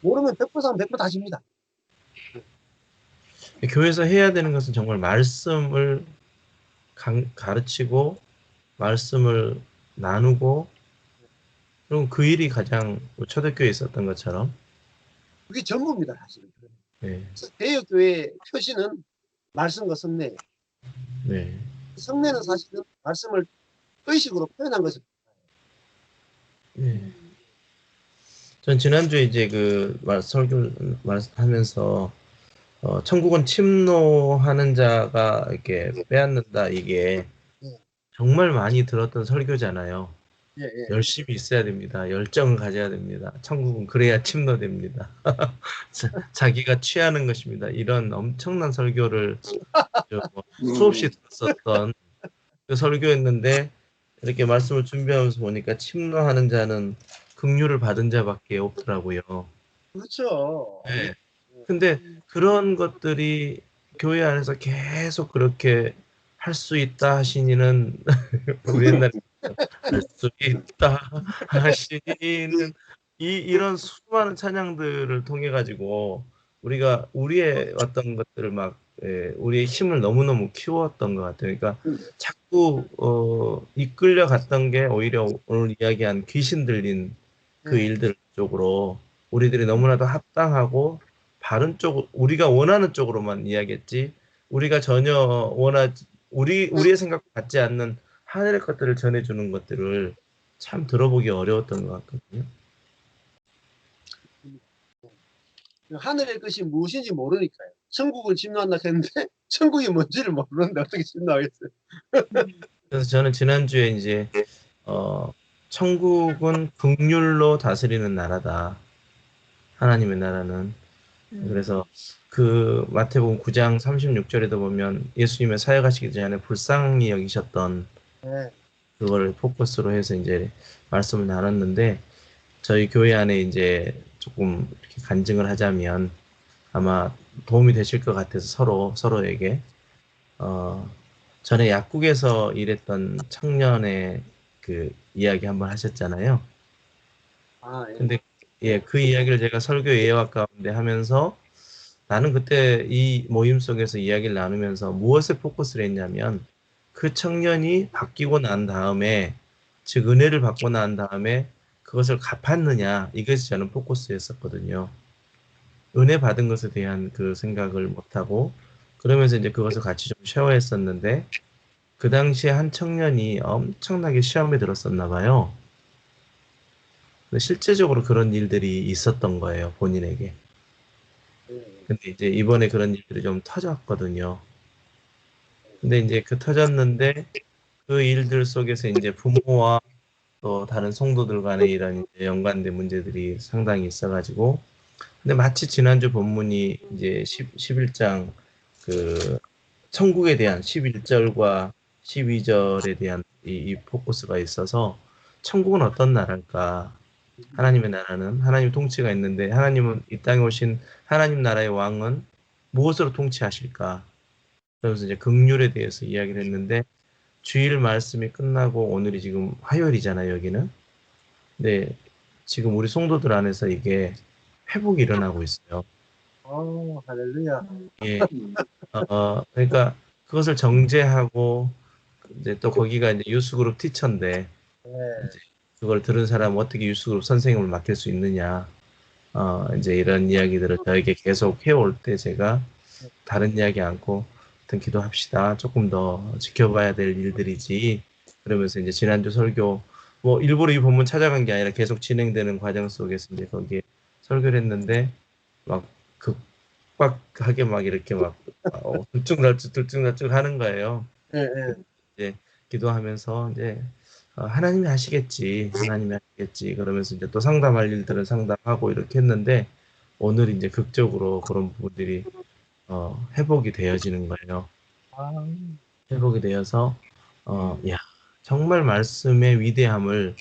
모르면 100% 싸우면 100% 다집니다. 교회에서 해야 되는 것은 정말 말씀을 가르치고 말씀을 나누고 그리고 그 일이 가장 초대교회에 있었던 것처럼 그게 전부입니다. 사실은. 네. 대역교회의 표시는 말씀과 성례예요. 네. 성례는 사실은 말씀을 의식으로 표현한 것입니다. 네. 전 지난주에 이제 설교 하면서 천국은 침노하는 자가 이렇게 빼앗는다 이게 정말 많이 들었던 설교잖아요. 예, 예. 열심히 있어야 됩니다. 열정을 가져야 됩니다. 천국은 그래야 침노됩니다. 자기가 취하는 것입니다. 이런 엄청난 설교를 수없이 들었었던 그 설교였는데 이렇게 말씀을 준비하면서 보니까 침노하는 자는 긍휼을 받은 자밖에 없더라고요. 그렇죠. 네. 근데 그런 것들이 교회 안에서 계속 그렇게 할 수 있다 하시니는 우리 옛날에 할 수 있다 하시니는 이런 수많은 찬양들을 통해 가지고 우리가 우리의 어떤 것들을 우리의 힘을 너무너무 키웠던 것 같아요. 그러니까 자꾸 이끌려 갔던 게 오히려 오늘 이야기한 귀신 들린 그 일들 쪽으로 우리들이 너무나도 합당하고 바른 쪽 우리가 원하는 쪽으로만 이야기했지 우리가 전혀 우리의 생각 같지 않는 하늘의 것들을 전해주는 것들을 참 들어보기 어려웠던 것 같거든요. 하늘의 것이 무엇인지 모르니까요. 천국을 침노한다 했는데 천국이 뭔지를 모르는데 어떻게 침노하겠어요. 그래서 저는 지난주에 이제 천국은 긍휼로 다스리는 나라다. 하나님의 나라는. 그래서 그 마태복음 9장 36절에도 보면 예수님의 사역하시기 전에 불쌍히 여기셨던 그거를 포커스로 해서 이제 말씀을 나눴는데 저희 교회 안에 이제 조금 이렇게 간증을 하자면 아마 도움이 되실 것 같아서 서로에게 전에 약국에서 일했던 청년의 그 이야기 한번 하셨잖아요. 아, 예. 근데 예, 그 이야기를 제가 설교 예화 가운데 하면서 나는 그때 이 모임 속에서 이야기를 나누면서 무엇에 포커스를 했냐면 그 청년이 바뀌고 난 다음에 즉 은혜를 받고 난 다음에 그것을 갚았느냐 이것이 저는 포커스였었거든요. 은혜 받은 것에 대한 그 생각을 못하고 그러면서 이제 그것을 같이 좀 쉐어했었는데 그 당시에 한 청년이 엄청나게 시험에 들었었나 봐요. 근데 실제적으로 그런 일들이 있었던 거예요, 본인에게. 예. 근데 이제 이번에 그런 일들이 좀 터졌거든요. 근데 이제 그 터졌는데 그 일들 속에서 이제 부모와 또 다른 성도들 간의 이런 이제 연관된 문제들이 상당히 있어가지고 근데 마치 지난주 본문이 이제 11장 그 천국에 대한 11절과 12절에 대한 이 포커스가 있어서 천국은 어떤 나라일까? 하나님의 나라는 하나님 통치가 있는데 하나님은 이 땅에 오신 하나님 나라의 왕은 무엇으로 통치하실까? 그러면서 이제 긍휼에 대해서 이야기를 했는데 주일 말씀이 끝나고 오늘이 지금 화요일이잖아요, 여기는. 근데 지금 우리 성도들 안에서 이게 회복이 일어나고 있어요. 할렐루야. 예, 그러니까 그것을 정죄하고 이제 또 거기가 이제 유스그룹 티처인데 이제 예. 그걸 들은 사람은 어떻게 유스그룹 선생님을 맡길 수 있느냐. 이제 이런 이야기들을 저에게 계속 해올 때 제가 다른 이야기 않고 하여튼 기도합시다. 조금 더 지켜봐야 될 일들이지. 그러면서 이제 지난주 설교 뭐 일부러 이 본문 찾아간 게 아니라 계속 진행되는 과정 속에서 이제 거기에 설교를 했는데 막 극박하게 막 이렇게 막 들쭉날쭉 하는 거예요. 예, 예. 이제 기도하면서 이제 하나님이 하시겠지, 하나님이 하시겠지. 그러면서 이제 또 상담할 일들은 상담하고 이렇게 했는데 오늘 이제 극적으로 그런 부분들이 회복이 되어지는 거예요. 아, 회복이 되어서 야 정말 말씀의 위대함을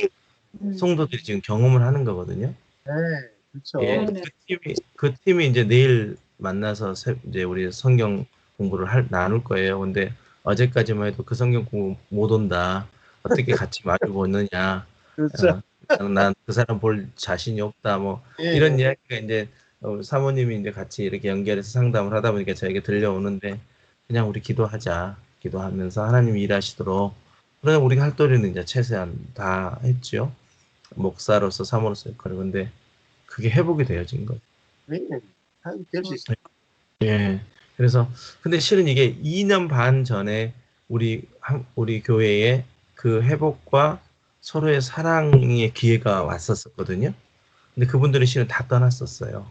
성도들이 지금 경험을 하는 거거든요. 네, 그렇죠. 예, 그러네. 그 팀이 이제 내일 만나서 이제 우리 성경 공부를 나눌 거예요. 근데 어제까지만 해도 그 성경 공부 못 온다. 어떻게 같이 마주 보느냐. 그렇죠. 난 그 사람 볼 자신이 없다. 뭐 예, 이런 예. 이야기가 이제 사모님이 이제 같이 이렇게 연결해서 상담을 하다 보니까 저에게 들려오는데 그냥 우리 기도하자. 기도하면서 하나님이 일하시도록 그러나 우리가 할 도리는 이제 최대한 다 했죠. 목사로서 사모로서 역할을. 근데 그게 회복이 되어진 거예요. 네, 될수 있어요. 예. 그래서 근데 실은 이게 2년 반 전에 우리 교회에 그 회복과 서로의 사랑의 기회가 왔었거든요. 근데 그분들이 실은 다 떠났었어요.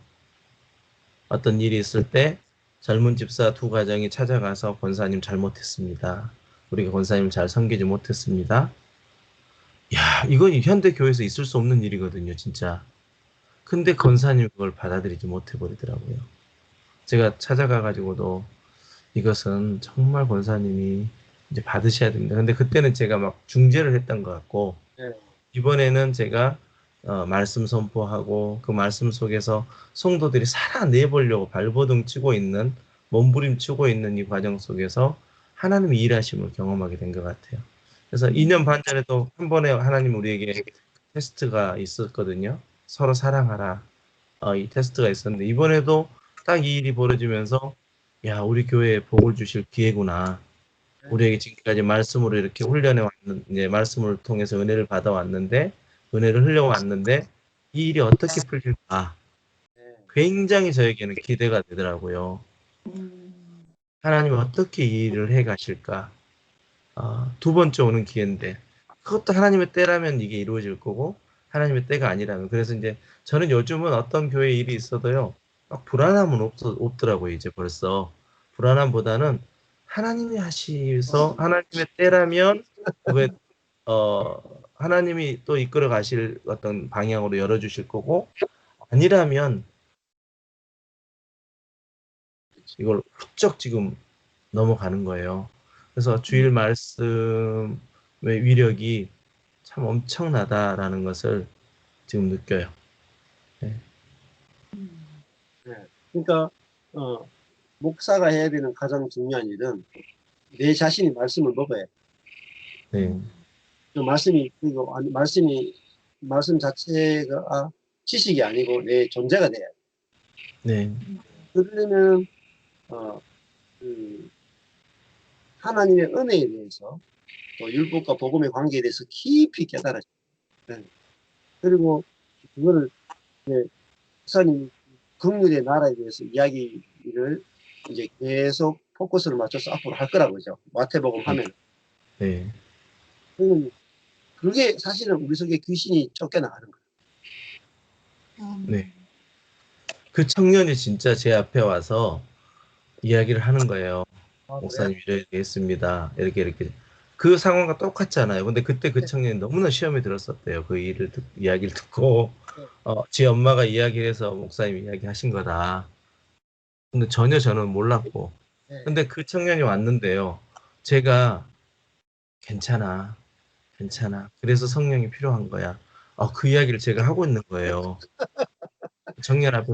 어떤 일이 있을 때 젊은 집사 두 가정이 찾아가서 권사님 잘못했습니다. 우리가 권사님 잘 섬기지 못했습니다. 야, 이건 현대 교회에서 있을 수 없는 일이거든요, 진짜. 근데 권사님 그걸 받아들이지 못해 버리더라고요. 제가 찾아가 가지고도 이것은 정말 권사님이 이제 받으셔야 됩니다. 근데 그때는 제가 막 중재를 했던 것 같고 네. 이번에는 제가 말씀 선포하고 그 말씀 속에서 성도들이 살아내보려고 발버둥 치고 있는 몸부림치고 있는 이 과정 속에서 하나님의 일하심을 경험하게 된 것 같아요. 그래서 2년 반 전에도 한 번에 하나님 우리에게 테스트가 있었거든요. 서로 사랑하라. 이 테스트가 있었는데 이번에도 딱 이 일이 벌어지면서 야 우리 교회에 복을 주실 기회구나. 우리에게 지금까지 말씀으로 이렇게 훈련해 왔는 이제 말씀을 통해서 은혜를 받아 왔는데 은혜를 흘려왔는데 이 일이 어떻게 풀릴까? 네. 굉장히 저에게는 기대가 되더라고요. 하나님은 어떻게 이 일을 해 가실까? 두 번째 오는 기회인데 그것도 하나님의 때라면 이게 이루어질 거고 하나님의 때가 아니라면 그래서 이제 저는 요즘은 어떤 교회 일이 있어도요 막 불안함은 없더라고요 이제 벌써 불안함보다는 하나님이 하시서 하나님의 때라면 그게 하나님이 또 이끌어 가실 어떤 방향으로 열어주실 거고 아니라면 이걸 훌쩍 지금 넘어가는 거예요. 그래서 주일 말씀의 위력이 참 엄청나다라는 것을 지금 느껴요. 네. 네. 그러니까 목사가 해야 되는 가장 중요한 일은 내 자신이 말씀을 먹어야 돼. 네. 그 말씀이 말씀 자체가 지식이 아니고 내 존재가 돼야 돼. 네. 그러려면 하나님의 은혜에 대해서 또 율법과 복음의 관계에 대해서 깊이 깨달아져. 네. 그리고 그거를 이제 목사님 긍휼의 나라에 대해서 이야기를 이제 계속 포커스를 맞춰서 앞으로 할 거라고 그죠. 마태복음 하면. 네. 그게 사실은 우리 속에 귀신이 쫓겨나가는 거예요. 네. 그 청년이 진짜 제 앞에 와서 이야기를 하는 거예요. 목사님 이렇게 했습니다. 이렇게. 그 상황과 똑같잖아요. 근데 그때 그 청년이 너무나 시험에 들었었대요. 그 이야기를 듣고, 지 엄마가 이야기를 해서 목사님이 이야기하신 거다. 근데 전혀 저는 몰랐고. 근데 그 청년이 왔는데요. 제가 괜찮아. 그래서 성령이 필요한 거야. 그 이야기를 제가 하고 있는 거예요. 청년 앞에.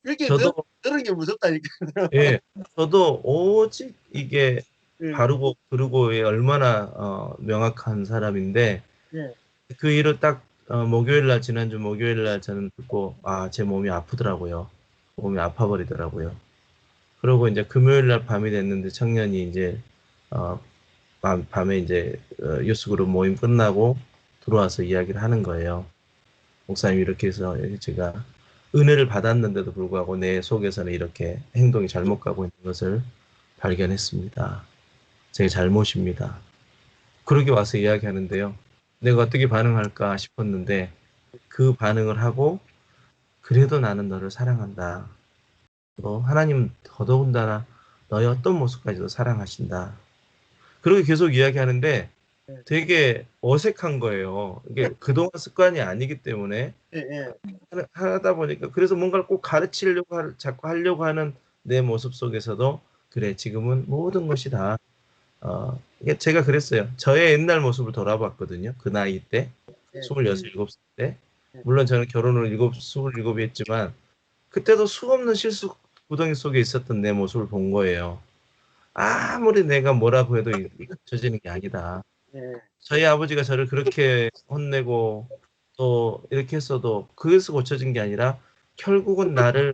그렇게 저도, 들은 게 무섭다니까. 예, 저도 오직 이게 예. 바르고 그르고에 얼마나 명확한 사람인데 예. 그 일을 딱 목요일 날 지난주 목요일 날 저는 듣고 제 몸이 아프더라고요. 몸이 아파버리더라고요. 그러고 이제 금요일 날 밤이 됐는데 청년이 이제 밤에 이제 유스그룹 모임 끝나고 들어와서 이야기를 하는 거예요. 목사님 이렇게 해서 제가 은혜를 받았는데도 불구하고 내 속에서는 이렇게 행동이 잘못 가고 있는 것을 발견했습니다. 제 잘못입니다. 그러게 와서 이야기하는데요. 내가 어떻게 반응할까 싶었는데 그 반응을 하고 그래도 나는 너를 사랑한다. 하나님 더더군다나 너의 어떤 모습까지도 사랑하신다. 그렇게 계속 이야기하는데 되게 어색한 거예요. 이게 그동안 습관이 아니기 때문에 하다 보니까 그래서 뭔가를 꼭 가르치려고 자꾸 하려고 하는 내 모습 속에서도 그래 지금은 모든 것이 다 이게 제가 그랬어요. 저의 옛날 모습을 돌아봤거든요. 그 나이 때 26, 7살 때 물론 저는 결혼을 27이 했지만 그때도 수없는 실수 구덩이 속에 있었던 내 모습을 본 거예요. 아무리 내가 뭐라고 해도 잊혀지는 게 아니다. 저희 아버지가 저를 그렇게 혼내고 또 이렇게 했어도 그것이 고쳐진 게 아니라 결국은 나를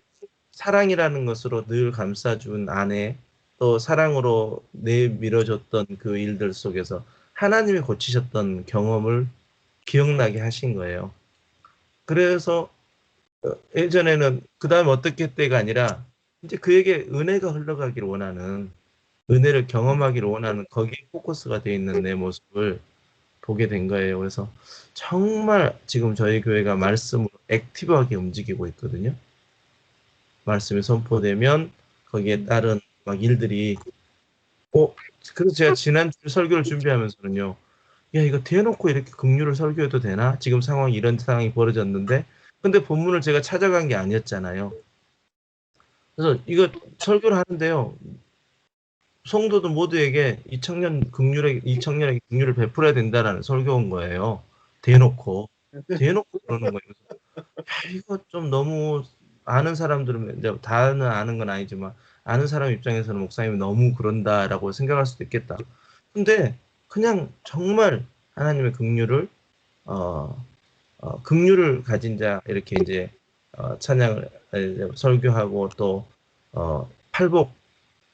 사랑이라는 것으로 늘 감싸준 아내 또 사랑으로 내밀어줬던 그 일들 속에서 하나님이 고치셨던 경험을 기억나게 하신 거예요. 그래서 예전에는 그 다음에 어떻게 했대가 아니라 이제 그에게 은혜가 흘러가기를 원하는 은혜를 경험하기를 원하는 거기에 포커스가 되어 있는 내 모습을 보게 된 거예요. 그래서 정말 지금 저희 교회가 말씀으로 액티브하게 움직이고 있거든요. 말씀이 선포되면 거기에 따른 막 일들이 그래서 제가 지난주 설교를 준비하면서는요. 야 이거 대놓고 이렇게 긍휼을 설교해도 되나? 지금 상황이 이런 상황이 벌어졌는데 근데 본문을 제가 찾아간 게 아니었잖아요. 그래서 이거 설교를 하는데요. 성도들 모두에게 이 청년에게 긍휼을 베풀어야 된다라는 설교인 거예요. 대놓고 그러는 거예요. 이거 좀 너무 아는 사람들은 이제 다는 아는 건 아니지만 아는 사람 입장에서는 목사님이 너무 그런다라고 생각할 수도 있겠다. 근데 그냥 정말 하나님의 긍휼을 가진 자 이렇게 이제 찬양을 설교하고 또 팔복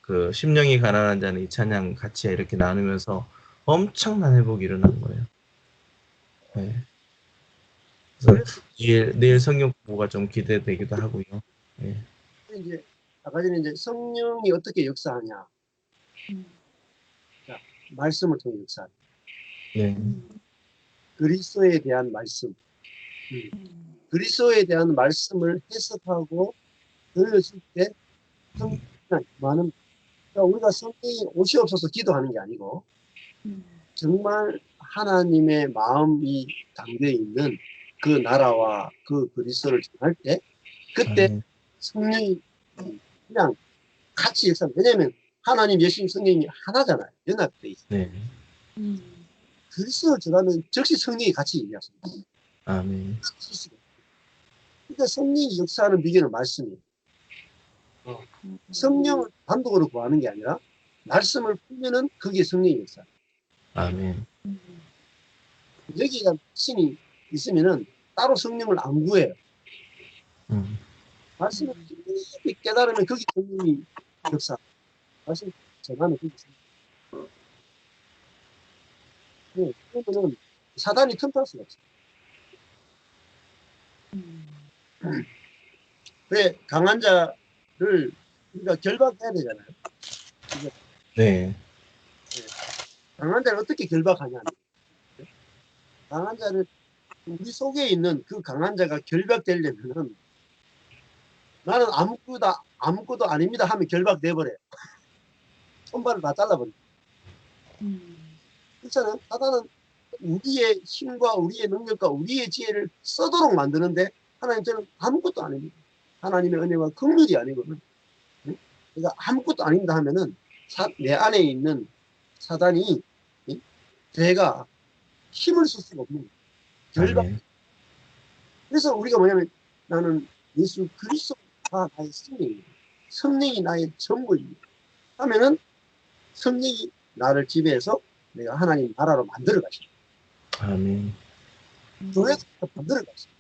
그 심령이 가난한 자는 이 찬양 같이 이렇게 나누면서 엄청난 회복이 일어나는 거예요. 네. 그래서 내일 성경 공부가 좀 기대되기도 하고요. 네. 이제 아까 전에 이제 성령이 어떻게 역사하냐. 자, 말씀을 통해 역사하냐. 네. 그리스도에 대한 말씀. 그리스도에 대한 말씀을 해석하고 들려줄 때 성령이 많은 그러니까 우리가 성령이 옷이 없어서 기도하는 게 아니고 정말 하나님의 마음이 담겨 있는 그 나라와 그 그리스도를 전할 때 그때 성령이 그냥 같이 역사. 왜냐하면 하나님, 예수님, 성령이 하나잖아요. 연합돼 있어요. 네. 그리스도를 전하면 즉시 성령이 같이 얘기하십니다. 아멘. 그러니까 성령이 역사하는 비결은 말씀이에요. 성령을 단독으로 구하는 게 아니라 말씀을 풀면은 그게 성령의 역사. 아멘. 여기가 신이 있으면은 따로 성령을 안 구해요. 말씀을 깊이 깨달으면 거기 성령이 역사. 말씀 전하면 거기 성령. 네, 그러면은 사단이 틈탈 수가 없어요. 왜 강한 자를 우리가 결박해야 되잖아요. 네. 강한 자를 어떻게 결박하냐. 강한 자를 우리 속에 있는 그 강한 자가 결박되려면은 나는 아무것도 아닙니다 하면 결박돼 버려요. 손발을 다 잘라버려. 그렇잖아요. 사단은 우리의 힘과 우리의 능력과 우리의 지혜를 써도록 만드는데 하나님께는 아무것도 아닙니다. 하나님의 은혜와 긍휼이 아니거든. 응? 그러니까 아무것도 아닙니다 하면은 내 안에 있는 사단이 죄가 힘을 쓸 수가 없는 거예요. 결박. 아멘. 그래서 우리가 뭐냐면 나는 예수 그리스도가 나의 생명이에요. 성령이 나의 전부입니다. 하면은 성령이 나를 지배해서 내가 하나님 나라로 만들어 가시죠. 아멘. 교회에서 만들어 가시죠.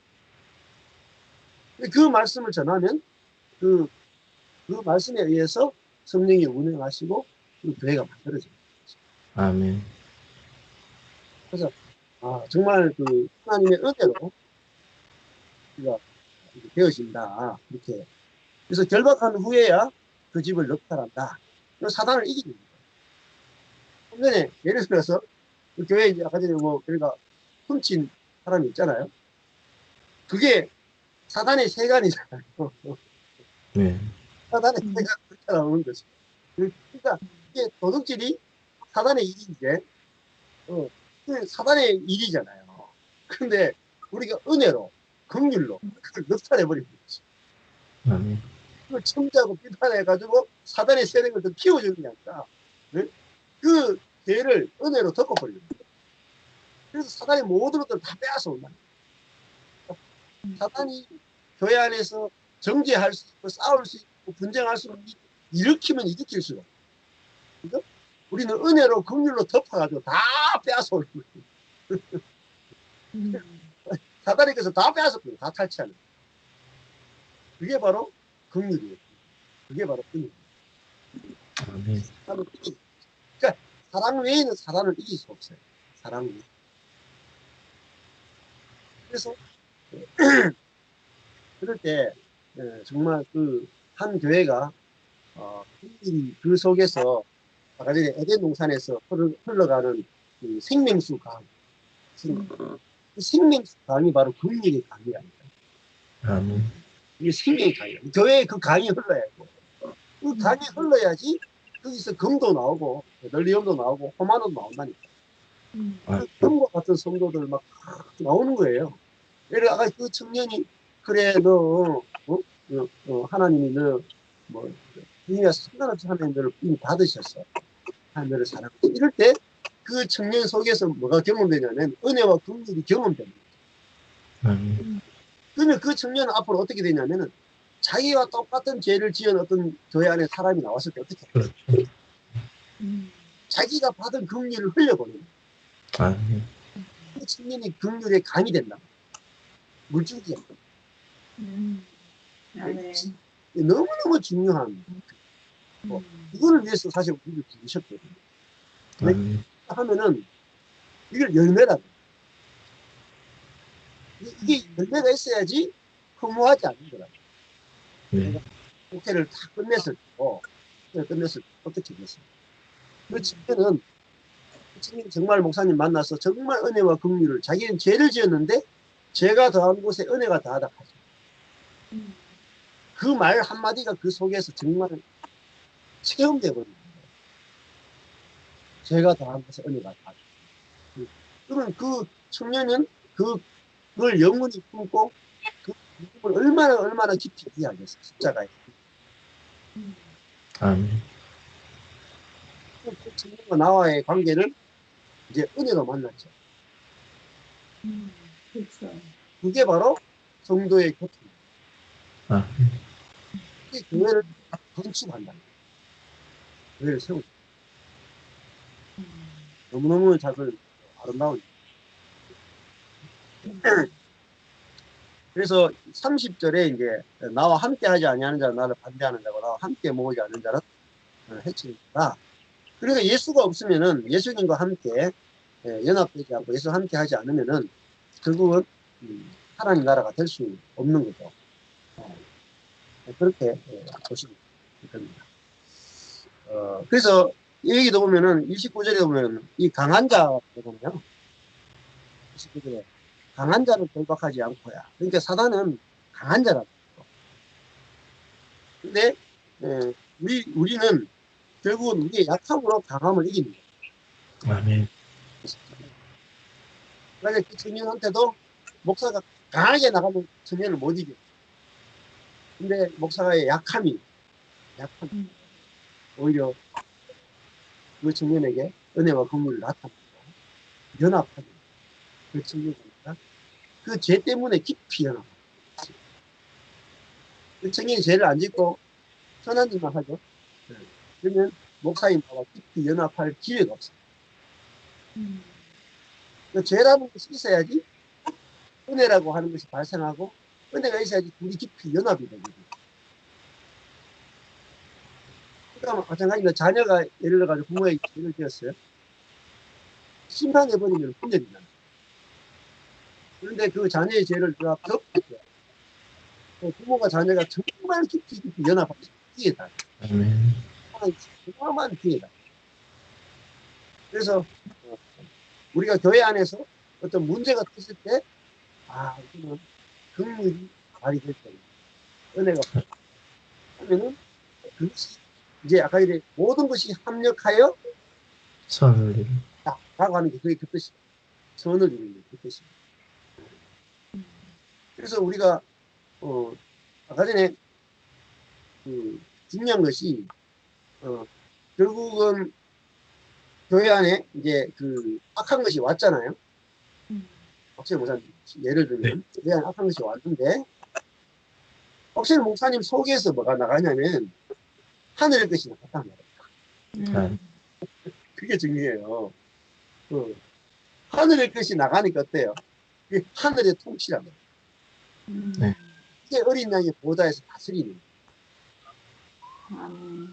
그 말씀을 전하면 그 말씀에 의해서 성령이 운행하시고 그 교회가 만들어져요. 아멘. 그래서 정말 그 하나님의 은혜로 우리가 되어진다. 이렇게. 그래서 결박한 후에야 그 집을 넉탈한다. 사단을 이기는 거예요. 좀 전에 예를 들어서 그 교회 이제 아까 전에 뭐 우리가 훔친 사람이 있잖아요. 그게 사단의 세간이잖아요. 네. 사단의 세간 그렇게 나오는 거죠. 그러니까 이게 도둑질이 사단의 일인데 사단의 일이잖아요. 근데 우리가 은혜로 긍휼로 그걸 넉살해버리는 거지. 아멘. 그걸 첨지하고 비판해가지고 사단의 세력을 더 키워주는 게 아니라 그 죄를 은혜로 덮어버리는 거예요. 그래서 사단의 모든 것들을 다 빼앗아 온다. 사단이 교회 안에서 정죄할 수 있고 싸울 수 있고 분쟁할 수 있고 일으키면 일으킬 수가 없어요. 그러니까 우리는 은혜로 긍휼로 덮어가지고 다 빼앗아 오는 거예요. 사단이 그래서 다 빼앗았거든요. 다 탈취하는 거예요. 그게 바로 긍휼이에요. 그게 바로 은혜예요. 아멘. 그러니까 사랑 외에는 사단을 이길 수 없어요. 사랑 외에. 그래서 그럴 때 정말 그 한 교회가 그 속에서 아까 전에 에덴 동산에서 흘러가는 그 생명수 강, 그 생명수 강이 바로 긍휼의 강이 아닐까. 아멘. 이게 생명의 강이야. 교회에 그 강이 흘러야 하고 그 강이 흘러야지 거기서 금도 나오고 널리움도 나오고 호마노도 나온다니까. 그 금과 같은 성도들 막 나오는 거예요. 예를 아까 그 청년이 그래 너 하나님이 너 뭐 네가 상관없이 하나님 너를 이미 받으셨어. 하나님 너를 사랑하고 이럴 때 그 청년 속에서 뭐가 경험되냐면 은혜와 긍휼이 경험됩니다. 그러면 그 청년은 앞으로 어떻게 되냐면은 자기와 똑같은 죄를 지은 어떤 교회 안에 사람이 나왔을 때 어떻게 해요? 자기가 받은 긍휼을 흘려보내는 거예요. 아멘. 그 청년이 긍휼의 강이 된다. 물줄기야. 너무너무 중요한 이거를 위해서 사실 우리를 부르셨거든요. 아멘. 하면은 이걸 열매라. 이게 열매가 있어야지 허무하지 않는 거라. 네. 국회를 다 끝냈을 때 어떻게 됐어요? 그 친구는 정말 목사님 만나서 정말 은혜와 긍휼을 자기는 죄를 지었는데 죄가 더한 곳에 은혜가 더하다 하죠. 그 말 한마디가 그 속에서 정말 체험돼 버립니다. 죄가 더한 곳에 은혜가 더하다. 그러면 그 청년은 그걸 영원히 품고 그 믿음을 얼마나 깊이 이해하겠어요. 십자가에. 아멘. 그 청년과 나와의 관계는 이제 은혜로 만났죠. 그렇죠. 그게 바로 성도의 교통입니다. 아멘. 그게 교회를 건축한다. 교회를 세우죠. 너무너무 작은 아름다운 그래서 30절에 이제 나와 함께 하지 아니하는 자는 나를 반대하는 자고 나와 함께 모으지 않는 자는 해치니까. 그러니까 예수가 없으면은 예수님과 함께 연합되지 않고 예수와 함께 하지 않으면은 결국은 하나님 나라가 될 수 없는 거죠. 그렇게 보시면 됩니다. 그래서 이 얘기도 보면은 29절에 보면 이 강한 자가 보면요. 29절에 강한 자를 결박하지 않고야. 그러니까 사단은 강한 자라고. 근데 우리는 결국은 우리의 약함으로 강함을 이기는 거예요. 아멘. 그러니까 그 청년한테도 목사가 강하게 나가면 청년을 못 이겨. 근데 목사의 약함 오히려 그 청년에게 은혜와 긍휼을 나타내고 연합하는 그 청년이니까 그 죄 때문에 깊이 연합하는 그 청년이 죄를 안 짓고 선한 일만 하죠. 그러면 목사님과 깊이 연합할 기회가 없어요. 그 죄라는 것이 있어야지 은혜라고 하는 것이 발생하고 은혜가 있어야지 둘이 깊이 연합이 되거든요. 그러니까 마찬가지로 자녀가 예를 들어가지고 부모에게 죄를 지었어요. 심판해버리면 분열이잖아요. 그런데 그 자녀의 죄를 덮었어요. 부모가 자녀가 정말 깊이 연합하는 기회다. 아멘. 어마어마한 기회다. 그래서 우리가 교회 안에서 어떤 문제가 있을 때 이거는 긍휼이 발휘될 때 은혜가 하면은 그것이 이제 아까 이제 모든 것이 합력하여 선을 이루. 라고 하는 게 그게 그 뜻이에요. 선을 이루는 그 뜻입니다. 그래서 우리가 아까 전에 중요한 것이 결국은 교회 안에 이제 악한 것이 왔잖아요. 박철 목사님 예를 들면 교회 안에 악한 것이 왔는데 박철 목사님 속에서 뭐가 나가냐면 하늘의 것이 나갔단 말이에요. 그게 중요해요. 하늘의 것이 나가니까 어때요? 그게 하늘의 통치란 말이에요. 네. 이게 어린 양의 보좌에서 다스리는 거예요.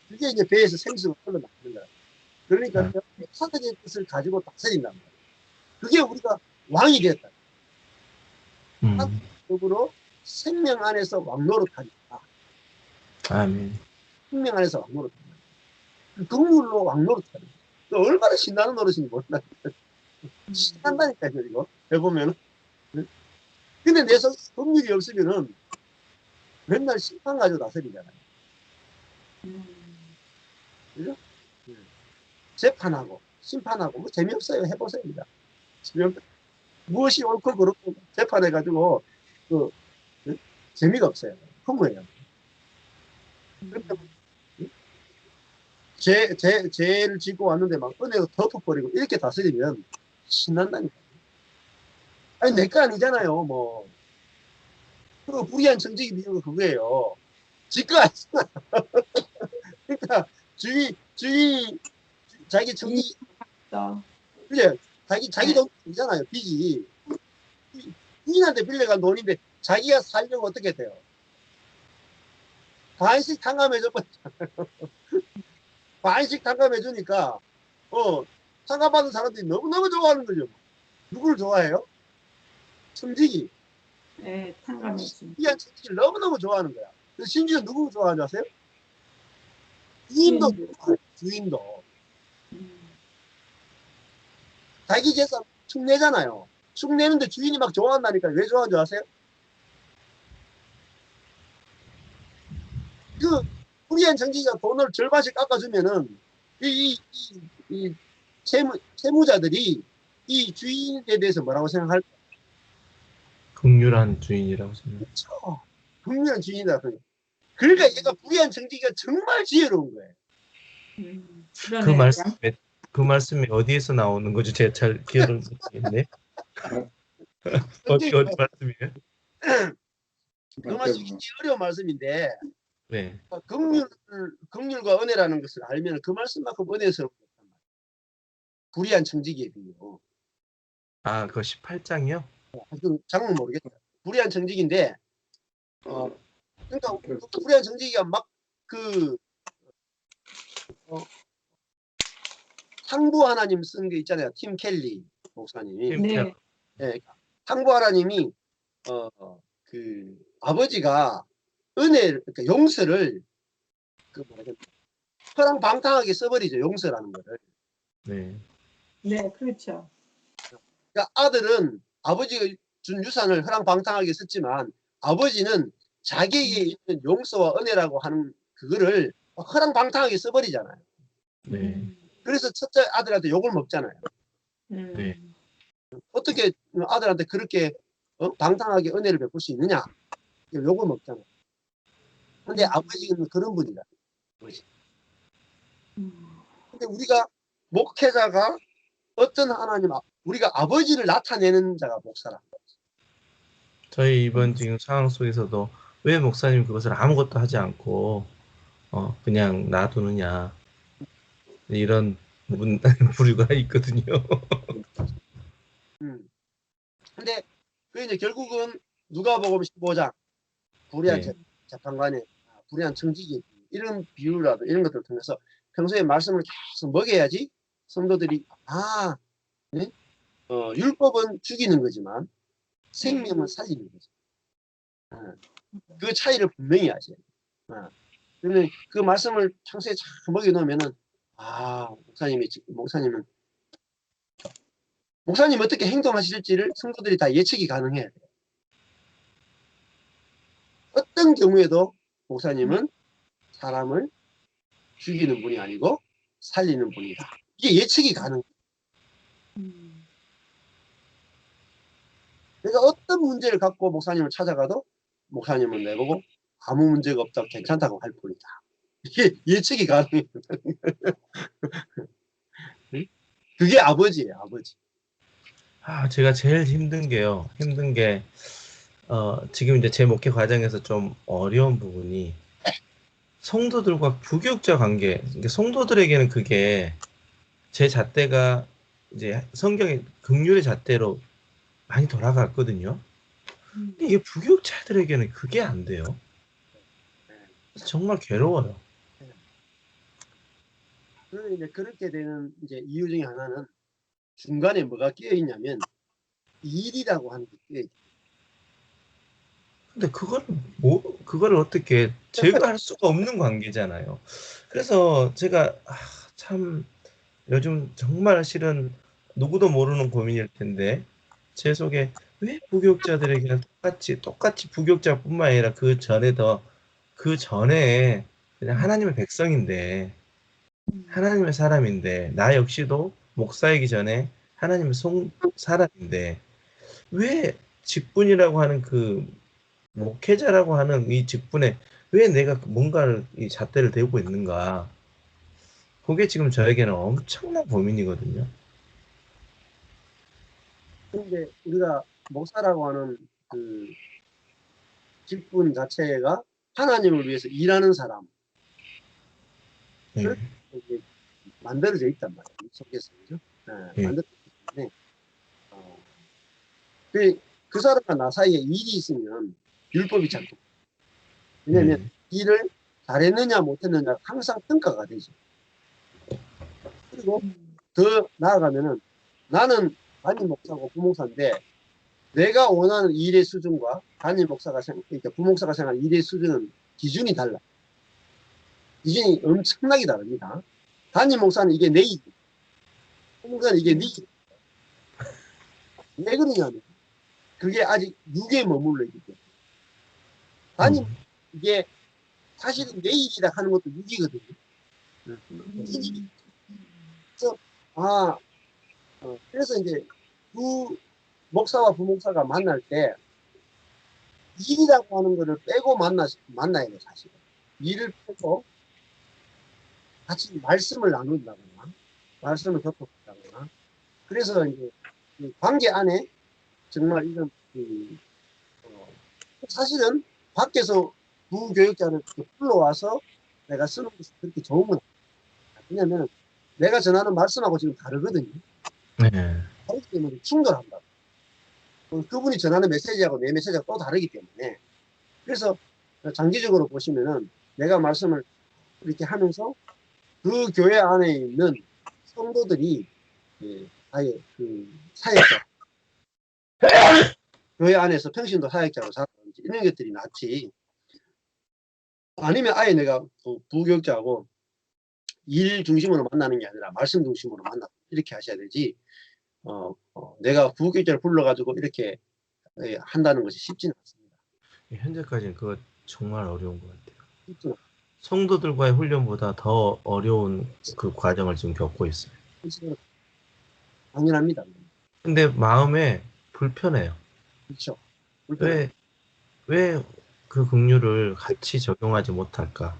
그게 이제 배에서 생수가 흘러나가는 거예요. 그러니까 하늘의 뜻을 가지고 다스린단 말이에요. 그게 우리가 왕이 됐다. 하늘적으로 생명 안에서 왕노릇하니까. 아멘. 생명 안에서 왕노릇하는 거예요. 긍휼로 왕노릇하는 거예요. 얼마나 신나는 노릇인지 몰라요. 신난다니까요, 이거. 해보면은. 근데 내 속에 긍휼이 없으면은 맨날 심판 가지고 다스리잖아요. 그죠? 재판하고, 심판하고, 뭐 재미없어요. 해보세요. 무엇이 옳고 그렇고 재판해가지고, 재미가 없어요. 허무해요. 그러니까 죄를 짓고 왔는데 막 은혜로 덮어버리고 이렇게 다스리면 신난다니까. 아니, 내 거 아니잖아요, 뭐. 그 불의한 정직이 비유가 그거예요. 지거 아니잖아. 그러니까, 자기 정직, 그래, 자기 돈이잖아요, 빚이. 부인한테 빌려간 돈인데 자기가 살려고 어떻게 돼요? 반씩 탕감해줘버리잖아요. 반씩 탕감해주니까, 탕감받은 사람들이 너무너무 좋아하는 거죠. 누구를 좋아해요? 청직이. 네, 탕감해주. 이한 청직이를 너무너무 좋아하는 거야. 그래서 심지어 누구 좋아하는지 아세요? 주인도 좋아해요. 주인도. 자기 재산 축내잖아요. 축내는데 주인이 막 좋아한다니까. 왜 좋아하는 줄 아세요? 불의한 정치가 돈을 절반씩 깎아주면은 이 채무자들이 이 주인에 대해서 뭐라고 생각할까? 긍휼한 주인이라고 생각. 그렇죠. 분명한 주인이다. 그러니까 얘가 불의한 정치가 정말 지혜로운 거예요. 그 말씀이 어디에서 나오는 거죠? 제가 잘 기억을 못하겠네. 어디 말씀이에요? 그 말씀이 굉장히 어려운 말씀인데, 네. 긍휼과 은혜라는 것을 알면 그 말씀만큼 은혜스럽단 말이에요. 불의한 청지기에 비해요. 그거 18장이요? 그 장은 모르겠다. 불의한 정직인데, 그러니까 불의한 정직이가 막 그 상부 하나님 쓴 게 있잖아요. 팀 켈리 목사님이. 네. 예, 상부 하나님이 그 아버지가 은혜, 그러니까 용서를 그 뭐라 허랑방탕하게 써버리죠. 용서라는 거를. 네. 네, 그렇죠. 그러니까 아들은 아버지가 준 유산을 허랑방탕하게 썼지만 아버지는 자기에게 있는 용서와 은혜라고 하는 그거를 허랑방탕하게 써버리잖아요. 네. 그래서 첫째 아들한테 욕을 먹잖아요. 네. 어떻게 아들한테 그렇게 방탕하게 은혜를 베풀 수 있느냐? 욕을 먹잖아요. 근데 아버지는 그런 분이다. 근데 우리가 목회자가 어떤 하나님, 우리가 아버지를 나타내는 자가 목사라. 저희 이번 지금 상황 속에서도 왜 목사님 그것을 아무것도 하지 않고 그냥 놔두느냐 이런 부류가 있거든요. 근데 그 이제 결국은 누가복음 15장 불의한 네. 재판관의 불의한 청지기 이런 비유라도 이런 것들을 통해서 평소에 말씀을 계속 먹여야지 성도들이 네? 율법은 죽이는 거지만 생명은 살리는 거죠. 그 차이를 분명히 아셔야 돼요. 그러면 그 말씀을 평소에 잘 먹여놓으면은 목사님 어떻게 행동하실지를 성도들이 다 예측이 가능해야 돼요. 어떤 경우에도 목사님은 사람을 죽이는 분이 아니고 살리는 분이다. 이게 예측이 가능해요. 그러니까 어떤 문제를 갖고 목사님을 찾아가도 목사님은 내보고 아무 문제가 없다고 괜찮다고 할 뿐이다. 이게 예측이 가능해요. 그게 아버지예요, 아버지. 제가 제일 힘든 게 지금 이제 제 목회 과정에서 좀 어려운 부분이 성도들과 부교육자 관계. 그러니까 성도들에게는 그게 제 잣대가 이제 성경의 긍휼의 잣대로 많이 돌아갔거든요. 근데 이게 부교육자들에게는 그게 안 돼요. 그래서 정말 괴로워요. 그래서 이제 그렇게 되는 이제 이유 중에 하나는 중간에 뭐가 끼어 있냐면 일이라고 하는 게 끼어 있어요. 근데 그거를 어떻게 제거할 수가 없는 관계잖아요. 그래서 제가 참 요즘 정말 실은 누구도 모르는 고민일 텐데 제 속에 왜 부교육자들에게는 똑같이 부교육자뿐만 아니라 그 전에 그냥 하나님의 백성인데 하나님의 사람인데 나 역시도 목사이기 전에 하나님의 사람인데 왜 직분이라고 하는 그 목회자라고 하는 이 직분에 왜 내가 뭔가를 이 잣대를 대고 있는가? 그게 지금 저에게는 엄청난 고민이거든요. 근데 우리가 목사라고 하는 그 직분 자체가 하나님을 위해서 일하는 사람 네. 이제 만들어져 있단 말이에요. 속에서 그죠? 네. 만들어져 있기 때문에 그 사람과 나 사이에 일이 있으면 율법이 작동. 왜냐하면 일을 잘했느냐 못했느냐 항상 평가가 되죠. 그리고 더 나아가면은 나는 담임 목사고 부목사인데 내가 원하는 일의 수준과 담임 목사가 그러니까 부목사가 생각하는 일의 수준은 기준이 달라. 기준이 엄청나게 다릅니다. 담임 목사는 이게 내 일, 부목사는 이게 네 일. 왜 그러냐면 그게 아직 육에 머물러 있기 때문에. 담임 이게 사실은 내 일이라 하는 것도 육이거든요. 그래서 이제 두 목사와 부목사가 만날 때 일이라고 하는 거를 빼고 만나야 돼, 사실. 일을 빼고 같이 말씀을 나눈다거나, 말씀을 교통한다거나. 그래서 이제 이 관계 안에 정말 이런 사실은 밖에서 부교육자를 불러와서 내가 쓰는 것이 그렇게 좋은 건 아니야. 왜냐면 내가 전하는 말씀하고 지금 다르거든요. 네. 다르기 때문에 충돌한다. 그분이 전하는 메시지하고 내 메시지가 또 다르기 때문에 그래서 장기적으로 보시면은 내가 말씀을 이렇게 하면서 그 교회 안에 있는 성도들이 아예 그 사역자 교회 안에서 평신도 사역자로 살아가는지 이런 것들이 낫지 아니면 아예 내가 부교육자하고 일 중심으로 만나는 게 아니라 말씀 중심으로 만나 이렇게 하셔야 되지 내가 부교육자를 불러가지고 이렇게 한다는 것이 쉽지는 않습니다. 현재까지는 그거 정말 어려운 것 같아요. 쉽지는 성도들과의 훈련보다 더 어려운 그 과정을 지금 겪고 있어요. 않습니다. 당연합니다. 근데 마음에 불편해요. 그렇죠. 불편해요. 왜 그 긍휼을 같이 적용하지 못할까?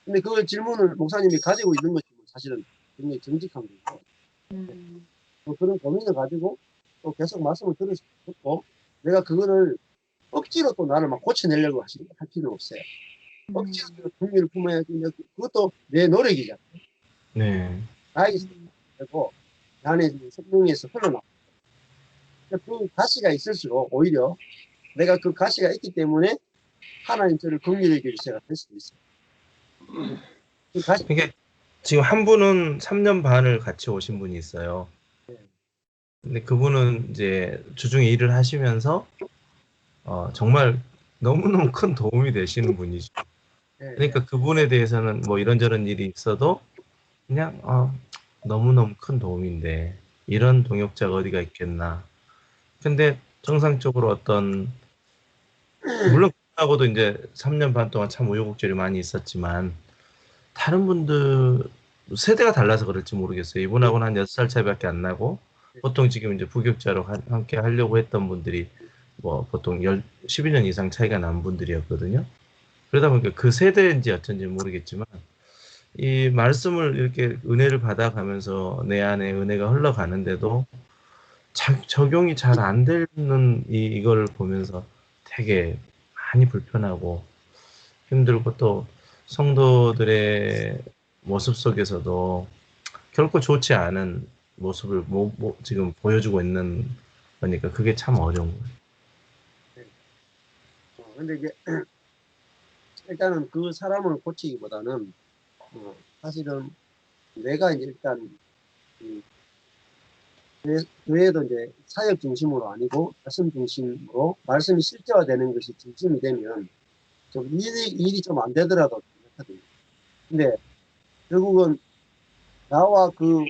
근데 그 질문을 목사님이 가지고 있는 것이 사실은 굉장히 정직한 거고 그런 고민을 가지고 또 계속 말씀을 들으셨고 내가 그거를 억지로 또 나를 막 고쳐내려고 할 필요는 없어요. 억지로 긍휼을 품어야지 그것도 내 노력이잖아요. 네. 나에게 되고 내 안에 성령에서 흘러나오고 그 가시가 있을수록 오히려 내가 그 가시가 있기 때문에 하나님 저를 긍휼히 여길 제가 될 수도 있어요. 그 가시 그러니까 지금 한 분은 3년 반을 같이 오신 분이 있어요. 근데 그분은 이제 주중에 일을 하시면서 정말 너무너무 큰 도움이 되시는 분이죠. 그러니까 그분에 대해서는 뭐 이런저런 일이 있어도 그냥 너무너무 큰 도움인데 이런 동역자가 어디가 있겠나. 근데 정상적으로 어떤 물론 하고도 이제 3년 반 동안 참 우여곡절이 많이 있었지만 다른 분들 세대가 달라서 그럴지 모르겠어요. 이분하고는 한 6살 차이밖에 안 나고 보통 지금 이제 부교육자로 함께 하려고 했던 분들이 뭐 보통 12년 이상 차이가 난 분들이었거든요. 그러다 보니까 그 세대인지 어쩐지 모르겠지만 이 말씀을 이렇게 은혜를 받아가면서 내 안에 은혜가 흘러가는데도 적용이 잘 안 되는 이걸 보면서 되게 많이 불편하고 힘들고 또 성도들의 모습 속에서도 결코 좋지 않은 모습을 지금 보여주고 있는 거니까 그게 참 어려운 거예요. 근데 이제 일단은 그 사람을 고치기보다는 사실은 내가 이제 일단 교회도 이제 사역 중심으로 아니고 말씀 중심으로 말씀이 실제화되는 것이 중심이 되면 좀 일이 좀 안 되더라도 괜찮거든요. 근데 결국은 나와 그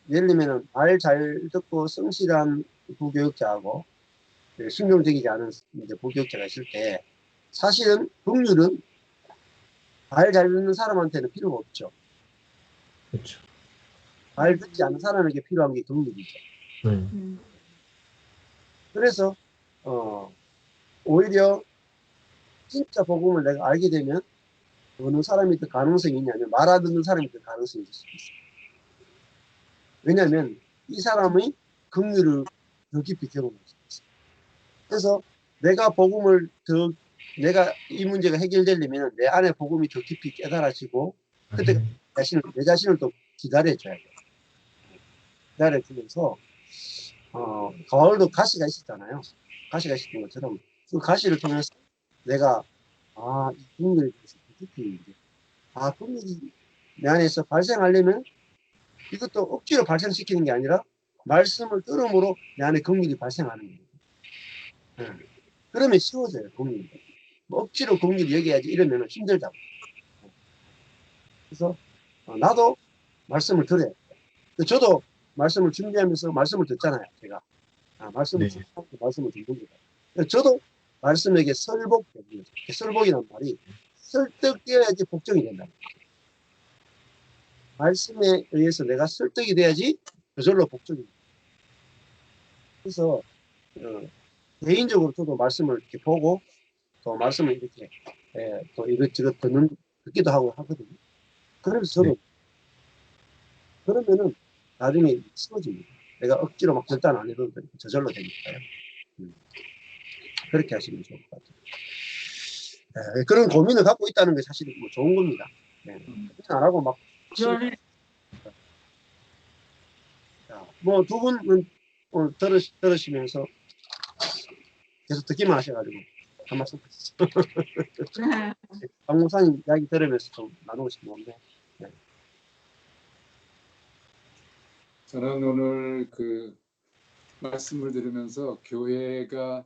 예를 들면은 말 잘 듣고 성실한 부교육자하고 순종적이지 않은 이제 부교육자가 있을 때 사실은 긍휼은 말 잘 듣는 사람한테는 필요가 없죠. 그렇죠. 말 듣지 않는 사람에게 필요한 게 긍휼이죠. 그래서 오히려 진짜 복음을 내가 알게 되면 어느 사람이 더 가능성이 있냐면 말 안 듣는 사람이 더 가능성이 있을 수 있어요. 왜냐하면 이 사람의 긍휼을 더 깊이 경험할 수 있어요. 그래서 내가 복음을 내가 이 문제가 해결되려면 내 안에 복음이 더 깊이 깨달아지고 그때 내 자신을 또 기다려줘야 돼요. 기다려주면서 가을도 가시가 있었잖아요. 가시가 있었던 것처럼 그 가시를 통해서 내가 이 긍휼에 대해서 깊이 긍휼이 내 안에서 발생하려면 이것도 억지로 발생시키는 게 아니라 말씀을 들음으로 내 안에 긍휼이 발생하는 거예요. 그러면 쉬워져요. 긍휼이. 뭐 억지로 긍휼이 여겨야지 이러면 힘들다고. 그래서 나도 말씀을 들어요. 저도 말씀을 준비하면서 말씀을 듣잖아요. 제가 말씀을 준비하고 말씀을 듣는 거예요. 저도 말씀에게 설복되는 거죠. 설복이란 말이 설득되어야지 복종이 된다. 말씀에 의해서 내가 설득이 돼야지 그절로 복종이 된다. 그래서 개인적으로 저도 말씀을 이렇게 보고 또 말씀을 이렇게 또 이것저것 듣기도 하고 하거든요. 그래서 저도 그러면은 나중에 쉬워집니다. 내가 억지로 막 절단 안 해도 저절로 되니까요. 그렇게 하시면 좋을 것 같아요. 그런 고민을 갖고 있다는 게 사실 뭐 좋은 겁니다. 안 하고 막 뭐 두 분은 오늘 들으시면서 계속 듣기만 하셔가지고 한 말씀 하시죠. 박 목사님 이야기 들으면서 좀 나누고 싶은데. 네. 저는 오늘 그 말씀을 들으면서 교회가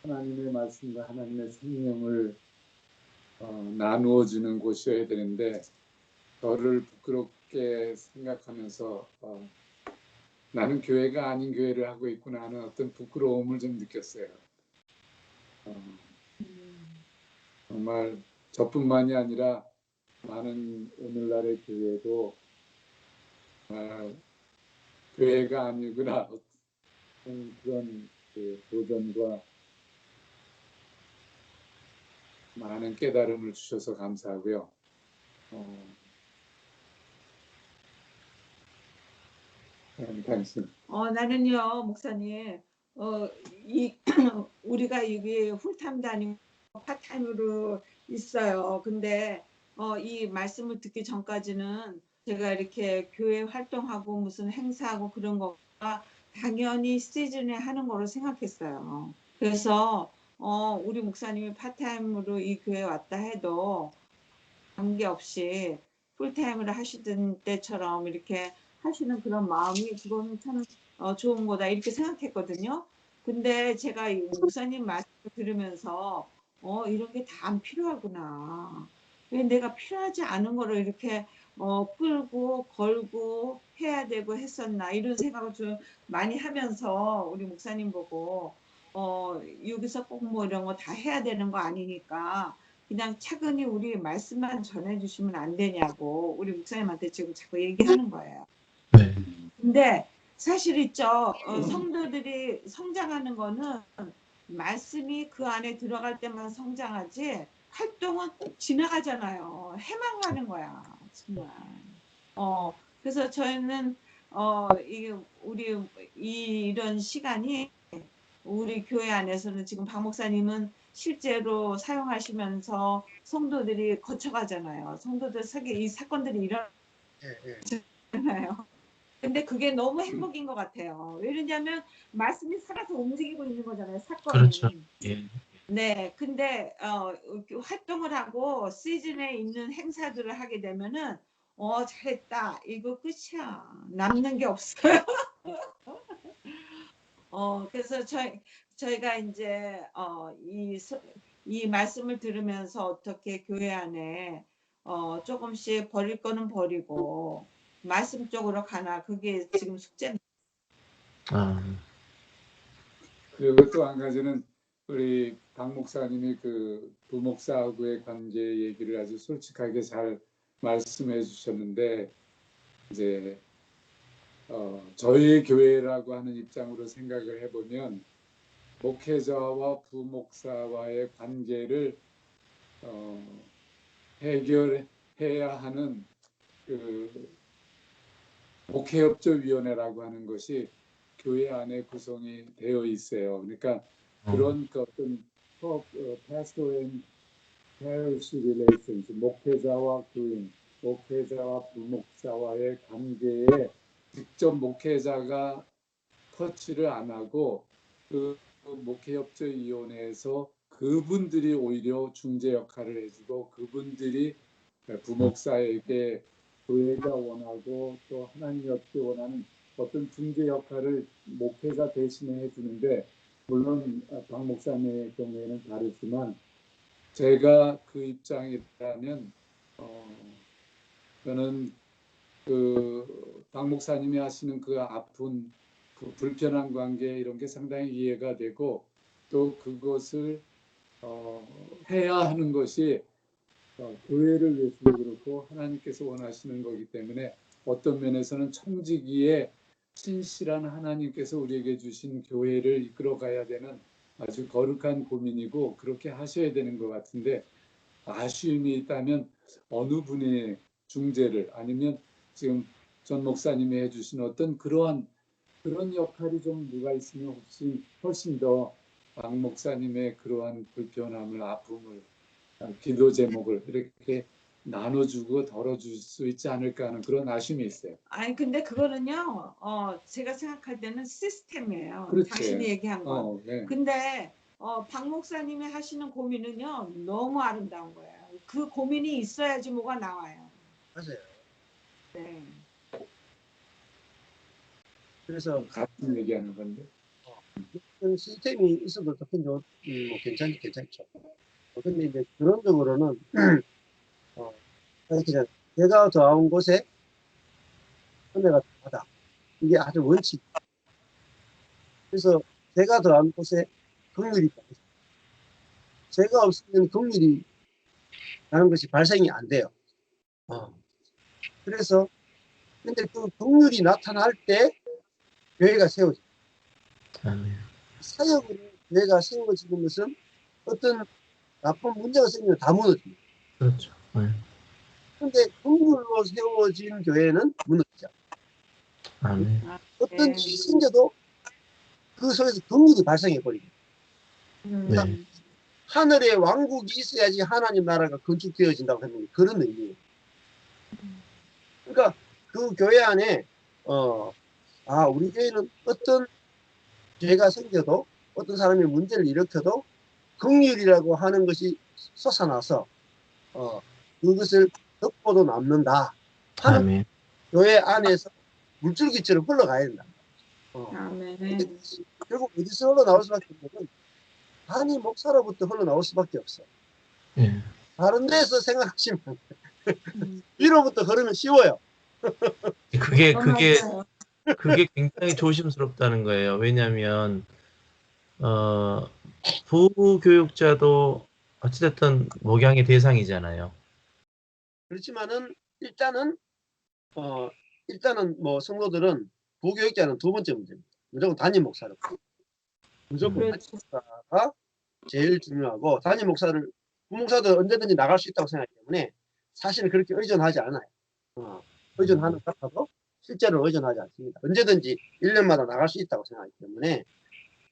하나님의 말씀과 하나님의 생명을 나누어 주는 곳이어야 되는데 저를 부끄럽게 생각하면서 나는 교회가 아닌 교회를 하고 있구나 하는 어떤 부끄러움을 좀 느꼈어요. 정말 저뿐만이 아니라 많은 오늘날의 교회도 교회가 아니구나 그런 그 도전과 많은 깨달음을 주셔서 감사하고요. 당신. 나는요, 목사님, 이 우리가 이게 풀타임 다니고 파타임으로 있어요. 근데 이 말씀을 듣기 전까지는 제가 이렇게 교회 활동하고 무슨 행사하고 그런 거가 당연히 시즌에 하는 거로 생각했어요. 그래서 우리 목사님이 파타임으로 이 교회에 왔다 해도 관계없이 풀타임으로 하시던 때처럼 이렇게 하시는 그런 마음이 그거는 참 좋은 거다 이렇게 생각했거든요. 근데 제가 이 목사님 말씀을 들으면서 이런 게 다 안 필요하구나. 왜 내가 필요하지 않은 거를 이렇게 끌고 걸고 해야 되고 했었나 이런 생각을 좀 많이 하면서 우리 목사님 보고 여기서 꼭 뭐 이런 거 다 해야 되는 거 아니니까 그냥 차근히 우리 말씀만 전해주시면 안 되냐고 우리 목사님한테 지금 자꾸 얘기하는 거예요. 네. 근데 사실 있죠. 성도들이 성장하는 거는 말씀이 그 안에 들어갈 때만 성장하지 활동은 지나가잖아요. 해만 가는 거야. 정말. 그래서 저희는 우리 이런 시간이 우리 교회 안에서는 지금 박 목사님은 실제로 사용하시면서 성도들이 거쳐가잖아요. 성도들 세계 이 사건들이 일어나잖아요. 근데 그게 너무 행복인 것 같아요. 왜냐면 말씀이 살아서 움직이고 있는 거잖아요. 사건이. 그렇죠. 예. 네, 근데 활동을 하고 시즌에 있는 행사들을 하게 되면은 잘했다. 이거 끝이야. 남는 게 없어요. 그래서 저희가 이제 이 말씀을 들으면서 어떻게 교회 안에 조금씩 버릴 거는 버리고 말씀 쪽으로 가나 그게 지금 숙제입니다. 그리고 또 한 가지는 우리 박 목사님이 그 부목사하고의 관계 얘기를 아주 솔직하게 잘 말씀해 주셨는데 이제 저희 교회라고 하는 입장으로 생각을 해보면 목회자와 부목사와의 관계를 해결해야 하는 그 목회협조위원회라고 하는 것이 교회 안에 구성이 되어 있어요. 그러니까 그런 어떤 pastoral and parish relations, 목회자와 교인, 목회자와 부목사와의 관계에 직접 목회자가 터치를 안 하고 그 목회협조위원회에서 그분들이 오히려 중재 역할을 해주고 그분들이 부목사에게 교회가 원하고 또 하나님이 어떻게 원하는 어떤 중재 역할을 목회자 대신에 해주는데 물론 박 목사님의 경우에는 다르지만 제가 그 입장이라면 저는 그 박 목사님이 하시는 그 아픈 그 불편한 관계 이런 게 상당히 이해가 되고 또 그것을 해야 하는 것이 교회를 위해서도 그렇고 하나님께서 원하시는 거기 때문에 어떤 면에서는 청지기에 신실한 하나님께서 우리에게 주신 교회를 이끌어가야 되는 아주 거룩한 고민이고 그렇게 하셔야 되는 것 같은데 아쉬움이 있다면 어느 분이 중재를 아니면 지금 전 목사님이 해주신 어떤 그런 역할이 좀 누가 있으면 훨씬 더 박 목사님의 그러한 불편함을 아픔을 기도 제목을 이렇게 나눠주고 덜어줄 수 있지 않을까 하는 그런 아쉬움이 있어요. 아니 근데 그거는요. 제가 생각할 때는 시스템이에요. 그렇지. 당신이 얘기한 거. 네. 근데 박 목사님이 하시는 고민은요. 너무 아름다운 거예요. 그 고민이 있어야지 뭐가 나와요. 맞아요. 네. 그래서 같은 얘기하는 건데. 그런 시스템이 있어도 좋긴 뭐 괜찮죠. 근데 이제 결론적으로는 이렇게 제가 더한 곳에 은혜가 더하다. 이게 아주 원칙. 그래서 제가 더한 곳에 긍휼이 더하다. 제가 없으면 긍휼이 라는 것이 발생이 안 돼요. 그래서 근데 그 긍휼이 나타날 때 교회가 세워져요. 사역으로 교회가 세워지는 것은 어떤 나쁜 문제가 생기면 다 무너집니다. 그렇죠. 네. 근데 긍휼로 세워진 교회는 무너지죠. 아멘. 어떤 일이 생겨도 그 속에서 긍휼이 발생해 버립니다. 네. 하늘에 왕국이 있어야지 하나님 나라가 건축되어진다고 하는 그런 의미예요. 그러니까 그 교회 안에 우리 교회는 어떤 죄가 생겨도 어떤 사람이 문제를 일으켜도 긍휼이라고 하는 것이 솟아나서 그것을 덮고도 남는다 하는 아멘. 교회 안에서 물줄기처럼 흘러가야 된다. 아멘. 결국 어디서 흘러나올 수밖에 없는 단임 목사로부터 흘러나올 수밖에 없어. 예. 다른 데서 생각하시면 위로부터 흐르면 쉬워요. 그게 굉장히 조심스럽다는 거예요. 왜냐하면 부교육자도 어찌됐든 목양의 대상이잖아요. 그렇지만은 일단은 뭐 성도들은 부교육자는 두 번째 문제입니다. 무조건 담임 목사로. 무조건 담임 목사가 제일 중요하고 담임 목사를 부목사도 언제든지 나갈 수 있다고 생각하기 때문에 사실은 그렇게 의존하지 않아요. 의존하는 것 같아도 실제로 의존하지 않습니다. 언제든지 1년마다 나갈 수 있다고 생각하기 때문에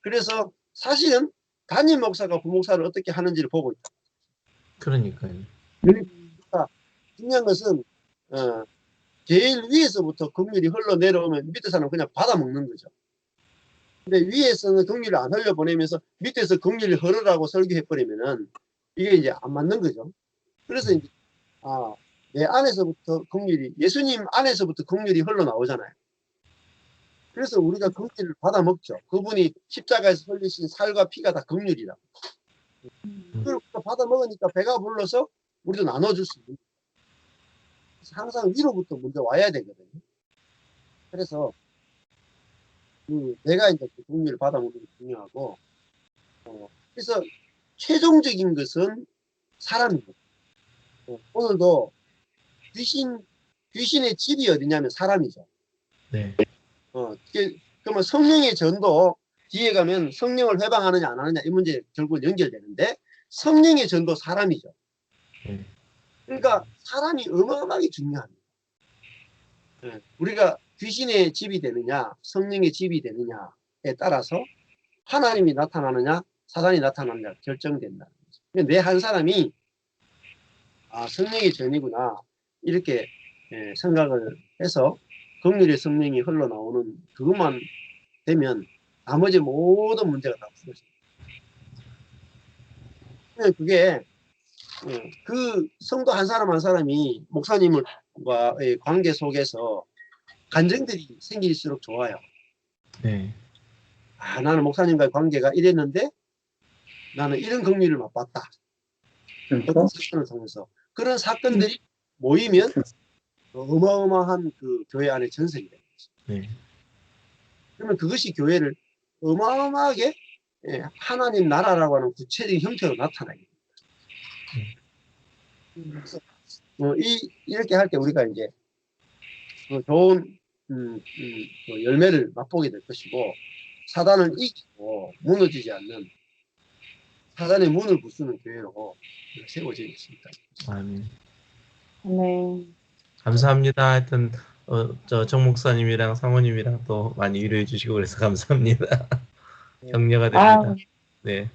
그래서 사실은 담임 목사가 부목사를 어떻게 하는지를 보고 있다. 그러니까요. 그러니까 중요한 것은 제일 위에서부터 긍휼이 흘러내려오면 밑에 사람은 그냥 받아먹는 거죠. 근데 위에서는 긍휼을 안 흘려보내면서 밑에서 긍휼이 흐르라고 설교해버리면은 이게 이제 안 맞는 거죠. 그래서 이제 내 안에서부터 긍휼이 예수님 안에서부터 긍휼이 흘러나오잖아요. 그래서 우리가 긍휼을 받아먹죠. 그분이 십자가에서 흘리신 살과 피가 다 긍휼이라고. 그걸 받아먹으니까 배가 불러서 우리도 나눠줄 수 있는 거예요. 항상 위로부터 먼저 와야 되거든요. 그래서 내가 이제 그 긍휼을 받아먹는 게 중요하고 그래서 최종적인 것은 사람입니다. 오늘도 귀신의 집이 어디냐면 사람이죠. 네. 그러면 성령의 전도 뒤에 가면 성령을 회방하느냐 안 하느냐 이 문제 결국 연결되는데 성령의 전도 사람이죠. 그러니까 사람이 어마어마하게 중요합니다. 우리가 귀신의 집이 되느냐 성령의 집이 되느냐에 따라서 하나님이 나타나느냐 사단이 나타나느냐 결정된다. 내 한 사람이 성령의 전이구나 이렇게 생각을 해서 긍휼의 성령이 흘러나오는 그것만 되면 나머지 모든 문제가 다 없어집니다. 그게 그 성도 한 사람 한 사람이 목사님과의 관계 속에서 간증들이 생길수록 좋아요. 네. 나는 목사님과의 관계가 이랬는데 나는 이런 긍휼을 맛봤다. 어떤 사건을 통해서 그런 사건들이 모이면 어마어마한 그 교회 안에 전설이 됩니다. 네. 그러면 그것이 교회를 어마어마하게 하나님 나라라고 하는 구체적인 형태로 나타나게 됩니다. 그래서 이렇게 할 때 우리가 이제 좋은 열매를 맛보게 될 것이고 사단을 이기고 무너지지 않는 사단의 문을 부수는 교회로 세워져 있습니다. 아멘. 네. 감사합니다. 하여튼 정 목사님이랑 사모님이랑 또 많이 위로해 주시고 그래서 감사합니다. 격려가 됩니다. 네.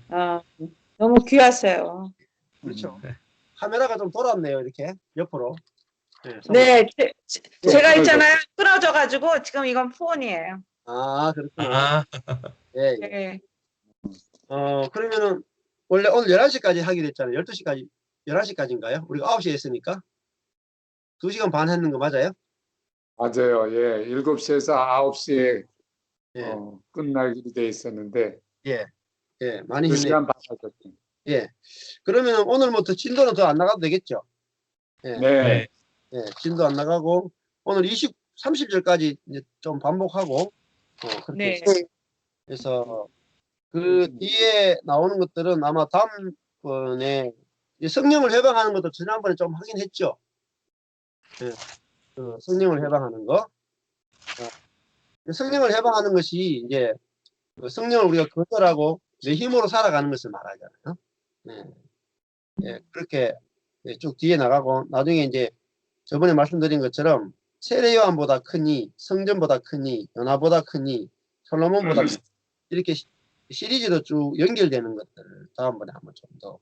너무 귀하세요. 그렇죠. 카메라가 좀 돌았네요. 이렇게 옆으로. 네, 네, 제가 네. 있잖아요. 끊어져가지고 지금 이건 폰이에요. 아, 그렇구나. 아, 예, 예. 네. 그러면은 원래 오늘 11시까지 하기로 했잖아요. 12시까지, 11시까지인가요? 우리가 9시에 했으니까 2시간 반 했는 거 맞아요? 맞아요. 예, 7시에서 9시에 예, 끝나기로 돼 있었는데 예, 예, 많이 했네요. 2시간 반 하셨죠. 예. 그러면 오늘부터 진도는 더 안 나가도 되겠죠? 예, 네. 네. 예, 진도 안 나가고 오늘 30절까지 이제 좀 반복하고 그렇게 네. 해서 그 뒤에 나오는 것들은 아마 다음번에 성령을 해방하는 것도 지난번에 좀 하긴 했죠. 예, 그 성령을 해방하는 거. 성령을 해방하는 것이 이제 그 성령을 우리가 거절하고 내 힘으로 살아가는 것을 말하잖아요. 예, 예, 그렇게 쭉 뒤에 나가고 나중에 이제 저번에 말씀드린 것처럼 세례 요한보다 크니 성전보다 크니 연하보다 크니 솔로몬보다 크니 이렇게 시리즈로 쭉 연결되는 것들을 다음번에 한번 좀 더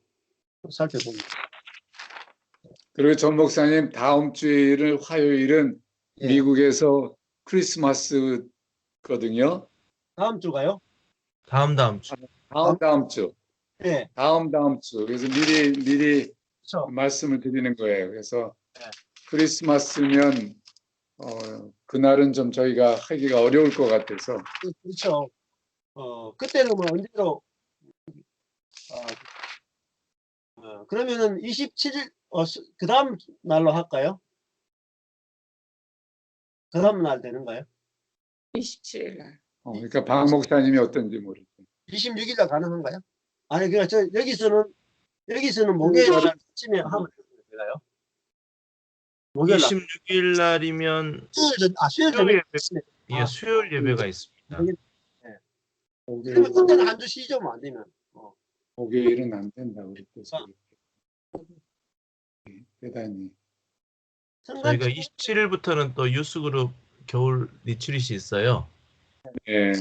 살펴봅니다. 그리고 전 목사님 다음 주일 화요일은 예. 미국에서 크리스마스거든요. 다음 주가요? 다음 주. 다음 주. 예. 다음 주. 그래서 미리 그렇죠. 말씀을 드리는 거예요. 그래서 네. 크리스마스면 그날은 좀 저희가 하기가 어려울 것 같아서 그렇죠. 그때는 뭐 언제로 그러면은 27일 그 다음 날로 할까요? 그 다음 날 되는가요? 27일 날. 그러니까 박 목사님이 어떤지 모르겠어요. 26일 날 가능한가요? 아니 그러니까 저 여기서는 목요일 날 아침에 하면 될까요? 목요일 날 26일 날이면 수요일 수요일 저녁 예배, 예, 수요일 예배가 있습니다. 그러면 그때는 한 주 쉬죠 뭐 안 되면. 목요일은 안 된다고 그랬어요. 대단히. 저희가 27일부터는 또 유스그룹 겨울 리트릿이 있어요. 네.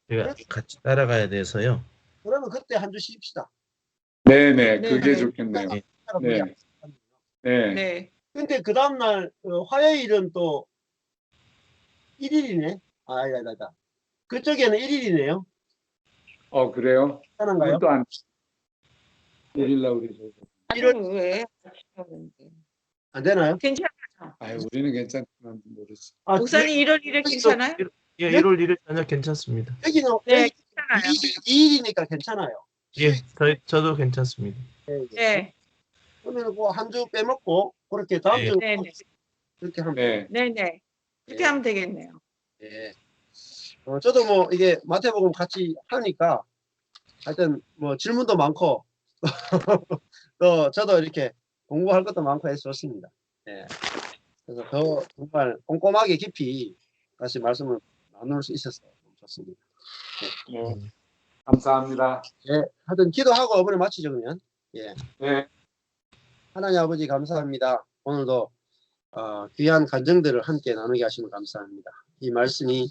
제가 같이 따라가야 돼서요. 그러면 그때 한 주 쉽시다. 네네, 그게 네. 좋겠네요. 네. 네. 네. 네. 근데 그 다음날 화요일은 또 1일이네. 아니다. 그쪽에는 1일이네요. 그래요? 괜찮은가요? 그건 또안 1일 날 우리 아니 왜? 안 되나요? 괜찮아요. 우리는 괜찮지만 모르지. 목사님 1월 1일 괜찮아요? 예, 1월 1일 저녁 괜찮습니다. 여기는 네, 괜찮아요. 2일이니까 괜찮아요. 예, 저도 괜찮습니다. 네. 그러면 그 한 주 빼먹고 그렇게 다음 네. 주 네, 네. 그렇게 하면 네. 네, 네. 그렇게 하면 되겠네요. 예. 저도 뭐 이게 마태복음 같이 하니까 하여튼 뭐 질문도 많고 또 저도 이렇게 공부할 것도 많고 해서 좋습니다. 예. 그래서 더 정말 꼼꼼하게 깊이 다시 말씀을 나눌 수 있어서 좋습니다. 네. 감사합니다. 예. 하여튼 기도하고 어머니 마치죠 그러면. 예. 네. 하나님 아버지 감사합니다. 오늘도 귀한 간증들을 함께 나누게 하시면 감사합니다. 이 말씀이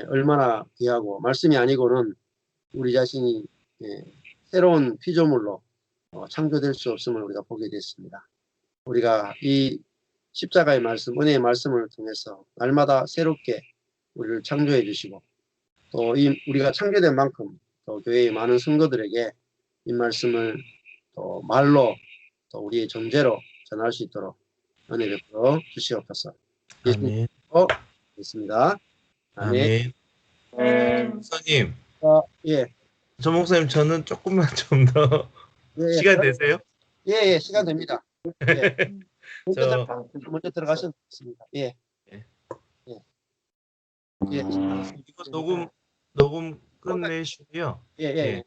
얼마나 귀하고 말씀이 아니고는 우리 자신이 새로운 피조물로 창조될 수 없음을 우리가 보게 됐습니다. 우리가 이 십자가의 말씀, 은혜의 말씀을 통해서 날마다 새롭게 우리를 창조해 주시고 또 우리가 창조된 만큼 또 교회의 많은 성도들에게 이 말씀을 또 말로 또 우리의 존재로 전할 수 있도록 은혜 베풀어 주시옵소서. 아멘. 있습니다. 아멘. 목사님, 예. 저 목사님 저는 조금만 좀 더 예, 시간 되세요? 예, 시간 됩니다. 예. 저 먼저 들어가시면 되겠습니다. 예. 예. 예. 예. 이거 녹음 끝내시고요. 예, 예. 예.